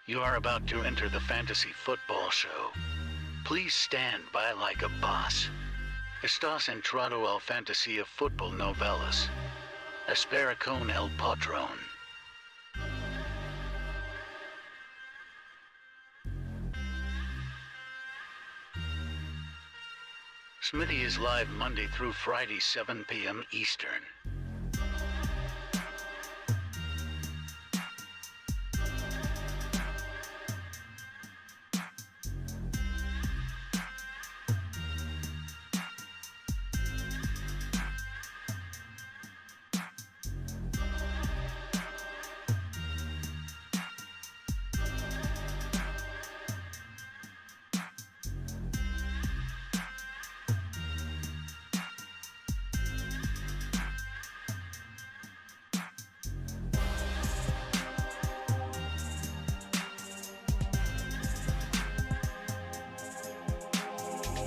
You are about to enter the fantasy football show. Please stand by like a boss. Estás entrado al fantasía fútbol novelas. Espera con el patrón. Smitty is live Monday through Friday, 7 p.m. Eastern.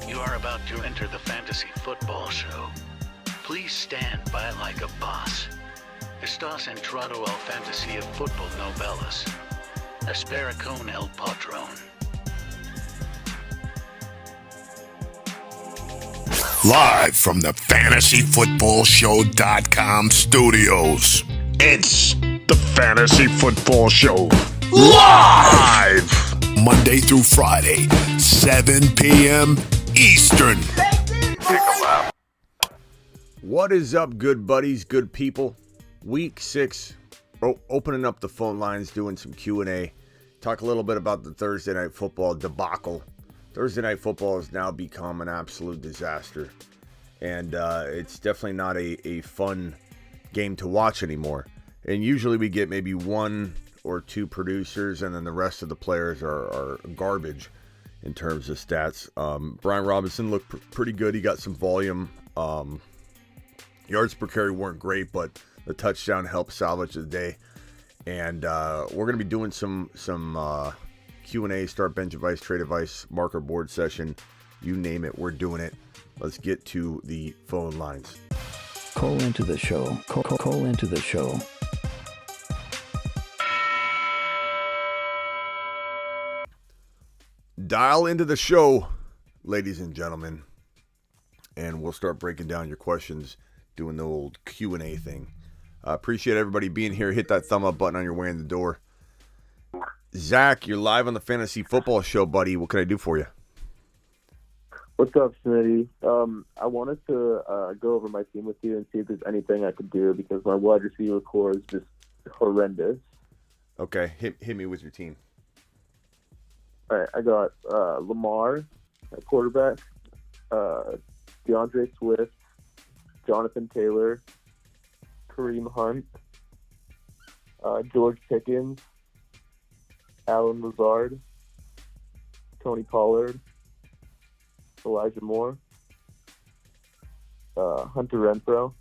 You are about to enter the fantasy football show. Please stand by like a boss. Estás entrado al fantasía fútbol novelas. Espera con el patrón. Live from the FantasyFootballShow.com studios, it's the Fantasy Football Show. Live! Monday through Friday, 7 p.m. Eastern. What is up, good buddies, good people? Week 6, opening up the phone lines, doing some Q&A. Talk a little bit about the Thursday Night Football debacle. Thursday Night Football has now become an absolute disaster. And it's definitely not a fun game to watch anymore. And usually we get maybe one or two producers, and then the rest of the players are garbage in terms of stats. Brian Robinson looked pretty good. He got some volume. Yards per carry weren't great, but the touchdown helped salvage the day. And we're going to be doing some Q&A, start bench advice, trade advice, marker board session. You name it, we're doing it. Let's get to the phone lines. Call into the show. Call into the show. Dial into the show, ladies and gentlemen, and we'll start breaking down your questions, doing the old Q&A thing. Appreciate everybody being here. Hit that thumb up button on your way in the door. Zach, you're live on the Fantasy Football Show, buddy. What can I do for you? What's up, Smitty? I wanted to go over my team with you and see if there's anything I could do because my wide receiver core is just horrendous. Okay, hit me with your team. All right, I got Lamar at quarterback, DeAndre Swift, Jonathan Taylor, Kareem Hunt, George Pickens, Alan Lazard, Tony Pollard, Elijah Moore, Hunter Renfrow,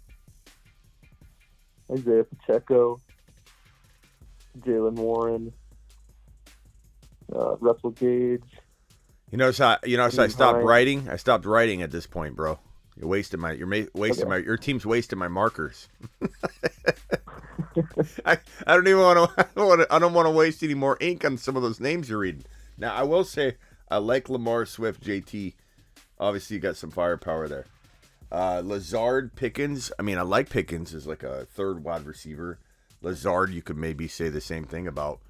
Isaiah Pacheco, Jalen Warren, Russell Gage. You notice how I stopped writing? I stopped writing at this point, bro. You're wasting your team's wasting my markers. I don't want to waste any more ink on some of those names you're reading. Now I will say I like Lamar, Swift, JT. Obviously you got some firepower there. Lazard, Pickens. I mean, I like Pickens as like a third wide receiver. Lazard, you could maybe say the same thing about.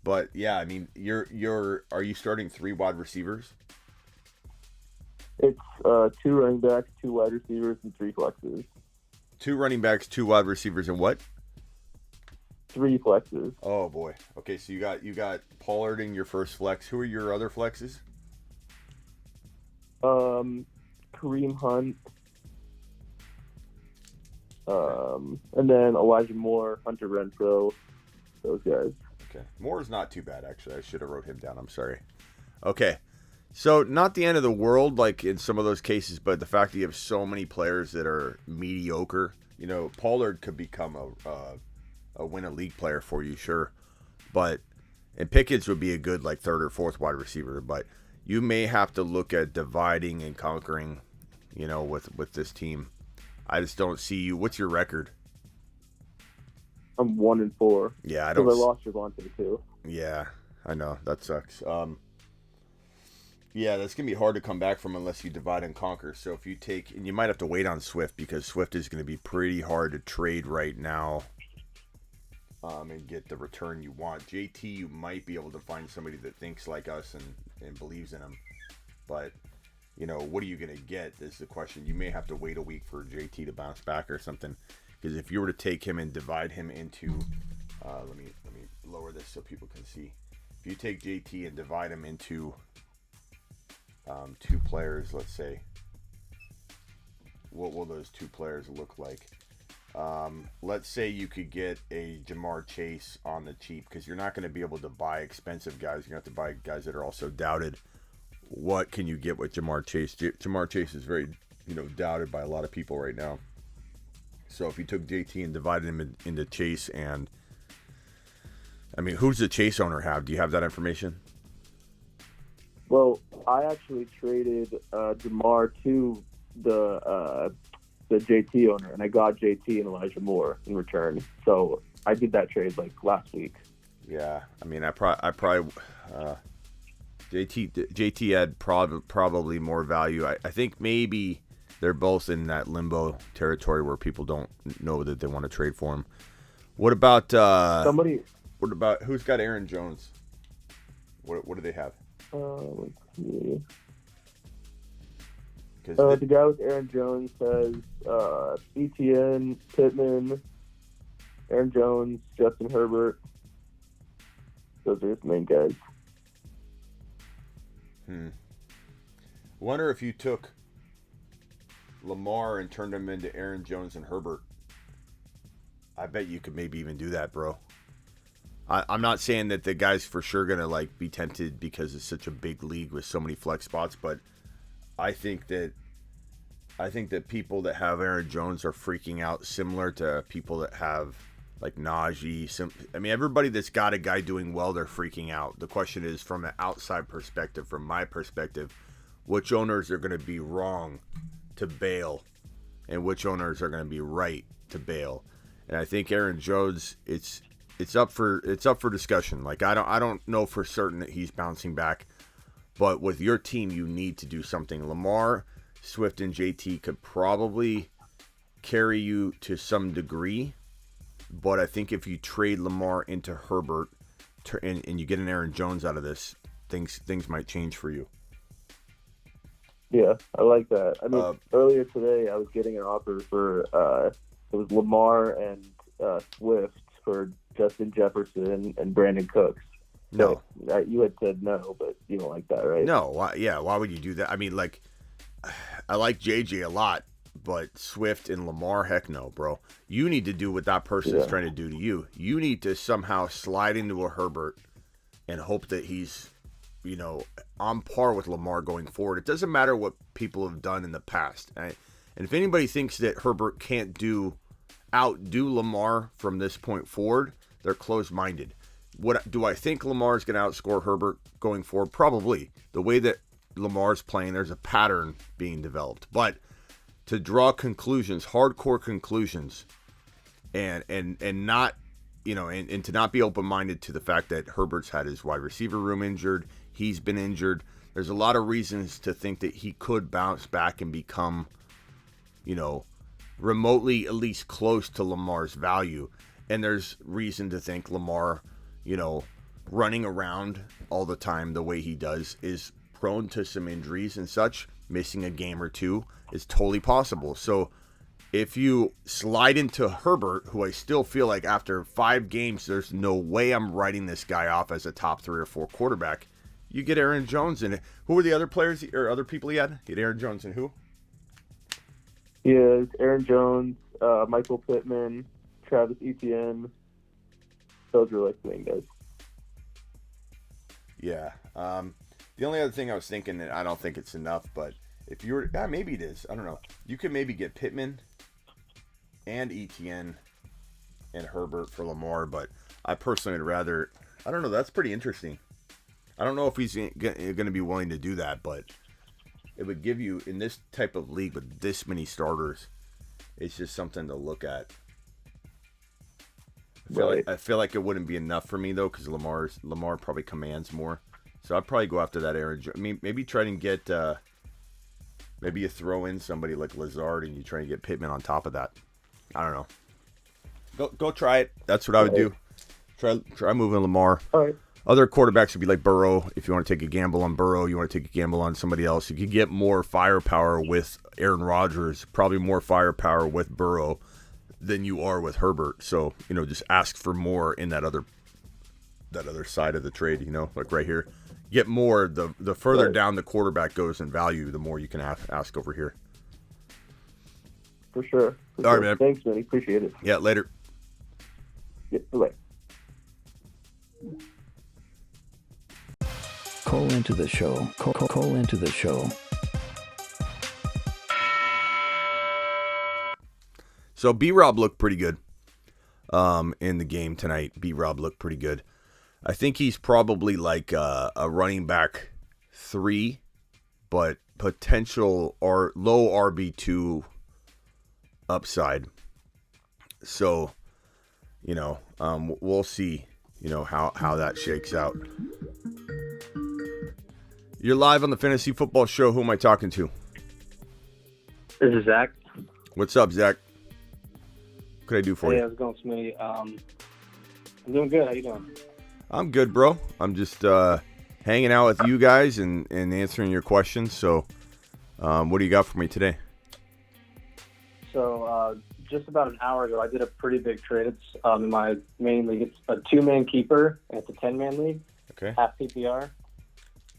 But yeah, I mean, are you starting 3 wide receivers? It's 2 running backs, 2 wide receivers, and 3 flexes. 2 running backs, 2 wide receivers, and what? 3 flexes. Oh boy. Okay, so you got Pollard in your first flex. Who are your other flexes? Kareem Hunt, and then Elijah Moore, Hunter Renfrow, those guys. Okay, Moore's not too bad actually. I should have wrote him down. I'm sorry. Okay. So, not the end of the world, like in some of those cases, but the fact that you have so many players that are mediocre, Pollard could become a win a league player for you, sure. And Pickens would be a good, like, 3rd or 4th wide receiver, but you may have to look at dividing and conquering, with this team. I just don't see you. What's your record? I'm 1-4. Yeah, I Because don't. I lost Javonte too. Yeah, I know that sucks. Yeah, that's gonna be hard to come back from unless you divide and conquer. So if you take, and you might have to wait on Swift because Swift is gonna be pretty hard to trade right now, and get the return you want. JT, you might be able to find somebody that thinks like us and believes in him, but what are you gonna get? Is the question. You may have to wait a week for JT to bounce back or something, because if you were to take him and divide him into, let me lower this so people can see. If you take JT and divide him into two players, let's say, what will those two players look like? Let's say you could get a Jamar Chase on the cheap, because you're not going to be able to buy expensive guys. You're going to have to buy guys that are also doubted. What can you get with Jamar Chase? Jamar Chase is very, doubted by a lot of people right now. So if you took JT and divided him into Chase and, who's the Chase owner have? Do you have that information? Well, I actually traded Jamar to the JT owner, and I got JT and Elijah Moore in return. So I did that trade like last week. Yeah, I probably JT had probably more value. I think maybe they're both in that limbo territory where people don't know that they want to trade for him. What about What about who's got Aaron Jones? What do they have? Let's see. The guy with Aaron Jones says ETN, Pittman, Aaron Jones, Justin Herbert. Those are his main guys. Wonder if you took Lamar and turned him into Aaron Jones and Herbert. I bet you could maybe even do that, bro. I'm not saying that the guy's for sure gonna be tempted because it's such a big league with so many flex spots, but I think that people that have Aaron Jones are freaking out, similar to people that have Najee. Everybody that's got a guy doing well, they're freaking out. The question is, from an outside perspective, from my perspective, which owners are going to be wrong to bail, and which owners are going to be right to bail. And I think Aaron Jones, it's up for discussion. I don't know for certain that he's bouncing back, but with your team, you need to do something. Lamar, Swift, and JT could probably carry you to some degree, but I think if you trade Lamar into Herbert and you get an Aaron Jones out of this, things might change for you. Yeah, I like that. Earlier today, I was getting an offer for it was Lamar and Swift for Justin Jefferson and Brandon Cooks. No, you had said no, but you don't like that, right? No, why would you do that? I like JJ a lot, but Swift and Lamar, heck no, bro. You need to do what that person is trying to do to you. You need to somehow slide into a Herbert and hope that he's, on par with Lamar going forward. It doesn't matter what people have done in the past. And if anybody thinks that Herbert can't outdo Lamar from this point forward, they're closed-minded. What do I think Lamar is going to outscore Herbert going forward? Probably. The way that Lamar's playing, there's a pattern being developed. But to draw conclusions, hardcore conclusions, and not, and to not be open-minded to the fact that Herbert's had his wide receiver room injured, he's been injured. There's a lot of reasons to think that he could bounce back and become, remotely at least close to Lamar's value. And there's reason to think Lamar, running around all the time the way he does is prone to some injuries and such. Missing a game or two is totally possible. So if you slide into Herbert, who I still feel like after 5 games, there's no way I'm writing this guy off as a top 3 or 4 quarterback. You get Aaron Jones in it. Who were the other players or other people he had? He had Aaron Jones and who? Yeah, Aaron Jones, Michael Pittman, Travis Etienne. Those were the main guys. Yeah. The only other thing I was thinking, that I don't think it's enough, but if you were, maybe it is. I don't know. You could maybe get Pittman and Etienne and Herbert for Lamar, but I personally would rather. I don't know. That's pretty interesting. I don't know if he's going to be willing to do that, but it would give you, in this type of league with this many starters, it's just something to look at. I feel like it wouldn't be enough for me though, because Lamar probably commands more. So I'd probably go after that Aaron. I mean, maybe try and get maybe you throw in somebody like Lazard and you try and get Pittman on top of that. I don't know. Go try it. That's what I would do. Try moving Lamar. All right. Other quarterbacks would be like Burrow. If you want to take a gamble on Burrow, you want to take a gamble on somebody else. You could get more firepower with Aaron Rodgers, probably more firepower with Burrow than you are with Herbert. So, just ask for more in that other side of the trade, like right here. Get more. The further down the quarterback goes in value, the more you can ask over here. For sure. All right, man. Thanks, man. Appreciate it. Yeah, later. Yeah, bye. Call into the show. Call into the show. So B-Rob looked pretty good in the game tonight. B-Rob looked pretty good. I think he's probably like a running back 3, but potential or low RB2 upside. So, we'll see, how that shakes out. You're live on the Fantasy Football Show. Who am I talking to? This is Zach. What's up, Zach? What can I do for Hey, you? how's it going, Smitty? I'm doing good. How you doing? I'm good, bro. I'm just hanging out with you guys and answering your questions. So, what do you got for me today? So, just about an hour ago, I did a pretty big trade. It's in my main league. It's a 2-man keeper, and it's a 10-man league, Okay. half PPR.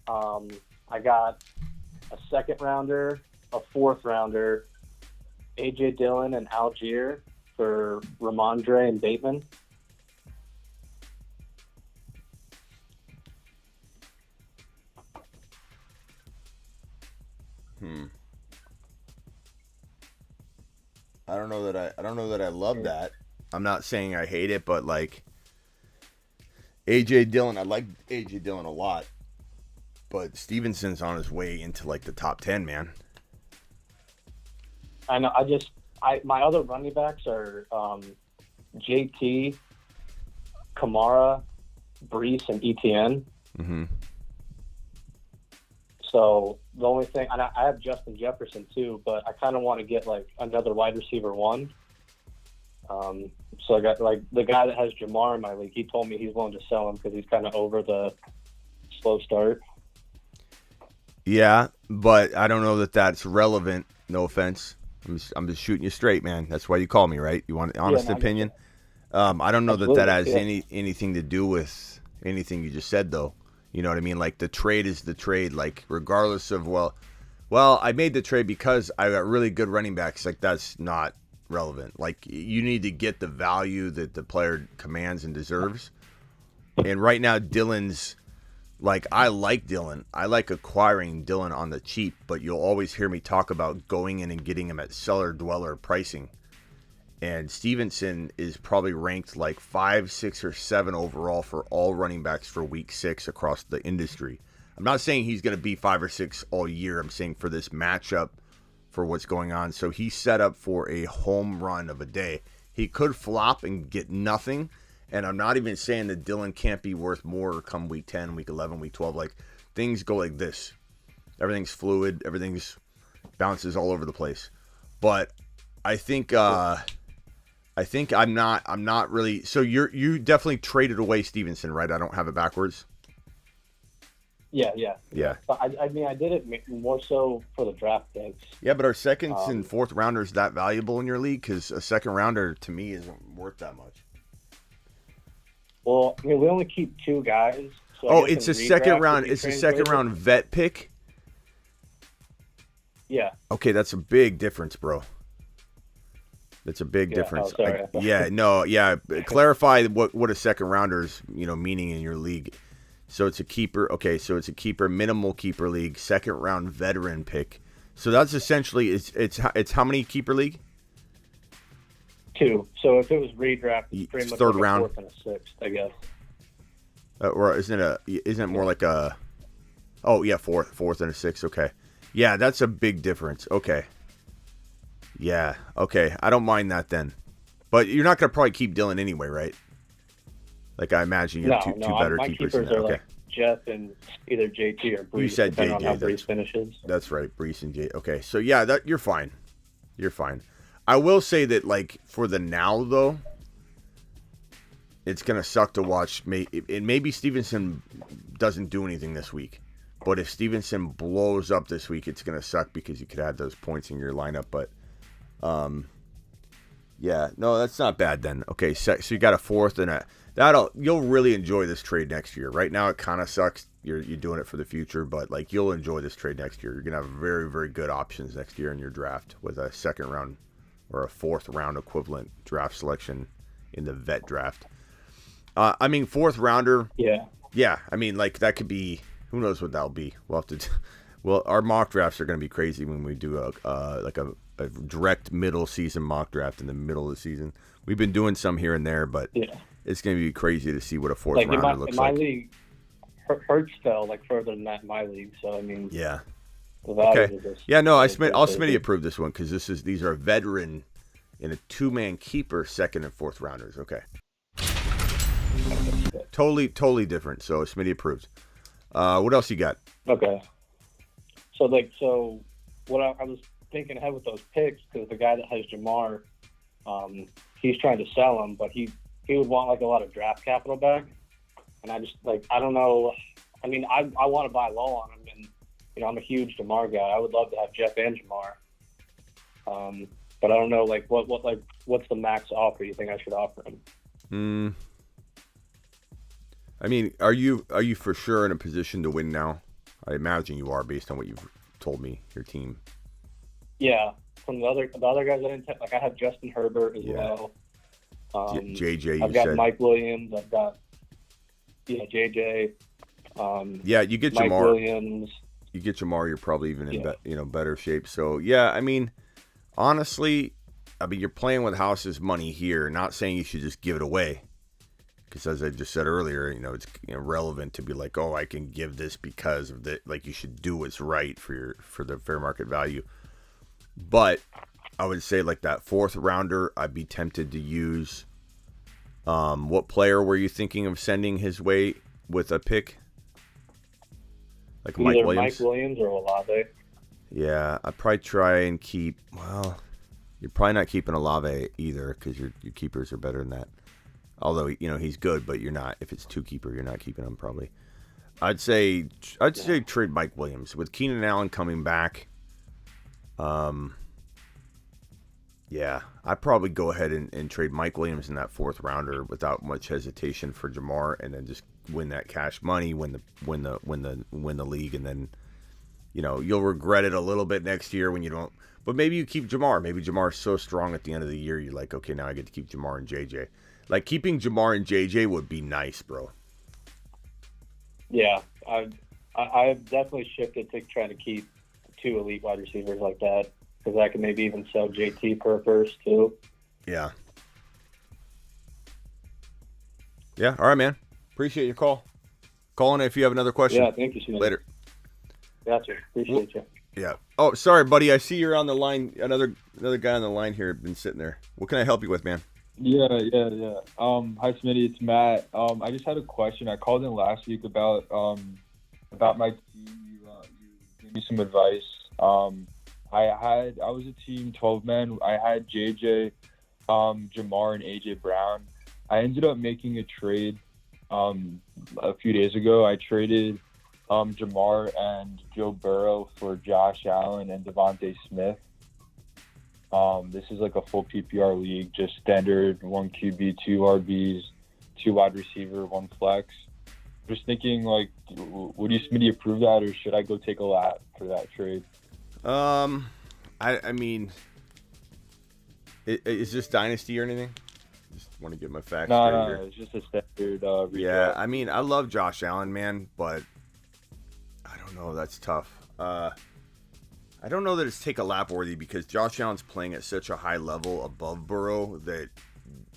I got a second rounder, a fourth rounder, AJ Dillon and Algier for Ramondre and Bateman. I don't know that I love that. I'm not saying I hate it, but like AJ Dillon, I like AJ Dillon a lot. But Stevenson's on his way into like the top 10, man. I know. My other running backs are JT, Kamara, Brees, and ETN. Mm-hmm. So the only thing, and I have Justin Jefferson too, but I kind of want to get like another wide receiver 1. So I got like the guy that has Jamar in my league. He told me he's willing to sell him because he's kind of over the slow start. Yeah, but I don't know that that's relevant. No offense. I'm just shooting you straight, man. That's why you call me, right? You want an honest opinion? I don't know that has anything to do with anything you just said, though. You know what I mean? Like, the trade is the trade. Like, regardless of, well, I made the trade because I got really good running backs. Like, that's not relevant. Like, you need to get the value that the player commands and deserves. And right now, Dylan's... Like, I like Dillon. I like acquiring Dillon on the cheap, but you'll always hear me talk about going in and getting him at cellar dweller pricing. And Stevenson is probably ranked like 5, 6, or 7 overall for all running backs for week 6 across the industry. I'm not saying he's going to be 5 or 6 all year. I'm saying for this matchup, for what's going on. So he's set up for a home run of a day. He could flop and get nothing. And I'm not even saying that Dillon can't be worth more come week 10, week 11, week 12. Like, things go like this. Everything's fluid. Everything's bounces all over the place. But I think I'm not really. So you definitely traded away Stevenson, right? I don't have it backwards. Yeah. But I did it more so for the draft picks. Yeah, but are seconds and fourth rounders that valuable in your league? Because a second rounder to me isn't worth that much. Well, we only keep 2 guys. So it's a second round. It's a second round vet pick. Yeah. Okay, that's a big difference, bro. That's a big difference. Oh, sorry. Clarify what a second rounder's meaning in your league. So it's a keeper. Okay, so it's a keeper, minimal keeper league, second round veteran pick. So that's essentially it's how many keeper league? 2. So if it was redraft, it's pretty much third like round. a 4th and a 6th, I guess. Or isn't it more like a? Oh yeah, fourth and a 6th. Okay, yeah, that's a big difference. Okay, yeah, okay, I don't mind that then. But you're not gonna probably keep Dillon anyway, right? Like, I imagine you have two better my keepers keepers in there. are Okay. like Jeff and either JT or Brees. You said depending on how JJ. Brees finishes. That's right, Brees and J. Okay, so yeah, that you're fine. You're fine. I will say that, like, for the now though, it's gonna suck to watch. Maybe Stevenson doesn't do anything this week, but if Stevenson blows up this week, it's gonna suck because you could have those points in your lineup. But, yeah, no, that's not bad then. Okay, so you got a fourth and you'll really enjoy this trade next year. Right now, it kind of sucks. You're doing it for the future, but like you'll enjoy this trade next year. You're gonna have very, very good options next year in your draft with a second round or a fourth round equivalent draft selection in the vet draft. I mean, fourth rounder. Yeah. Yeah, I mean, like that could be. Who knows what that'll be? We'll have to. Well, our mock drafts are going to be crazy when we do a direct middle season mock draft in the middle of the season. We've been doing some here and there, but it's going to be crazy to see what a fourth rounder looks like. In my league, Hurts fell like further than that in my league, so I mean, yeah. Okay. Yeah, no, I'll Smitty approve this one because these are veteran in a 2-man keeper second and fourth rounders. Okay. Totally different. So Smitty approves. What else you got? Okay. So what I was thinking ahead with those picks, because the guy that has Jamar, he's trying to sell him, but he would want like a lot of draft capital back, and I just I don't know. I mean, I want to buy low on him, and I'm a huge Jamar guy. I would love to have Jeff and Jamar, but I don't know what's the max offer you think I should offer him? I mean, are you for sure in a position to win now? I imagine you are based on what you've told me, your team. Yeah, from the other guys I didn't I have Justin Herbert as well. JJ, I've got Mike Williams. I've got JJ. You get Mike Jamar. Williams. You get Jamar, you're probably even in better shape. So yeah, I mean, honestly, you're playing with house's money here. Not saying you should just give it away. Because as I just said earlier, it's relevant to be like, oh, I can give this because of the you should do what's right for the fair market value. But I would say like that fourth rounder, I'd be tempted to use. What player were you thinking of sending his way with a pick? Like Either Mike Williams? Mike Williams or Olave. Yeah, I'd probably try and keep. Well, you're probably not keeping Olave either because your keepers are better than that. Although, he's good, but you're not. If it's two keeper, you're not keeping him probably. I'd say trade Mike Williams with Keenan Allen coming back. Yeah, I'd probably go ahead and trade Mike Williams in that fourth rounder without much hesitation for Jamar, and then just win that cash money, win the league, and then you'll regret it a little bit next year when you don't. But maybe you keep Jamar. Maybe Jamar's so strong at the end of the year, you're like, okay, now I get to keep Jamar and JJ. Like, keeping Jamar and JJ would be nice, bro. Yeah, I've definitely shifted to trying to keep two elite wide receivers like that, because I can maybe even sell JT for a first, too. Yeah. Yeah, all right, man. Appreciate your call. Call in if you have another question. Yeah, thank you, Smith. Later. Gotcha. Appreciate you. Yeah. Oh, sorry, buddy. I see you're on the line. Another guy on the line here been sitting there. What can I help you with, man? Yeah. Hi, Smitty. It's Matt. I just had a question. I called in last week about my team. You gave me some advice. I was a team 12-man. I had JJ, Jamar, and AJ Brown. I ended up making a trade a few days ago. I traded Jamar and Joe Burrow for Josh Allen and Devontae Smith. This is like a full PPR league, just standard 1 QB, 2 RBs, 2 wide receiver, 1 flex. Just thinking, like, would you, Smitty, approve that, or should I go take a lap for that trade? I mean, is this Dynasty or anything? Just want to get my facts straight here. No, it's just a standard redraft. Yeah, I mean, I love Josh Allen, man, but I don't know. That's tough. I don't know that it's take a lap worthy because Josh Allen's playing at such a high level above Burrow that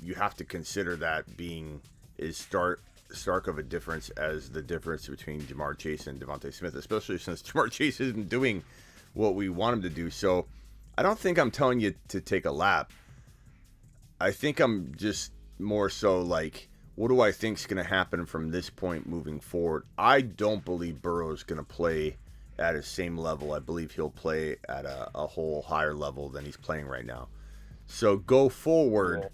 you have to consider that being as stark of a difference as the difference between Jamar Chase and Devontae Smith, especially since Jamar Chase isn't doing what we want him to do. So I don't think I'm telling you to take a lap. I think I'm just more so like, what do I think is going to happen from this point moving forward? I don't believe Burrow is going to play at his same level. I believe he'll play at a whole higher level than he's playing right now. So go forward,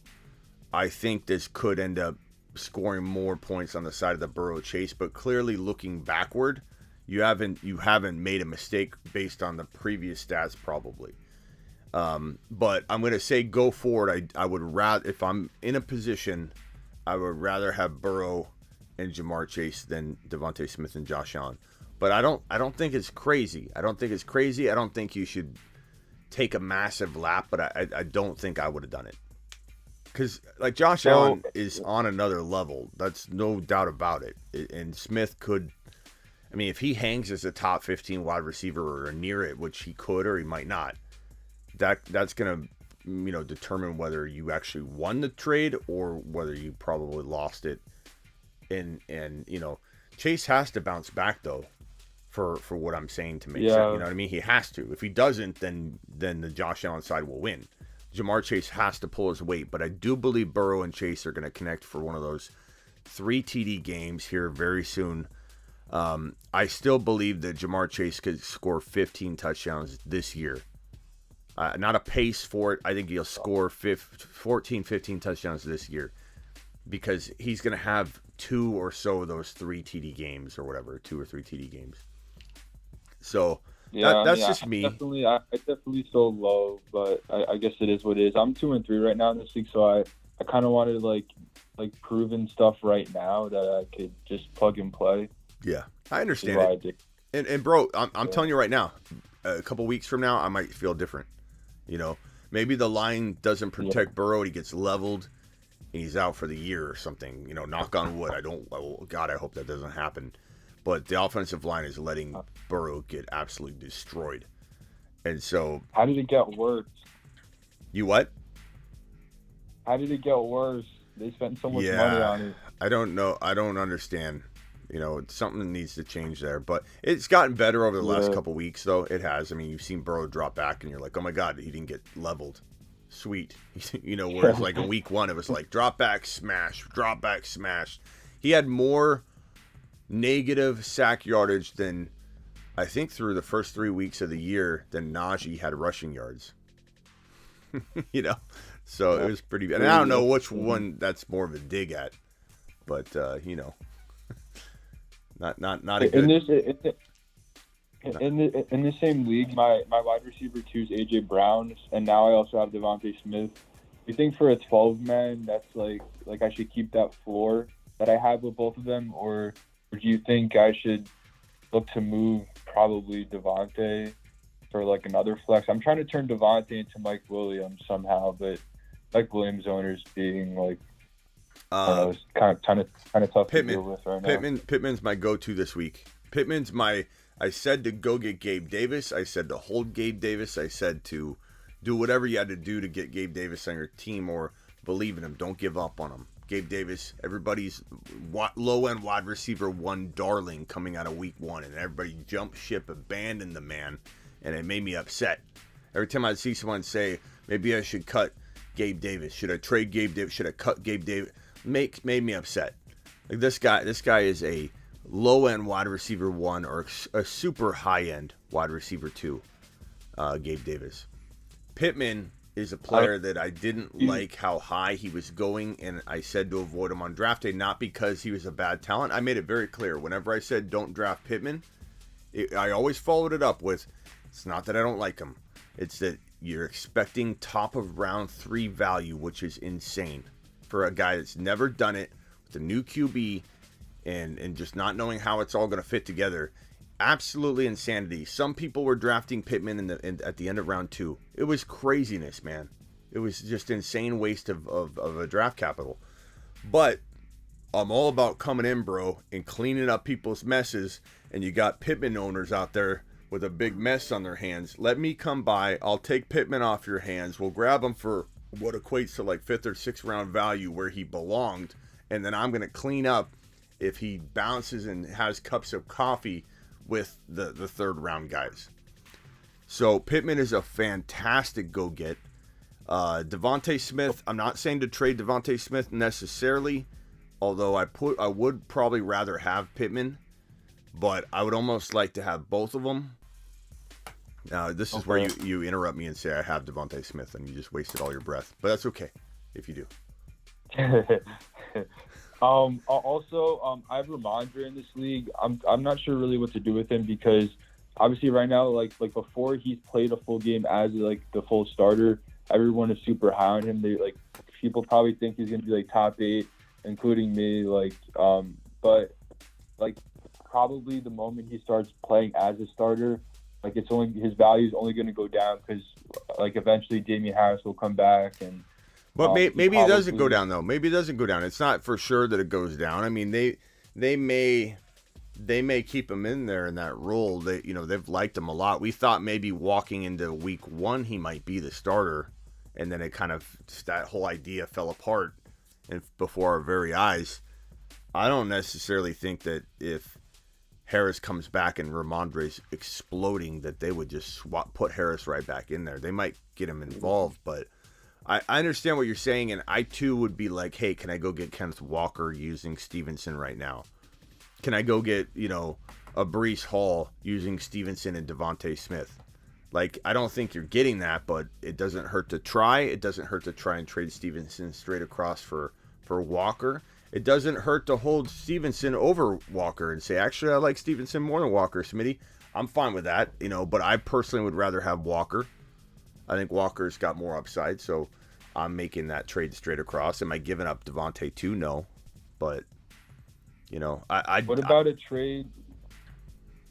I think this could end up scoring more points on the side of the Burrow Chase, but clearly looking backward, you haven't made a mistake based on the previous stats probably. But I'm going to say go forward. I would rather, if I'm in a position, I would rather have Burrow and Jamar Chase than Devontae Smith and Josh Allen. But I don't think it's crazy. I don't think you should take a massive lap, but I don't think I would have done it. Because, like, Josh Allen is on another level. That's no doubt about it. And Smith could, I mean, if he hangs as a top 15 wide receiver or near it, which he could or he might not, that's going to, determine whether you actually won the trade or whether you probably lost it. And Chase has to bounce back, though, for what I'm saying to make sense. You know what I mean? He has to. If he doesn't, then the Josh Allen side will win. Jamar Chase has to pull his weight, but I do believe Burrow and Chase are going to connect for one of those 3 TD games here very soon. I still believe that Jamar Chase could score 15 touchdowns this year. Not a pace for it. I think he'll score 14, 15 touchdowns this year because he's going to have 2 or so of those 3 TD games or whatever, 2 or 3 TD games. So that's just me. I definitely still low, but I guess it is what it is. I'm 2-3 right now in this league, so I kind of wanted like proven stuff right now that I could just plug and play. Yeah, I understand it. And bro, I'm telling you right now, a couple weeks from now, I might feel different. Maybe the line doesn't protect Burrow and he gets leveled and he's out for the year or something. Knock on wood. God, I hope that doesn't happen. But the offensive line is letting Burrow get absolutely destroyed. And so... How did it get worse? You what? How did it get worse? They spent so much money on it. I don't know. I don't understand. Something needs to change there. But it's gotten better over the last couple weeks, though. It has. I mean, you've seen Burrow drop back, and you're like, oh, my God, he didn't get leveled. Sweet. Whereas like in week 1, it was like drop back, smash. He had more negative sack yardage than, I think, through the first 3 weeks of the year than Najee had rushing yards. So it was pretty. And I don't know which one that's more of a dig at, but not a good. In the same league, my wide receiver 2 is AJ Brown, and now I also have Devontae Smith. You think for a 12-man, that's like I should keep that floor that I have with both of them, or do you think I should look to move probably Devontae for like another flex? I'm trying to turn Devontae into Mike Williams somehow, but Mike Williams owners being like, I don't know, it's kind of tough to deal with right now. Pittman's my go-to this week. I said to go get Gabe Davis. I said to hold Gabe Davis. I said to do whatever you had to do to get Gabe Davis on your team or believe in him. Don't give up on him. Gabe Davis, everybody's low-end wide receiver 1 darling coming out of week 1, and everybody jumped ship, abandoned the man, and it made me upset. Every time I see someone say, maybe I should cut Gabe Davis, should I trade Gabe Davis, should I cut Gabe Davis, made me upset. Like this guy is a low-end wide receiver 1 or a super high-end wide receiver 2, Gabe Davis. Pittman is a player that I didn't like how high he was going, and I said to avoid him on draft day, not because he was a bad talent. I made it very clear. Whenever I said don't draft Pittman, I always followed it up with, it's not that I don't like him. It's that you're expecting top of round 3 value, which is insane for a guy that's never done it with a new QB and just not knowing how it's all going to fit together. Absolutely insanity. Some people were drafting Pittman at the end of round 2. It was craziness, man. It was just insane waste of a draft capital. But I'm all about coming in, bro, and cleaning up people's messes. And you got Pittman owners out there with a big mess on their hands. Let me come by. I'll take Pittman off your hands. We'll grab him for what equates to like 5th or 6th round value where he belonged. And then I'm going to clean up if he bounces and has cups of coffee with the 3rd round guys. So Pittman is a fantastic go-get. Devontae Smith, I'm not saying to trade Devontae Smith necessarily, Although I would probably rather have Pittman, but I would almost like to have both of them. Now, this is where you interrupt me and say I have Devontae Smith, and you just wasted all your breath. But that's okay if you do. Also, I have Ramondre in this league. I'm not sure really what to do with him because obviously right now, like before he's played a full game as like the full starter, everyone is super high on him. People probably think he's gonna be like top 8, including me. But like probably the moment he starts playing as a starter, like his value is only gonna go down because like eventually Damian Harris will come back and. But maybe it doesn't go down though. Maybe it doesn't go down. It's not for sure that it goes down. I mean, they may keep him in there in that role. They've liked him a lot. We thought maybe walking into week 1 he might be the starter, and then it kind of that whole idea fell apart and before our very eyes. I don't necessarily think that if Harris comes back and Ramondre's exploding that they would just put Harris right back in there. They might get him involved, but. I understand what you're saying, and I too would be like, hey, can I go get Kenneth Walker using Stevenson right now? Can I go get, a Breece Hall using Stevenson and Devontae Smith? Like, I don't think you're getting that, but it doesn't hurt to try. It doesn't hurt to try and trade Stevenson straight across for Walker. It doesn't hurt to hold Stevenson over Walker and say, actually, I like Stevenson more than Walker, Smitty. I'm fine with that, but I personally would rather have Walker. I think Walker's got more upside, so I'm making that trade straight across. Am I giving up Devontae too? No, but What about a trade?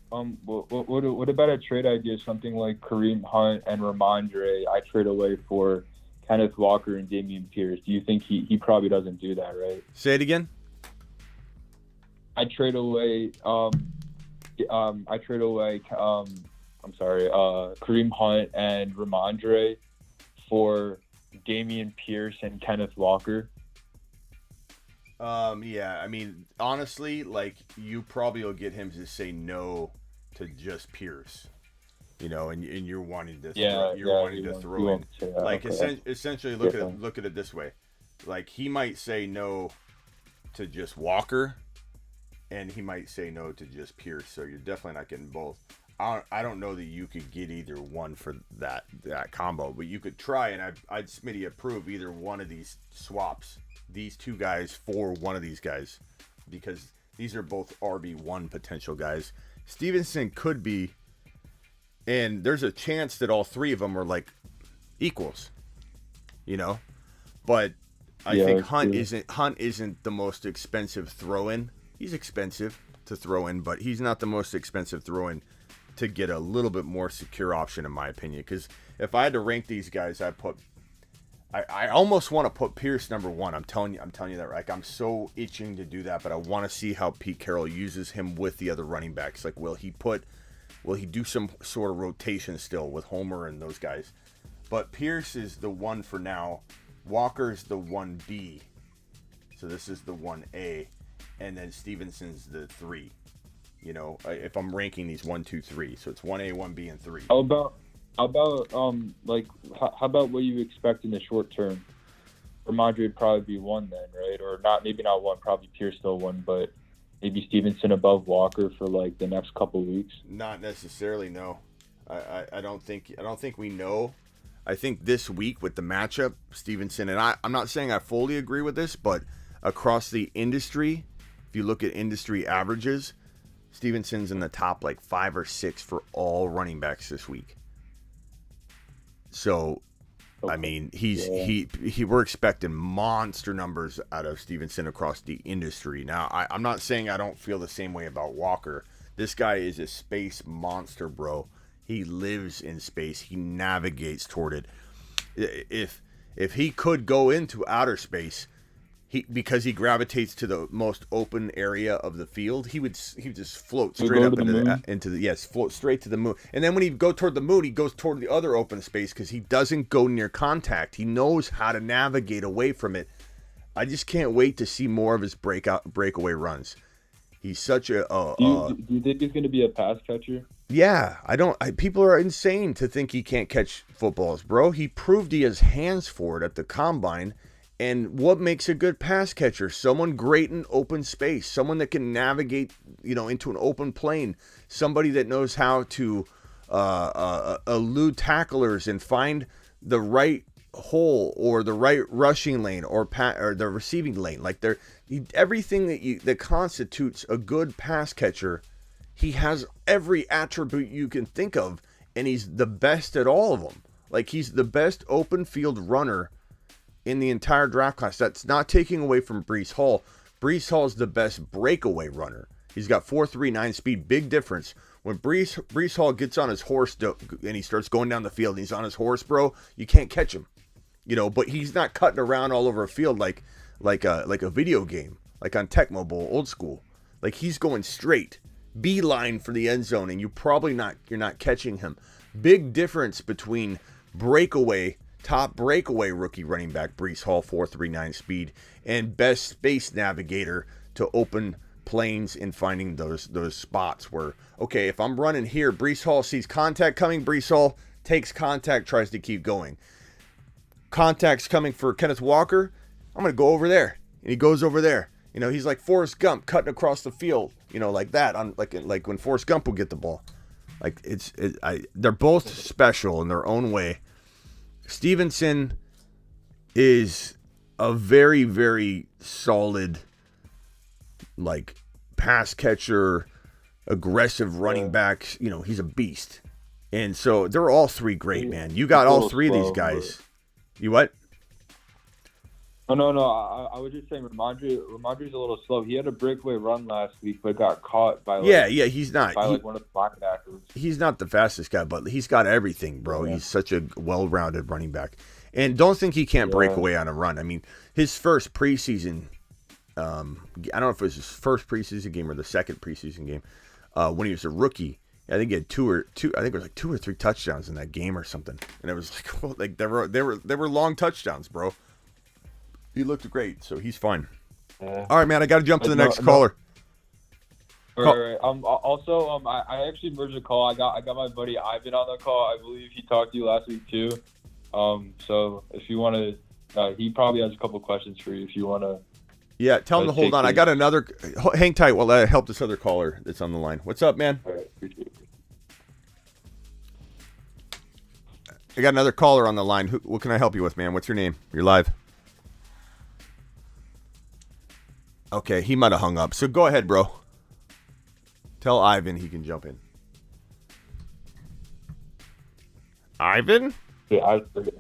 What about a trade idea? Something like Kareem Hunt and Ramondre. I trade away for Kenneth Walker and Dameon Pierce. Do you think he probably doesn't do that, right? Say it again. I trade away. Kareem Hunt and Ramondre for Dameon Pierce and Kenneth Walker. Yeah, I mean, honestly, like, you probably will get him to say no to just Pierce, and you're wanting to throw in. Like, okay. Essentially, look at it this way. Like, he might say no to just Walker, and he might say no to just Pierce, so you're definitely not getting both. I don't know that you could get either one for that combo, but you could try, and I'd Smitty approve either one of these swaps, these two guys for one of these guys, because these are both RB1 potential guys. Stevenson could be, and there's a chance that all three of them are like equals, but I think Hunt isn't the most expensive throw-in. He's expensive to throw in, but he's not the most expensive throw-in to get a little bit more secure option, in my opinion. Because if I had to rank these guys, I almost want to put Pierce number 1. I'm telling you that. Like, I'm so itching to do that, but I want to see how Pete Carroll uses him with the other running backs. Like, will he do some sort of rotation still with Homer and those guys? But Pierce is the 1 for now. Walker's the 1B. So this is the 1A, and then Stevenson's the 3. If I'm ranking these 1, 2, 3, so it's 1A, 1B, and 3. How about what you expect in the short term? Ramondre would probably be 1 then, right? Or not? Maybe not 1. Probably Pierce still 1, but maybe Stevenson above Walker for like the next couple weeks. Not necessarily. No, I don't think we know. I think this week with the matchup, Stevenson, and I'm not saying I fully agree with this, but across the industry, if you look at industry averages, Stevenson's in the top like 5 or 6 for all running backs this week. So, okay. I mean, we're expecting monster numbers out of Stevenson across the industry. Now, I'm not saying I don't feel the same way about Walker. This guy is a space monster, bro. He lives in space. He navigates toward it. If he could go into outer space, because he gravitates to the most open area of the field, he would just float straight up float straight to the moon. And then when he go toward the moon, he goes toward the other open space because he doesn't go near contact. He knows how to navigate away from it. I just can't wait to see more of his breakaway runs. He's such a. Do you think he's going to be a pass catcher? Yeah, people are insane to think he can't catch footballs, bro. He proved he has hands for it at the combine. And what makes a good pass catcher? Someone great in open space, someone that can navigate, into an open plane, somebody that knows how to elude tacklers and find the right hole or the right rushing lane or the receiving lane. Like everything that constitutes a good pass catcher, he has every attribute you can think of, and he's the best at all of them. Like, he's the best open field runner in the entire draft class. That's not taking away from Breece Hall. Breece Hall's the best breakaway runner. He's got 4.39 speed, big difference. When Breece Hall gets on his horse and he starts going down the field and he's on his horse, bro, you can't catch him. But he's not cutting around all over a field like a video game, like on Tecmo Bowl, old school. Like, he's going straight, beeline for the end zone, and you're not catching him. Big difference between top breakaway rookie running back Breece Hall, 4.39 speed, and best space navigator to open planes in finding those spots where, okay, if I'm running here, Breece Hall sees contact coming, Breece Hall takes contact, tries to keep going. Contact's coming for Kenneth Walker, I'm going to go over there. And he goes over there. He's like Forrest Gump cutting across the field, like that, on like when Forrest Gump will get the ball. Like, they're both special in their own way. Stevenson is a very, very solid, like, pass catcher, aggressive running back. He's a beast. And so they're all three great, man. You got all three of these guys. You what? Oh, no. I was just saying Ramondre's a little slow. He had a breakaway run last week, but got caught by he's not. One of the linebackers. He's not the fastest guy, but he's got everything, bro. Yeah. He's such a well-rounded running back. And don't think he can't break away on a run. I mean, his first preseason, I don't know if it was his first preseason game or the second preseason game, when he was a rookie. I think he had two or three touchdowns in that game or something. And it was like, well, like they were long touchdowns, bro. He looked great, so he's fine. All right, man. I got to jump to the next caller. All right. Also, I actually merged a call. I got my buddy Ivan on the call. I believe he talked to you last week too. So if you want to, he probably has a couple questions for you. If you want to. Yeah, tell him to hold on. I got another. Hang tight while I help this other caller that's on the line. What's up, man? All right, appreciate it. I got another caller on the line. What can I help you with, man? What's your name? You're live. Okay, he might have hung up. So go ahead, bro. Tell Ivan he can jump in. Ivan? Yeah, I forget.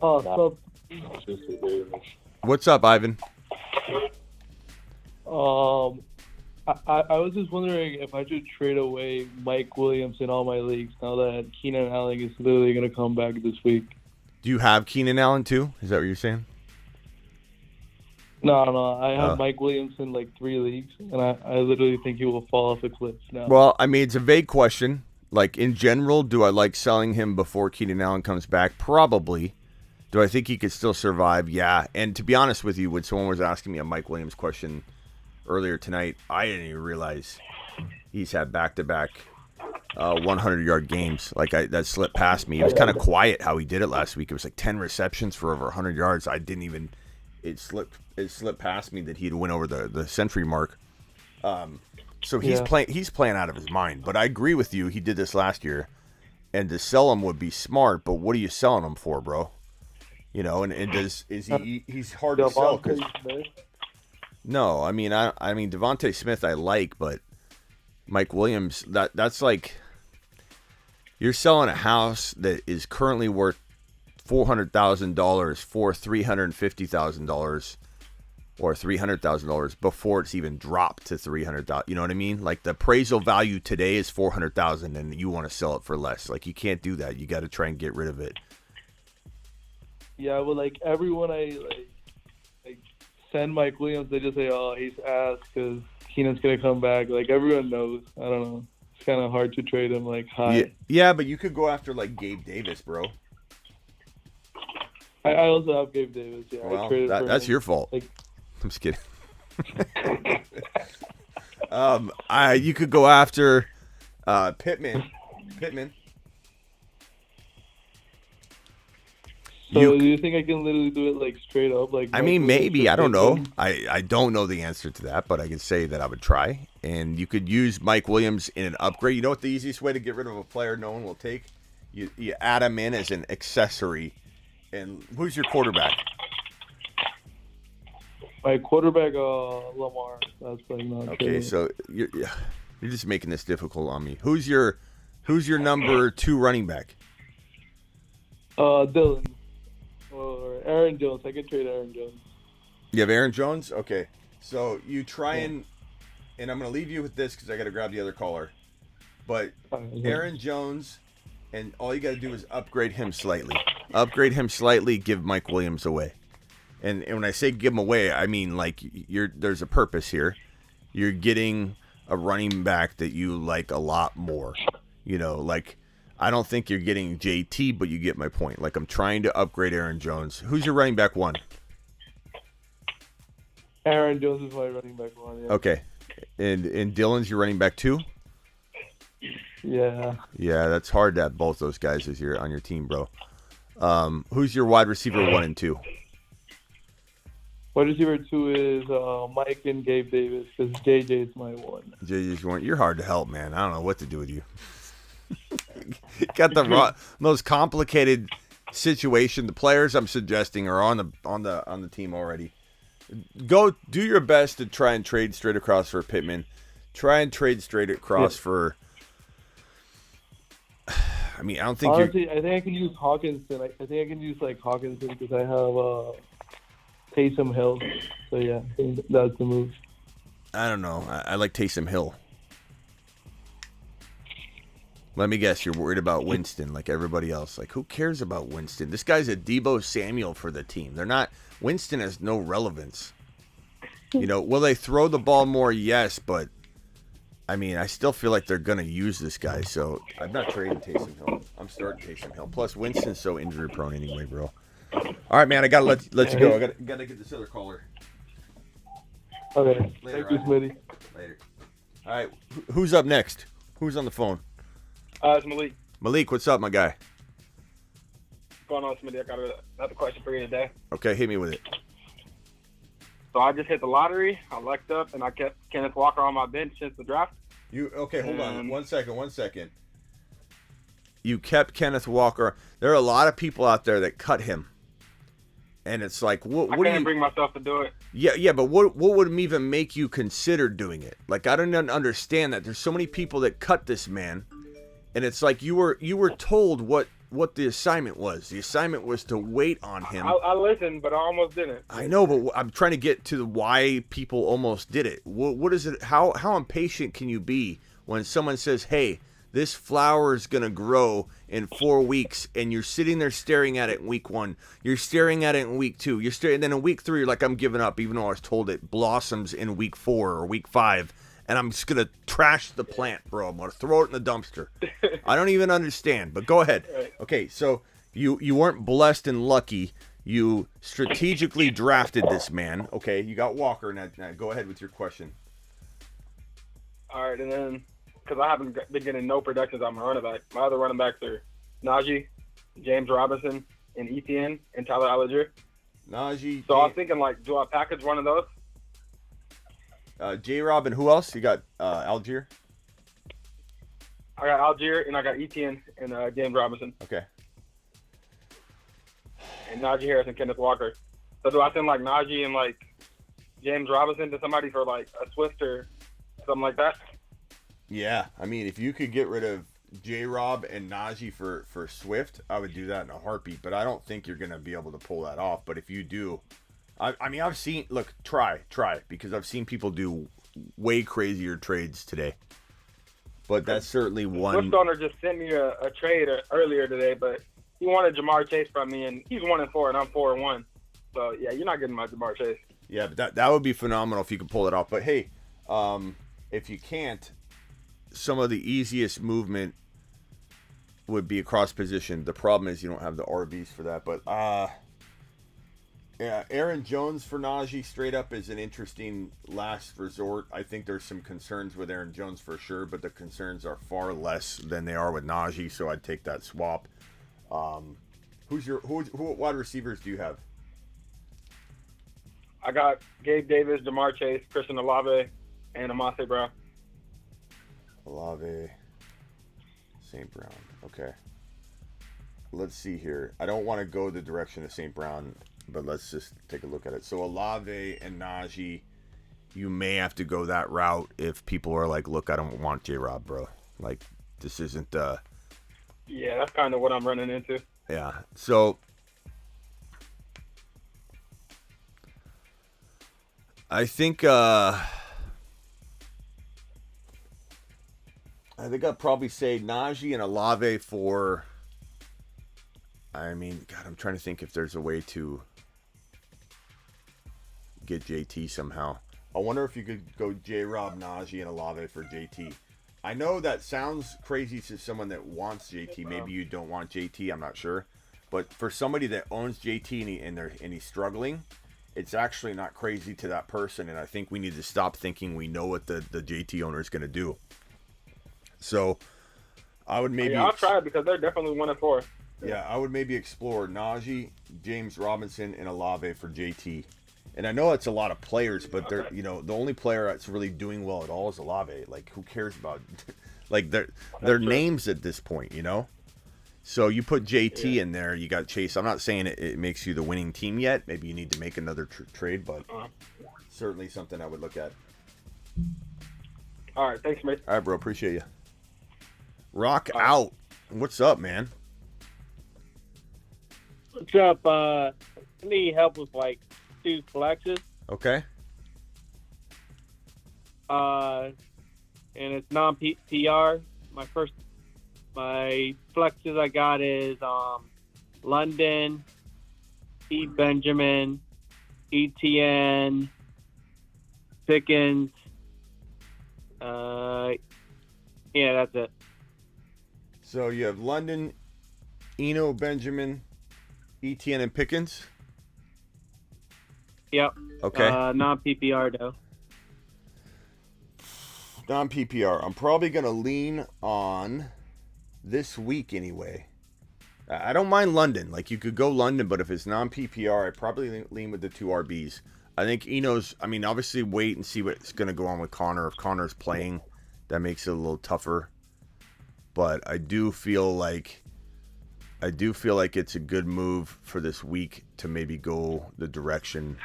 Oh, What's up, Ivan? I was just wondering if I should trade away Mike Williams in all my leagues now that Keenan Allen is literally going to come back this week. Do you have Keenan Allen too? Is that what you're saying? No. I have Mike Williams in like 3 leagues, and I literally think he will fall off a cliff now. Well, I mean, it's a vague question. Like, in general, do I like selling him before Keenan Allen comes back? Probably. Do I think he could still survive? Yeah. And to be honest with you, when someone was asking me a Mike Williams question earlier tonight, I didn't even realize he's had back-to-back 100-yard games. Like, that slipped past me. It was kind of quiet how he did it last week. It was like 10 receptions for over 100 yards. I didn't even – it slipped past me that he'd went over the century mark. So he's playing out of his mind. But I agree with you. He did this last year. And to sell him would be smart, but what are you selling him for, bro? And he's hard to sell 'cause no, I mean Devontae Smith I like, but Mike Williams, that's like you're selling a house that is currently worth $400,000 for $350,000 or $300,000 before it's even dropped to $300,000. You know what I mean? Like, the appraisal value today is $400,000 and you want to sell it for less. Like, you can't do that. You got to try and get rid of it. Yeah, well, like, everyone I send Mike Williams, they just say, oh, he's ass because Keenan's going to come back. Like, everyone knows. I don't know. It's kind of hard to trade him, like, high. Yeah, but you could go after, like, Gabe Davis, bro. I also have Gabe Davis, yeah. Well, that's your fault. Like, I'm just kidding. You could go after Pittman. So do you think I can literally do it like straight up? Like I Mike mean, Williams maybe. for I don't know. Pittman? I don't know the answer to that, but I can say that I would try. And you could use Mike Williams in an upgrade. You know what the easiest way to get rid of a player no one will take? You add him in as an accessory. And who's your quarterback? My quarterback, Lamar. That's like not Okay, true. so you're just making this difficult on me. Who's your number 2 running back? Dylan or Aaron Jones. I can trade Aaron Jones. You have Aaron Jones? Okay. So you try and I'm going to leave you with this because I got to grab the other caller. But Aaron Jones, and all you got to do is upgrade him slightly. Upgrade him slightly, give Mike Williams away. And when I say give him away, I mean like there's a purpose here. You're getting a running back that you like a lot more. You know, like I don't think you're getting JT, but you get my point. Like I'm trying to upgrade Aaron Jones. Who's your running back 1? Aaron Jones is my running back 1. Yeah. Okay. And Dylan's your running back 2? Yeah. Yeah, that's hard to have both those guys as on your team, bro. Who's your wide receiver 1 and 2? Wide receiver 2 is Mike and Gabe Davis because JJ is my 1. JJ's one. You're hard to help, man. I don't know what to do with you. Got the most complicated situation. The players I'm suggesting are on the team already. Go do your best to try and trade straight across for Pittman. Try and trade straight across for. I mean, I don't think honestly, I think I can use Hawkinson. I think I can use like Hawkinson because I have Taysom Hill. So yeah, I think that's the move. I don't know. I like Taysom Hill. Let me guess, you're worried about Winston like everybody else. Like, who cares about Winston? This guy's a Deebo Samuel for the team. They're not. Winston has no relevance. You know, will they throw the ball more? Yes, but I mean, I still feel like they're gonna use this guy. So I'm not trading Taysom Hill. I'm starting Taysom Hill. Plus, Winston's so injury prone anyway, bro. All right, man. I gotta let you go. I gotta get this other caller. Okay. Later, Thank you, Smitty. Later. All right. Who's up next? Who's on the phone? It's Malik. Malik, what's up, my guy? What's going on, Smitty? I got another question for you today. Okay, hit me with it. So I just hit the lottery. I lucked up, and I kept Kenneth Walker on my bench since the draft. Hold on. One second. You kept Kenneth Walker. There are a lot of people out there that cut him. And it's like, what I do couldn't you... bring myself to do it. Yeah, but what would even make you consider doing it? Like, I don't understand that. There's so many people that cut this man. And it's like you were told what the assignment was. The assignment was to wait on him. I listened, but I almost didn't. I know, but I'm trying to get to why people almost did it. What is it? How impatient can you be when someone says, "Hey, this flower is gonna grow in 4 weeks," and you're sitting there staring at it in week 1. You're staring at it in week 2. You're staring, and then in week 3, you're like, "I'm giving up," even though I was told it blossoms in week 4 or week 5. And I'm just going to trash the plant, bro. I'm going to throw it in the dumpster. I don't even understand, but go ahead. Okay, so you weren't blessed and lucky. You strategically drafted this man. Okay, you got Walker. Now go ahead with your question. All right, and then because I haven't been getting no productions on my running back, my other running backs are Najee, James Robinson, and Etienne, and Tyler Algier. Najee. So I was thinking, like, do I package one of those? J-Rob, and who else? You got Algier? I got Algier, and I got Etienne and James Robinson. Okay. And Najee Harris and Kenneth Walker. So do I send, like, Najee and, like, James Robinson to somebody for, like, a Swift or something like that? Yeah, I mean, if you could get rid of J-Rob and Najee for Swift, I would do that in a heartbeat. But I don't think you're going to be able to pull that off. But if you do... I mean, I've seen... Look, try. Because I've seen people do way crazier trades today. But that's certainly one... Swift owner just sent me a trade earlier today, but he wanted Jamar Chase from me, and he's 1-4, and I'm 4-1. So, yeah, you're not getting my Jamar Chase. Yeah, but that would be phenomenal if you could pull it off. But, hey, if you can't, some of the easiest movement would be across position. The problem is you don't have the RBs for that. But, yeah, Aaron Jones for Najee straight up is an interesting last resort. I think there's some concerns with Aaron Jones for sure, but the concerns are far less than they are with Najee, so I'd take that swap. Who wide receivers do you have? I got Gabe Davis, Jamar Chase, Christian Olave, and Amase Brown. Olave, St. Brown. Okay. Let's see here. I don't want to go the direction of St. Brown, but let's just take a look at it. So Olave and Najee, you may have to go that route if people are like, look, I don't want J-Rob, bro. Like, this isn't Yeah, that's kind of what I'm running into. Yeah. So I think I'd probably say Najee and Olave for. I mean, God, I'm trying to think if there's a way to get JT somehow. I wonder if you could go J-Rob, Najee, and Olave for JT. I know that sounds crazy to someone that wants JT. Maybe you don't want JT. I'm not sure. But for somebody that owns JT and he's struggling, it's actually not crazy to that person. And I think we need to stop thinking we know what the JT owner is going to do. So I would maybe... Yeah, I'll try it because they're definitely 1-4. Yeah, I would maybe explore Najee, James Robinson, and Olave for JT. And I know it's a lot of players, but they're the only player that's really doing well at all is Olave. Like, who cares about like their names at this point, So you put JT in there, you got Chase. I'm not saying it makes you the winning team yet. Maybe you need to make another trade, but certainly something I would look at. All right, thanks, mate. All right, bro, appreciate you. Rock out. What's up, man? What's up? I need help with like 2 flexes. Okay. And it's non-PR. My flexes I got is London, E. Benjamin, ETN, Pickens. Yeah, that's it. So you have London, Eno, Benjamin, ETN, and Pickens? Yep. Okay. Non-PPR, though. Non-PPR. I'm probably going to lean on this week anyway. I don't mind London. Like, you could go London, but if it's non-PPR, I'd probably lean with the 2 RBs. I think Eno's, obviously wait and see what's going to go on with Connor. If Connor's playing, that makes it a little tougher. But I do feel like it's a good move for this week to maybe go the direction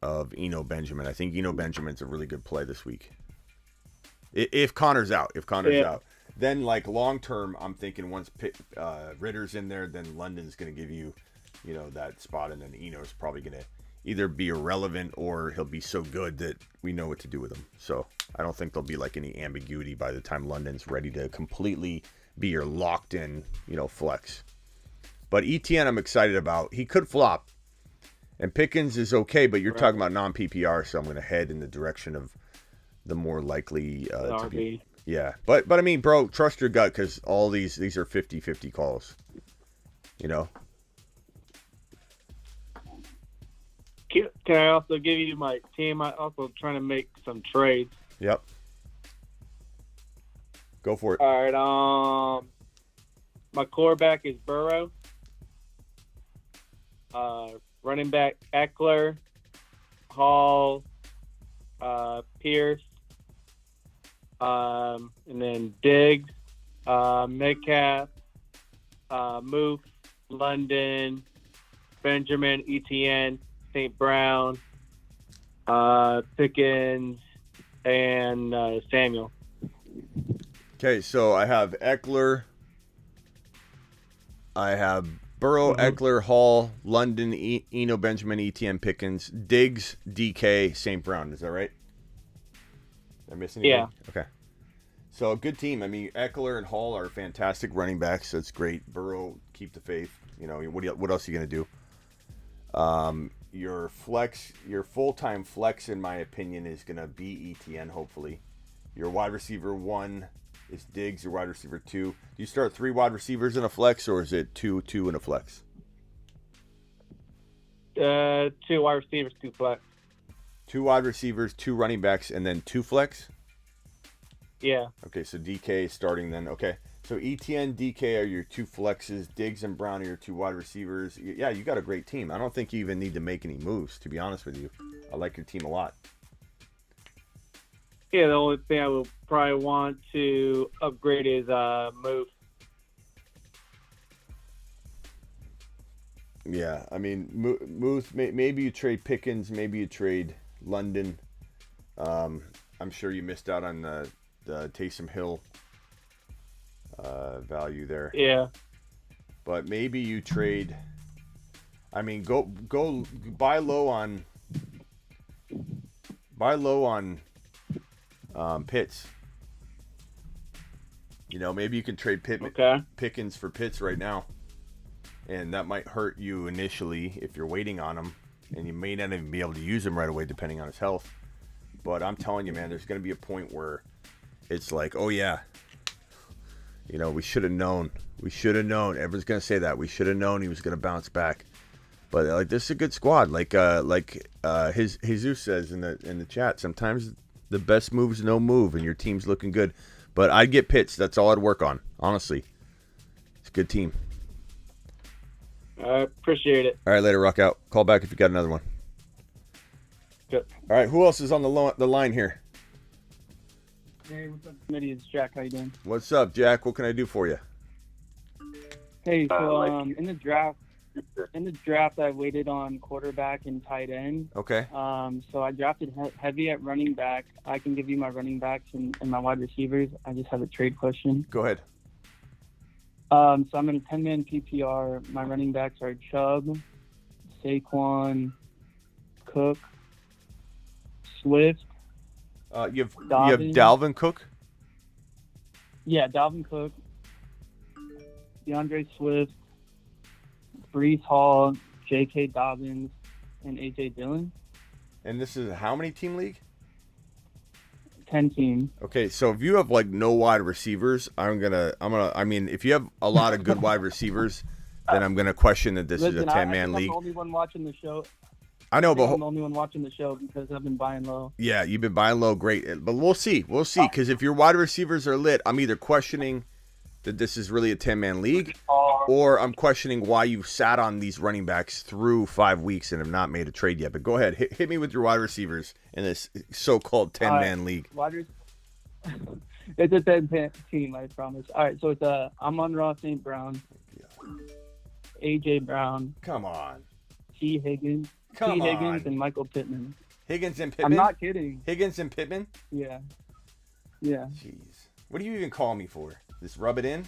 of Eno Benjamin. I think Eno Benjamin's a really good play this week. If Connor's out. Out. Then, like, long term, I'm thinking once Ritter's in there, then London's going to give you, that spot. And then Eno's probably going to either be irrelevant or he'll be so good that we know what to do with him. So I don't think there'll be, like, any ambiguity by the time London's ready to completely be your locked in, flex. But ETN I'm excited about. He could flop. And Pickens is okay, but you're talking about non-PPR, so I'm going to head in the direction of the more likely to be. Yeah. But I mean, bro, trust your gut because all these are 50-50 calls. Can I also give you my team? I'm also trying to make some trades. Yep. Go for it. All right. My quarterback is Burrow. Running back Eckler, Hall, Pierce, and then Diggs, Metcalf, Moose, London, Benjamin, ETN, St. Brown, Pickens, and Samuel. Okay, so I have Eckler. I have Burrow, Eckler, Hall, London, Eno, Benjamin, ETN, Pickens, Diggs, DK, St. Brown. Is that right? Did I miss anything? Yeah. Okay. So a good team. Eckler and Hall are fantastic running backs. That's great. Burrow, keep the faith. What else are you going to do? Your full-time flex, in my opinion, is going to be ETN, hopefully. Your wide receiver 1 is Diggs, your wide receiver 2. Do you start 3 wide receivers in a flex, or is it 2 in a flex? 2 wide receivers, 2 flex. 2 wide receivers, 2 running backs, and then 2 flex? Yeah. Okay, so DK starting then. Okay. So ETN, DK are your two flexes. Diggs and Brown are your two wide receivers. Yeah, you got a great team. I don't think you even need to make any moves, to be honest with you. I like your team a lot. Yeah, the only thing I would probably want to upgrade is move. Yeah, I mean, moves. Maybe you trade Pickens. Maybe you trade London. I'm sure you missed out on the Taysom Hill value there. Yeah. But maybe you trade. I mean, go buy low on Pitts. You know, maybe you can trade Pickens for Pitts right now, and that might hurt you initially if you're waiting on him, and you may not even be able to use him right away depending on his health. But I'm telling you, man, there's going to be a point where it's like, oh yeah, you know, we should have known. We should have known. Everyone's going to say that. We should have known he was going to bounce back. But like, this is a good squad. Like Jesus says in the chat, sometimes the best move is no move, and your team's looking good. But I'd get Pitts. That's all I'd work on, honestly. It's a good team. I appreciate it. All right, later, rock out. Call back if you got another one. Good. All right, who else is on the line here? Hey, what's up, Smitty? It's Jack. How you doing? What's up, Jack? What can I do for you? Hey, so in the draft, I waited on quarterback and tight end. Okay. So I drafted heavy at running back. I can give you my running backs and my wide receivers. I just have a trade question. Go ahead. So I'm in a 10-man PPR. My running backs are Chubb, Saquon, Cook, Swift. You have Dalvin Cook? Yeah, Dalvin Cook, DeAndre Swift, Breece Hall, J.K. Dobbins, and A.J. Dillon. And this is a how many team league? 10 team. Okay, so if you have like no wide receivers, I mean, if you have a lot of good wide receivers, then I'm gonna question that this is a 10-man league. I'm the only one watching the show. I know, but I'm the only one watching the show because I've been buying low. Yeah, you've been buying low, great. But we'll see, because if your wide receivers are lit, I'm either questioning that this is really a 10-man league, or I'm questioning why you sat on these running backs through 5 weeks and have not made a trade yet. But go ahead, hit me with your wide receivers in this so-called 10-man league. It's a 10-man team, I promise. All right, so it's Amon-Ra St. Brown, A.J. Brown. Come on. T. Higgins. Come on. Higgins and Michael Pittman. Higgins and Pittman? I'm not kidding. Higgins and Pittman? Yeah. Yeah. Jeez. What do you even call me for? Just rub it in?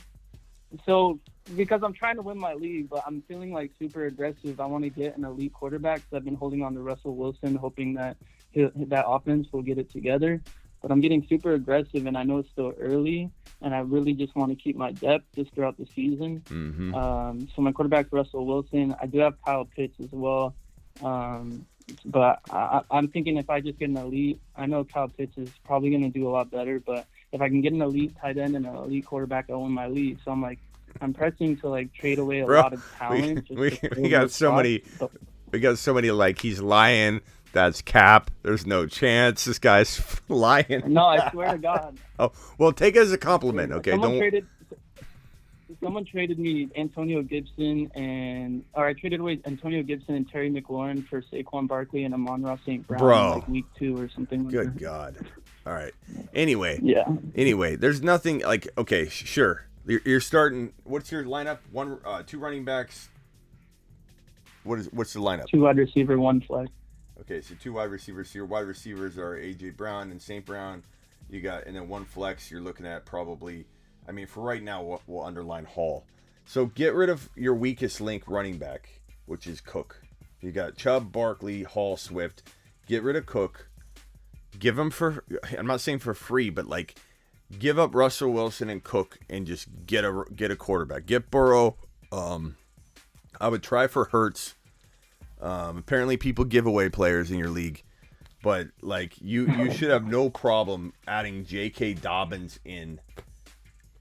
So, because I'm trying to win my league, but I'm feeling like super aggressive. I want to get an elite quarterback. So I've been holding on to Russell Wilson, hoping that that offense will get it together. But I'm getting super aggressive, and I know it's still early, and I really just want to keep my depth just throughout the season. Mm-hmm. So my quarterback's Russell Wilson. I do have Kyle Pitts as well. But I'm thinking if I just get an elite, I know Kyle Pitts is probably going to do a lot better, but if I can get an elite tight end and an elite quarterback, I'll win my league. So I'm pressing to like trade away a lot of talent. We got so many, like he's lying. That's cap. There's no chance. This guy's lying. No, I swear to God. Oh, well, take it as a compliment, okay? Someone traded me Antonio Gibson I traded away Antonio Gibson and Terry McLaurin for Saquon Barkley and Amon-Ra St. Brown in like week 2 or something like Good that. God. All right. Anyway. Yeah. Anyway, there's nothing like, okay, sure. You're starting, what's your lineup? 2 running backs. What's the lineup? 2 wide receiver, 1 flex. Okay, so 2 wide receivers. So your wide receivers are A.J. Brown and St. Brown. And then 1 flex you're looking at probably, I mean, for right now, we'll underline Hall. So get rid of your weakest link running back, which is Cook. You got Chubb, Barkley, Hall, Swift. Get rid of Cook. Give them I'm not saying for free, but like give up Russell Wilson and Cook and just get a quarterback. Get Burrow. I would try for Hurts. Apparently people give away players in your league. But like you should have no problem adding J.K. Dobbins in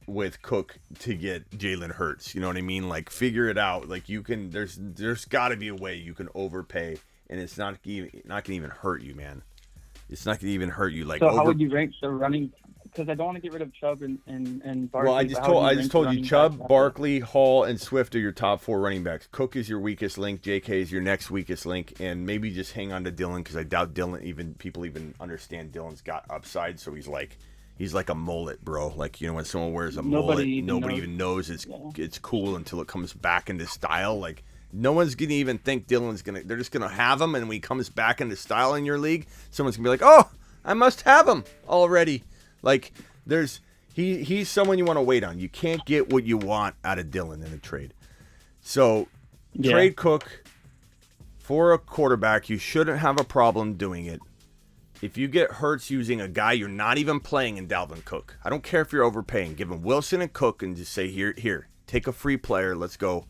with Cook to get Jalen Hurts. You know what I mean? Like figure it out. Like you can. There's got to be a way you can overpay, and it's not gonna even hurt you, man. It's not gonna even hurt you. Like so how would you rank the running? because I don't want to get rid of Chubb and Barkley. Well, I just told you Chubb, Barkley, Hall, and Swift are your top 4 running backs. Cook is your weakest link. J.K. is your next weakest link, and maybe just hang on to Dylan because I doubt people even understand Dylan's got upside. So he's like a mullet, bro. Like, you know, when someone wears a mullet, nobody even knows it's cool until it comes back into style. Like, no one's gonna even think Dylan's gonna. They're just gonna have him, and when he comes back into style in your league, someone's gonna be like, "Oh, I must have him already." Like, he's someone you want to wait on. You can't get what you want out of Dylan in a trade. So, trade Cook for a quarterback. You shouldn't have a problem doing it. If you get Hurts using a guy you're not even playing in Dalvin Cook, I don't care if you're overpaying. Give him Wilson and Cook and just say, here, take a free player. Let's go.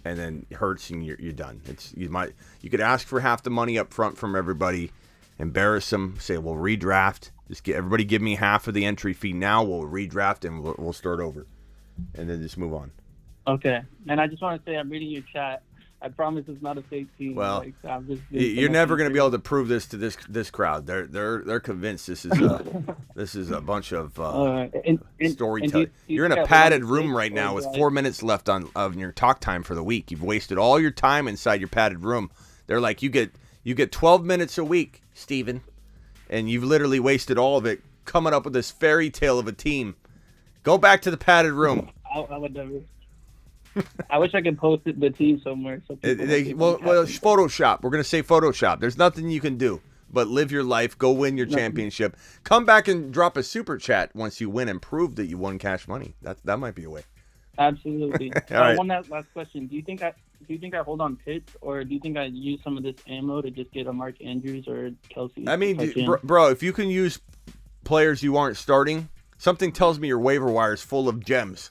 And then Hurts, and you're done. You could ask for half the money up front from everybody, embarrass them, say we'll redraft. Just everybody give me half of the entry fee now. We'll redraft and we'll start over, and then just move on. Okay, and I just want to say I'm reading your chat. I promise it's not a fake team. Well, you're never going to be able to prove this to this crowd. They're convinced this is a bunch of storytelling. You're in a padded room right now with 4 minutes left of your talk time for the week. You've wasted all your time inside your padded room. They're like, you get 12 minutes a week, Steven, and you've literally wasted all of it coming up with this fairy tale of a team. Go back to the padded room. I would never. I wish I could post the team somewhere. So Photoshop. We're going to say Photoshop. There's nothing you can do but live your life, go win your championship. Come back and drop a super chat once you win and prove that you won cash money. That might be a way. Absolutely. Right. One last question. Do you think I hold on Pitts, or do you think I use some of this ammo to just get a Mark Andrews or Kelsey? I mean, bro, if you can use players you aren't starting, something tells me your waiver wire is full of gems.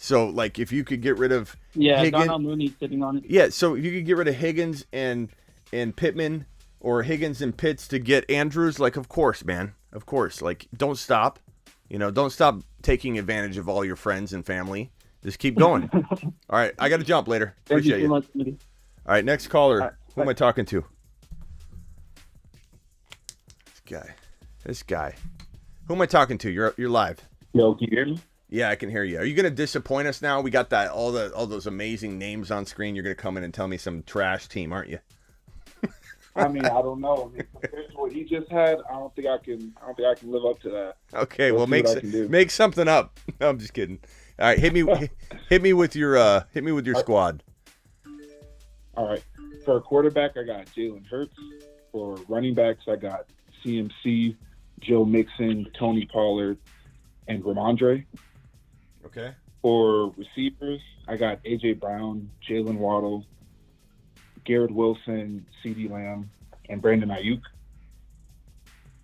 So, like, if you could get rid of Higgins, Darnell Mooney sitting on it. Yeah, so if you could get rid of Higgins and Pittman, or Higgins and Pitts to get Andrews, like, of course, man. Of course. Like, don't stop. You know, don't stop taking advantage of all your friends and family. Just keep going. All right, I got to jump later. Appreciate you. Thank you so much, All right, next caller. Right, who am I talking to? This guy. Who am I talking to? You're live. Yo, can you hear me? Yeah, I can hear you. Are you going to disappoint us now? We got all those amazing names on screen. You're going to come in and tell me some trash team, aren't you? I mean, I don't know. I mean, compared to what he just had, I don't think I can live up to that. Okay, well, make something up. No, I'm just kidding. All right, hit me with your squad. All right, for a quarterback, I got Jalen Hurts. For running backs, I got CMC, Joe Mixon, Tony Pollard, and Ramondre. Okay. For receivers, I got A.J. Brown, Jalen Waddle, Garrett Wilson, CeeDee Lamb, and Brandon Ayuk.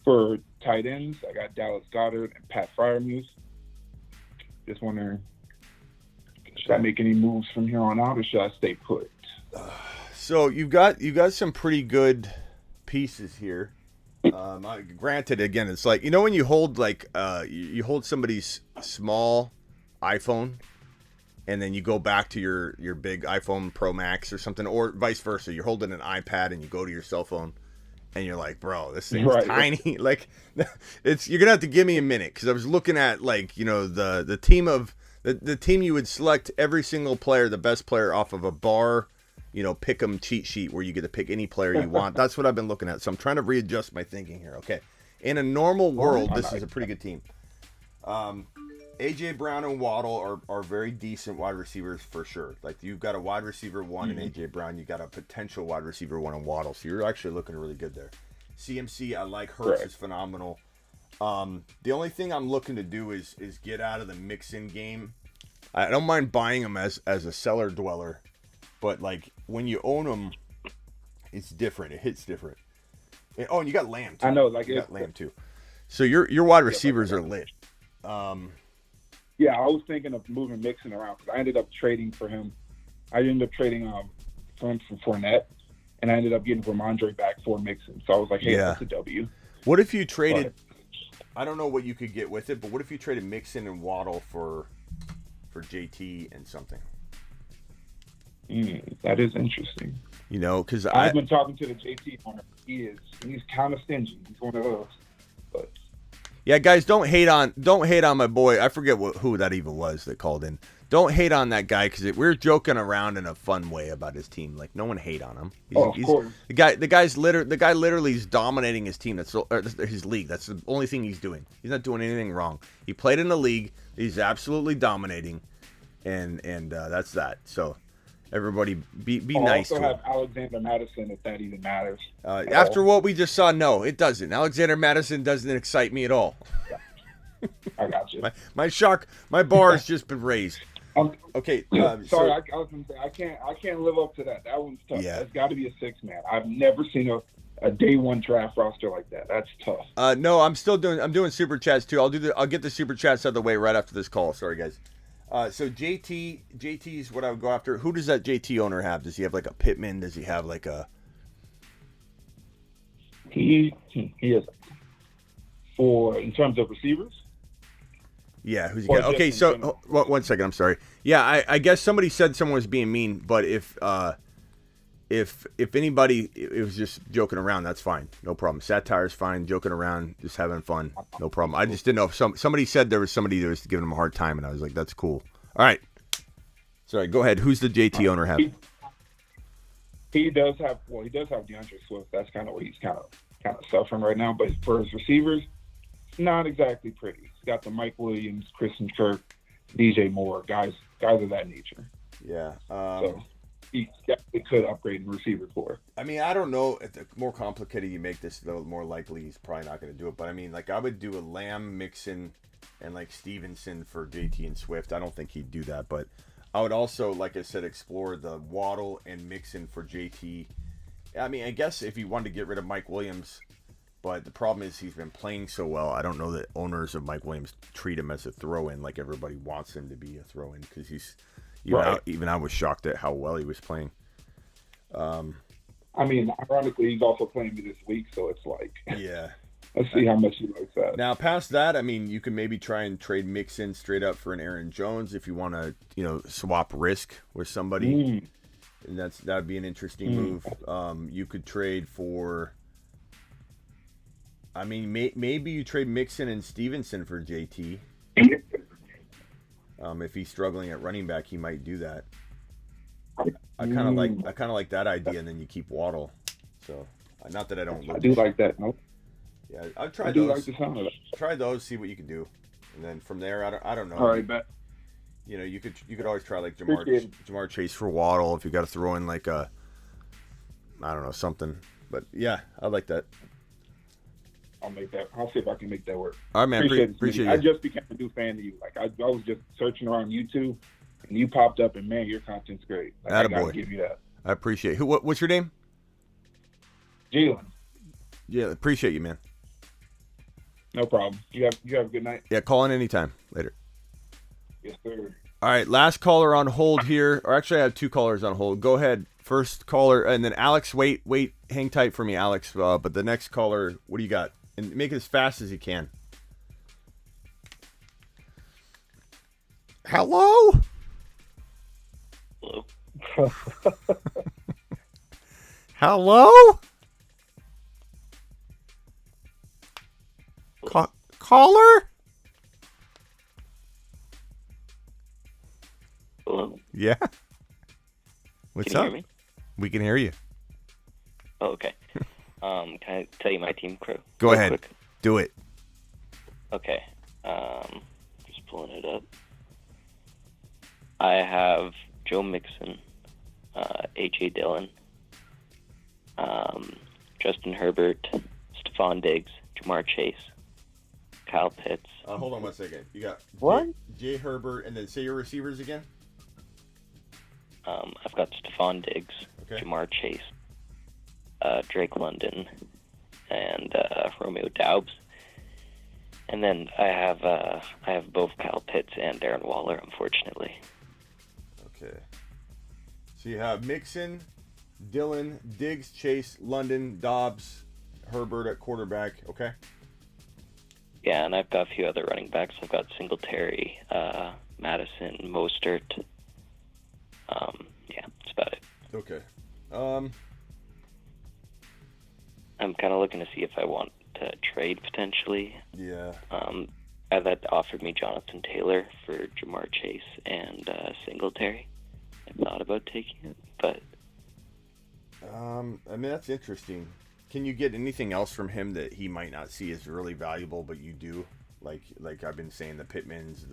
For tight ends, I got Dallas Goedert and Pat Freiermuth. Just wondering, should I make any moves from here on out, or should I stay put? So you got some pretty good pieces here. Granted, again, it's like, you know, when you hold you hold somebody's small iPhone, and then you go back to your big iPhone Pro Max or something, or vice versa. You're holding an iPad and you go to your cell phone, and you're like, bro, this thing's tiny. Like, you're gonna have to give me a minute, because I was looking at, like, you know, the team of the team you would select every single player, the best player, off of a bar, you know, pick 'em cheat sheet where you get to pick any player you want. That's what I've been looking at. So I'm trying to readjust my thinking here. Okay, in a normal world, this is a pretty good team. A.J. Brown and Waddle are very decent wide receivers for sure. Like, you've got a wide receiver one in A.J. Brown. You got a potential wide receiver one in Waddle. So you're actually looking really good there. CMC, I like. Hurts is phenomenal. The only thing I'm looking to do is get out of the mix-in game. I don't mind buying them as a cellar dweller, but, like, when you own them, it's different. It hits different. And you got Lamb too. I know, like, you got Lamb too. So your wide receivers are lit. Yeah, I was thinking of moving Mixon around, because I ended up trading for him. I ended up trading for Fournette, and I ended up getting Ramondre back for Mixon. So I was like, hey, that's a W. What if you traded? I don't know what you could get with it, but what if you traded Mixon and Waddle for JT and something? That is interesting. You know, because I've been talking to the JT owner. He's kind of stingy. He's one of those. But Yeah, guys, don't hate on my boy. I forget who that even was that called in. Don't hate on that guy because we're joking around in a fun way about his team. Like no one hate on him. Of course. The guy literally is dominating his team. That's his league. That's the only thing he's doing. He's not doing anything wrong. He played in a league. He's absolutely dominating, and that's that. So everybody be nice to also him. have Alexander Madison if that even matters. After what we just saw, no, it doesn't. Alexander Madison doesn't excite me at all. I got you. My bar has just been raised. Okay. Sorry, I was going to say I can't live up to that. That one's tough. Yeah. That's got to be a 6-man. I've never seen a day one draft roster like that. That's tough. No, I'm doing super chats too. I'll get the super chats out of the way right after this call. Sorry guys. So JT is what I would go after. Who does that JT owner have? Does he have like a Pittman? Does he have like a? He is in terms of receivers. Yeah, who's he got? Okay, so one second. I'm sorry. Yeah, I guess somebody said someone was being mean, but if anybody, it was just joking around. That's fine, no problem. Satire's fine, joking around, just having fun, no problem. I just didn't know if somebody said there was somebody that was giving him a hard time, and I was like, that's cool. All right, sorry. Go ahead. Who's the JT owner have? He does have DeAndre Swift. That's kind of what he's kind of suffering right now. But for his receivers, not exactly pretty. He's got the Mike Williams, Christian Kirk, DJ Moore, guys of that nature. Yeah. So he definitely could upgrade in receiver core. I mean, I don't know. If the more complicated you make this, the more likely he's probably not going to do it. But I mean, like I would do a Lamb, Mixon, and like Stevenson for JT and Swift. I don't think he'd do that, but I would also, like I said, explore the Waddle and Mixon for JT. I mean, I guess if you wanted to get rid of Mike Williams, but the problem is he's been playing so well. I don't know that owners of Mike Williams treat him as a throw-in like everybody wants him to be a throw-in because he's even I was shocked at how well he was playing. I mean, ironically, he's also playing me this week, so it's like, yeah. Let's see how much he likes that. Now, past that, I mean, you can maybe try and trade Mixon straight up for an Aaron Jones if you want to, swap risk with somebody. And that would be an interesting move. You could trade for. I mean, maybe you trade Mixon and Stevenson for JT. If he's struggling at running back, he might do that. I kind of like that idea, and then you keep Waddle. So, not that I don't. I do like that. No. Yeah, I've tried those. I do like the sound of it. Try those, see what you can do, and then from there, I don't know. All right, bet. You could always try like Jamar Chase for Waddle if you got to throw in like a, I don't know, something. But yeah, I like that. I'll make that. I'll see if I can make that work. All right, man. Appreciate it. I just became a new fan of you. Like I was just searching around YouTube, and you popped up, and man, your content's great. Like, I gotta give you that. I appreciate it. What's your name? Jalen. Yeah, appreciate you, man. No problem. You have a good night. Yeah, call in anytime. Later. Yes, sir. All right, last caller on hold here. Or actually, I have two callers on hold. Go ahead. First caller, and then Alex, wait, hang tight for me, Alex. But the next caller, what do you got? And make it as fast as you can. Hello? Hello? Hello? Caller? Hello? Yeah. What's Can you up? hear me? We can hear you. Oh, okay. Can I tell you my team crew? Go real ahead. quick? Do it. Okay. Just pulling it up. I have Joe Mixon, A.J. Dillon, Justin Herbert, Stephon Diggs, Jamar Chase, Kyle Pitts. Hold on 1 second. You got What? Jay Herbert, and then say your receivers again. I've got Stephon Diggs, Okay. Jamar Chase, Drake London, and Romeo Doubs. And then I have both Kyle Pitts and Darren Waller, unfortunately. Okay. So you have Mixon, Dillon, Diggs, Chase, London, Dobbs, Herbert at quarterback. Okay. Yeah, and I've got a few other running backs. I've got Singletary, Madison, Mostert. Yeah, that's about it. Okay. I'm kind of looking to see if I want to trade potentially. Yeah. That offered me Jonathan Taylor for Jamar Chase and Singletary. I thought about taking it, but I mean, that's interesting. Can you get anything else from him that he might not see as really valuable, but you do? Like I've been saying, the Pittmans,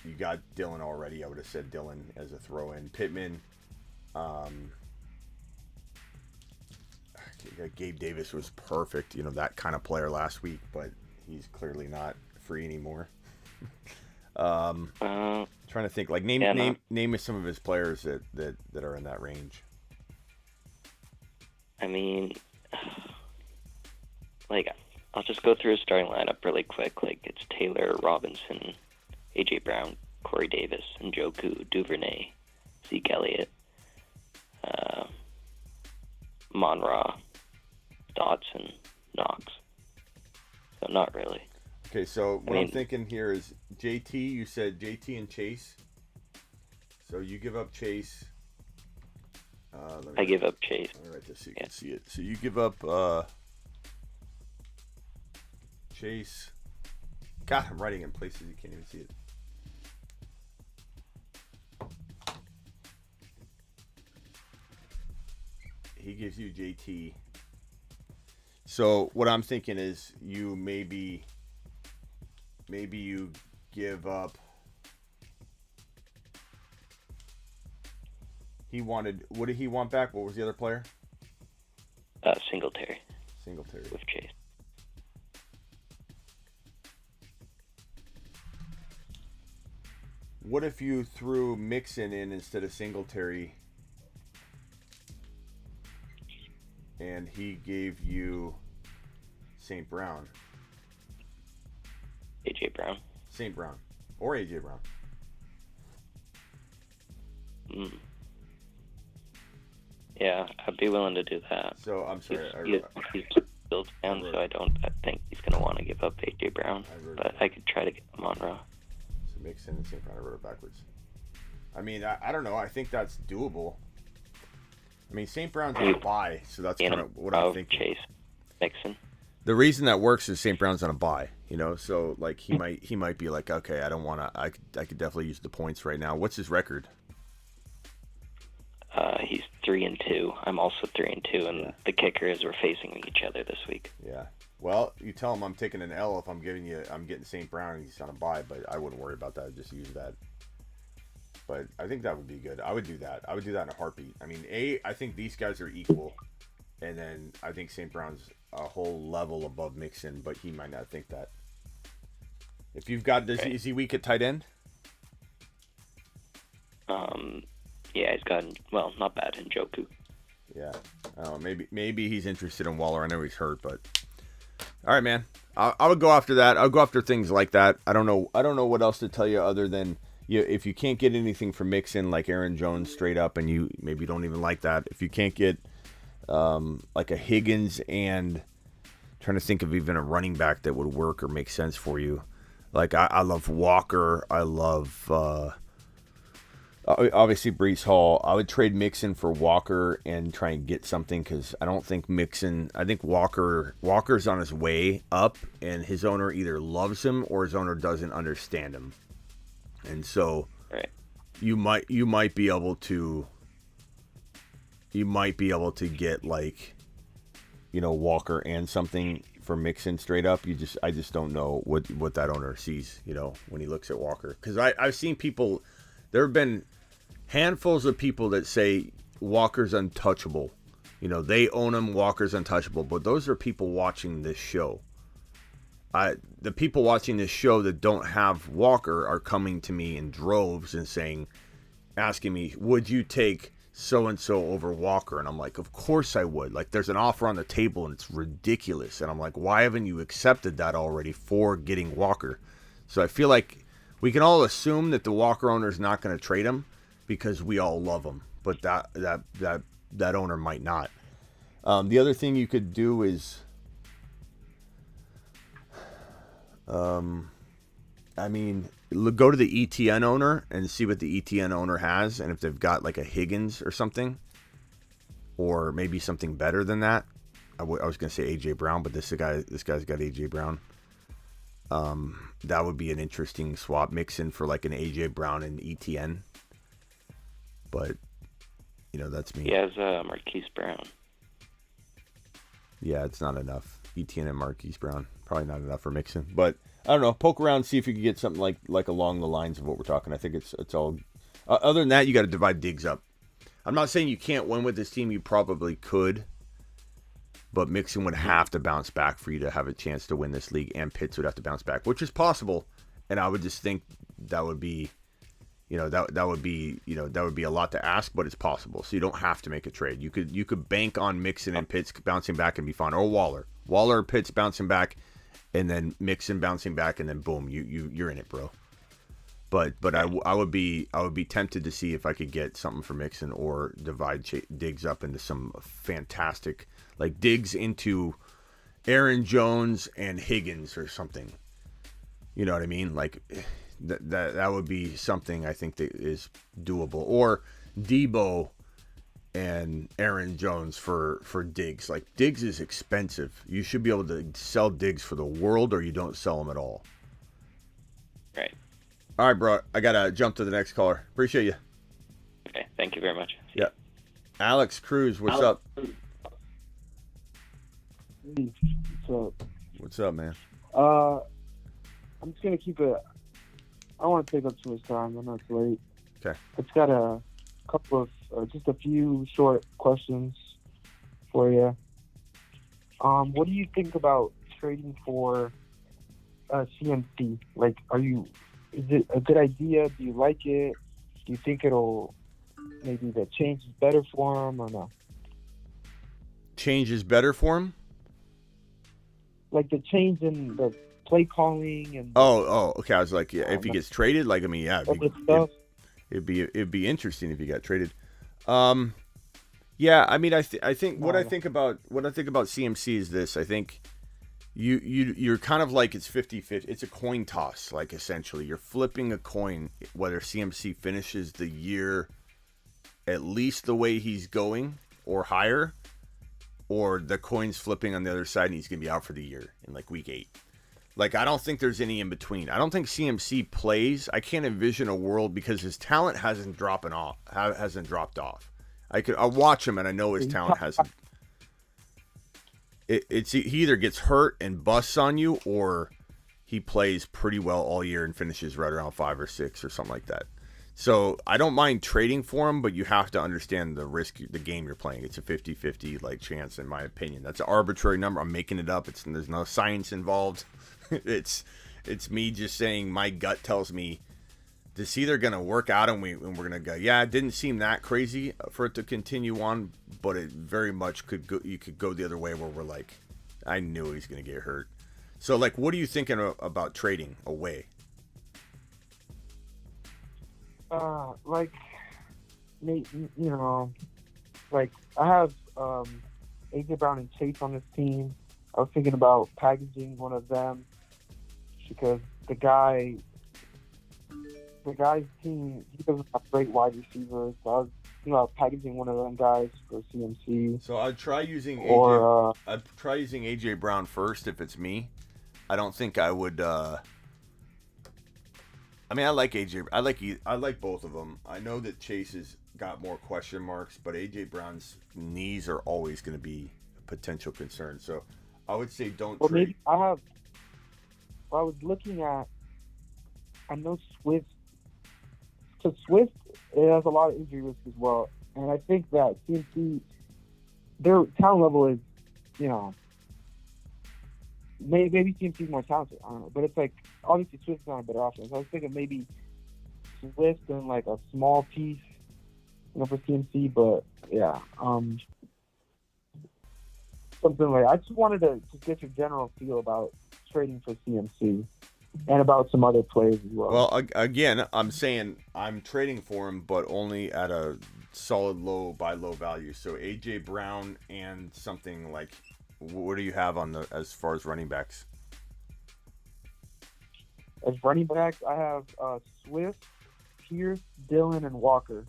you got Dylan already. I would have said Dylan as a throw-in. Pittman. Gabe Davis was perfect. That kind of player last week, but he's clearly not free anymore. Trying to think. Like name me some of his players that are in that range. I mean, like, I'll just go through his starting lineup really quick. Like, it's Taylor, Robinson, A.J. Brown, Corey Davis, Njoku, Duvernay, Zeke Elliott, Monra, Dotson, Knox. So not really. Okay, so what I'm thinking here is JT. You said JT and Chase. So you give up Chase. I give up Chase. All right, just so you can see it. So you give up Chase. God, I'm writing in places you can't even see it. He gives you JT. So what I'm thinking is you maybe you give up. What did he want back? What was the other player? Singletary. Singletary. With Chase. What if you threw Mixon in instead of Singletary and he gave you St. Brown? A.J. Brown. St. Brown. Or A.J. Brown. Yeah, I'd be willing to do that. So, I'm sorry. He's built down, so I think he's going to want to give up A.J. Brown. But I could try to get him on Raw. So Mixon and St. Brown, I wrote it backwards. I mean, I don't know. I think that's doable. I mean, St. Brown's on a bye, so that's kind of what I'm thinking. Chase Mixon. The reason that works is St. Brown's on a bye, so like he might be like, okay, I don't want to. I could definitely use the points right now. What's his record? He's 3-2. I'm also 3-2, and the kicker is we're facing each other this week. Yeah. Well, you tell him I'm taking an L if I'm getting St. Brown and he's on a bye, but I wouldn't worry about that. I'd just use that. But I think that would be good. I would do that. I would do that in a heartbeat. I mean, I think these guys are equal, and then I think St. Brown's a whole level above Mixon, but he might not think that. If you've got this, is he weak at tight end? Yeah, he's got not bad in Njoku. Yeah, maybe he's interested in Waller. I know he's hurt, but all right, man. I would go after that. I'll go after things like that. I don't know what else to tell you other than if you can't get anything from Mixon like Aaron Jones straight up, and you maybe don't even like that. If you can't get like a Higgins and trying to think of even a running back that would work or make sense for you. Like I love Walker. I love obviously Breece Hall. I would trade Mixon for Walker and try and get something because I don't think Mixon. I think Walker's on his way up, and his owner either loves him or his owner doesn't understand him, and so you might be able to get like Walker and something for Mixon straight up. I just don't know what that owner sees when he looks at Walker, because I've seen people. There have been handfuls of people that say Walker's untouchable. They own him, Walker's untouchable. But those are people watching this show. The people watching this show that don't have Walker are coming to me in droves and asking me, would you take so-and-so over Walker? And I'm like, of course I would. Like, there's an offer on the table and it's ridiculous. And I'm like, why haven't you accepted that already for getting Walker? So I feel like we can all assume that the Walker owner is not going to trade him because we all love him, but that owner might not. The other thing you could do is, go to the ETN owner and see what the ETN owner has, and if they've got like a Higgins or something, or maybe something better than that, I was going to say AJ Brown, but this guy's got AJ Brown. That would be an interesting swap mix-in for like an AJ Brown and ETN. But, that's me. He has Marquise Brown. Yeah, it's not enough. ETN and Marquise Brown. Probably not enough for Mixon. But, I don't know. Poke around, see if you can get something like along the lines of what we're talking. I think it's all... other than that, you got to divide Diggs up. I'm not saying you can't win with this team. You probably could. But Mixon would have to bounce back for you to have a chance to win this league, and Pitts would have to bounce back, which is possible. And I would just think that would be, that would be a lot to ask, but it's possible. So you don't have to make a trade. You could bank on Mixon and Pitts bouncing back and be fine, or Waller or Pitts bouncing back, and then Mixon bouncing back, and then boom, you're in it, bro. But I would be tempted to see if I could get something for Mixon or divide Diggs up into some fantastic, like Diggs into Aaron Jones and Higgins or something. You know what I mean? Like that would be something I think that is doable. Or Debo and Aaron Jones for Diggs. Like Diggs is expensive. You should be able to sell Diggs for the world, or you don't sell him at all. Right. All right, bro. I gotta jump to the next caller. Appreciate you. Okay. Thank you very much. Yeah. Alex Cruz, what's up? What's up? What's up, man? I'm just gonna keep it. I don't want to take up too much time. I know it's late. Okay. It's got a couple of, just a few short questions for you. What do you think about trading for CMC? Like, is it a good idea? Do you like it? Do you think it'll maybe the change is better for him or no? Change is better for him? Like the change in the play calling and okay. I was like, yeah, if he gets traded, like, I mean, yeah, it'd be interesting if he got traded. Yeah, I mean, I think what I think about CMC is this. I think you're kind of like it's 50-50. It's a coin toss, like essentially you're flipping a coin whether CMC finishes the year at least the way he's going or higher, or the coin's flipping on the other side and he's going to be out for the year in like week 8. Like, I don't think there's any in between. I don't think CMC plays. I can't envision a world because his talent hasn't dropped off. I'll watch him and I know his talent hasn't. He either gets hurt and busts on you, or he plays pretty well all year and finishes right around 5 or 6 or something like that. So I don't mind trading for him, but you have to understand the risk, the game you're playing. It's a 50-50 like chance, in my opinion. That's an arbitrary number. I'm making it up. There's no science involved. It's me just saying my gut tells me this either going to work out and we're going to go, yeah, it didn't seem that crazy for it to continue on, but it very much could go. You could go the other way where we're like, I knew he's going to get hurt. So, like, what are you thinking about trading away? Like, like I have AJ Brown and Chase on this team. I was thinking about packaging one of them because the guy's team, he doesn't have great wide receivers. So I was thinking about packaging one of them guys for CMC. So I'd try using AJ Brown first if it's me. I don't think I would. I mean, I like AJ. I like both of them. I know that Chase has got more question marks, but AJ Brown's knees are always going to be a potential concern. So I would say don't trade. Maybe I was looking at. I know Swift. So Swift, it has a lot of injury risk as well, and I think that CMC, their talent level is, maybe CMC is more talented. I don't know, but it's like obviously Swift's not a better option. So I was thinking maybe Swift and like a small piece, for CMC. But yeah, something like I just wanted to just get your general feel about trading for CMC and about some other players as well. Well, again, I'm saying I'm trading for him, but only at a solid low value. So AJ Brown and something like. What do you have as far as running backs? As running backs, I have Swift, Pierce, Dillon, and Walker.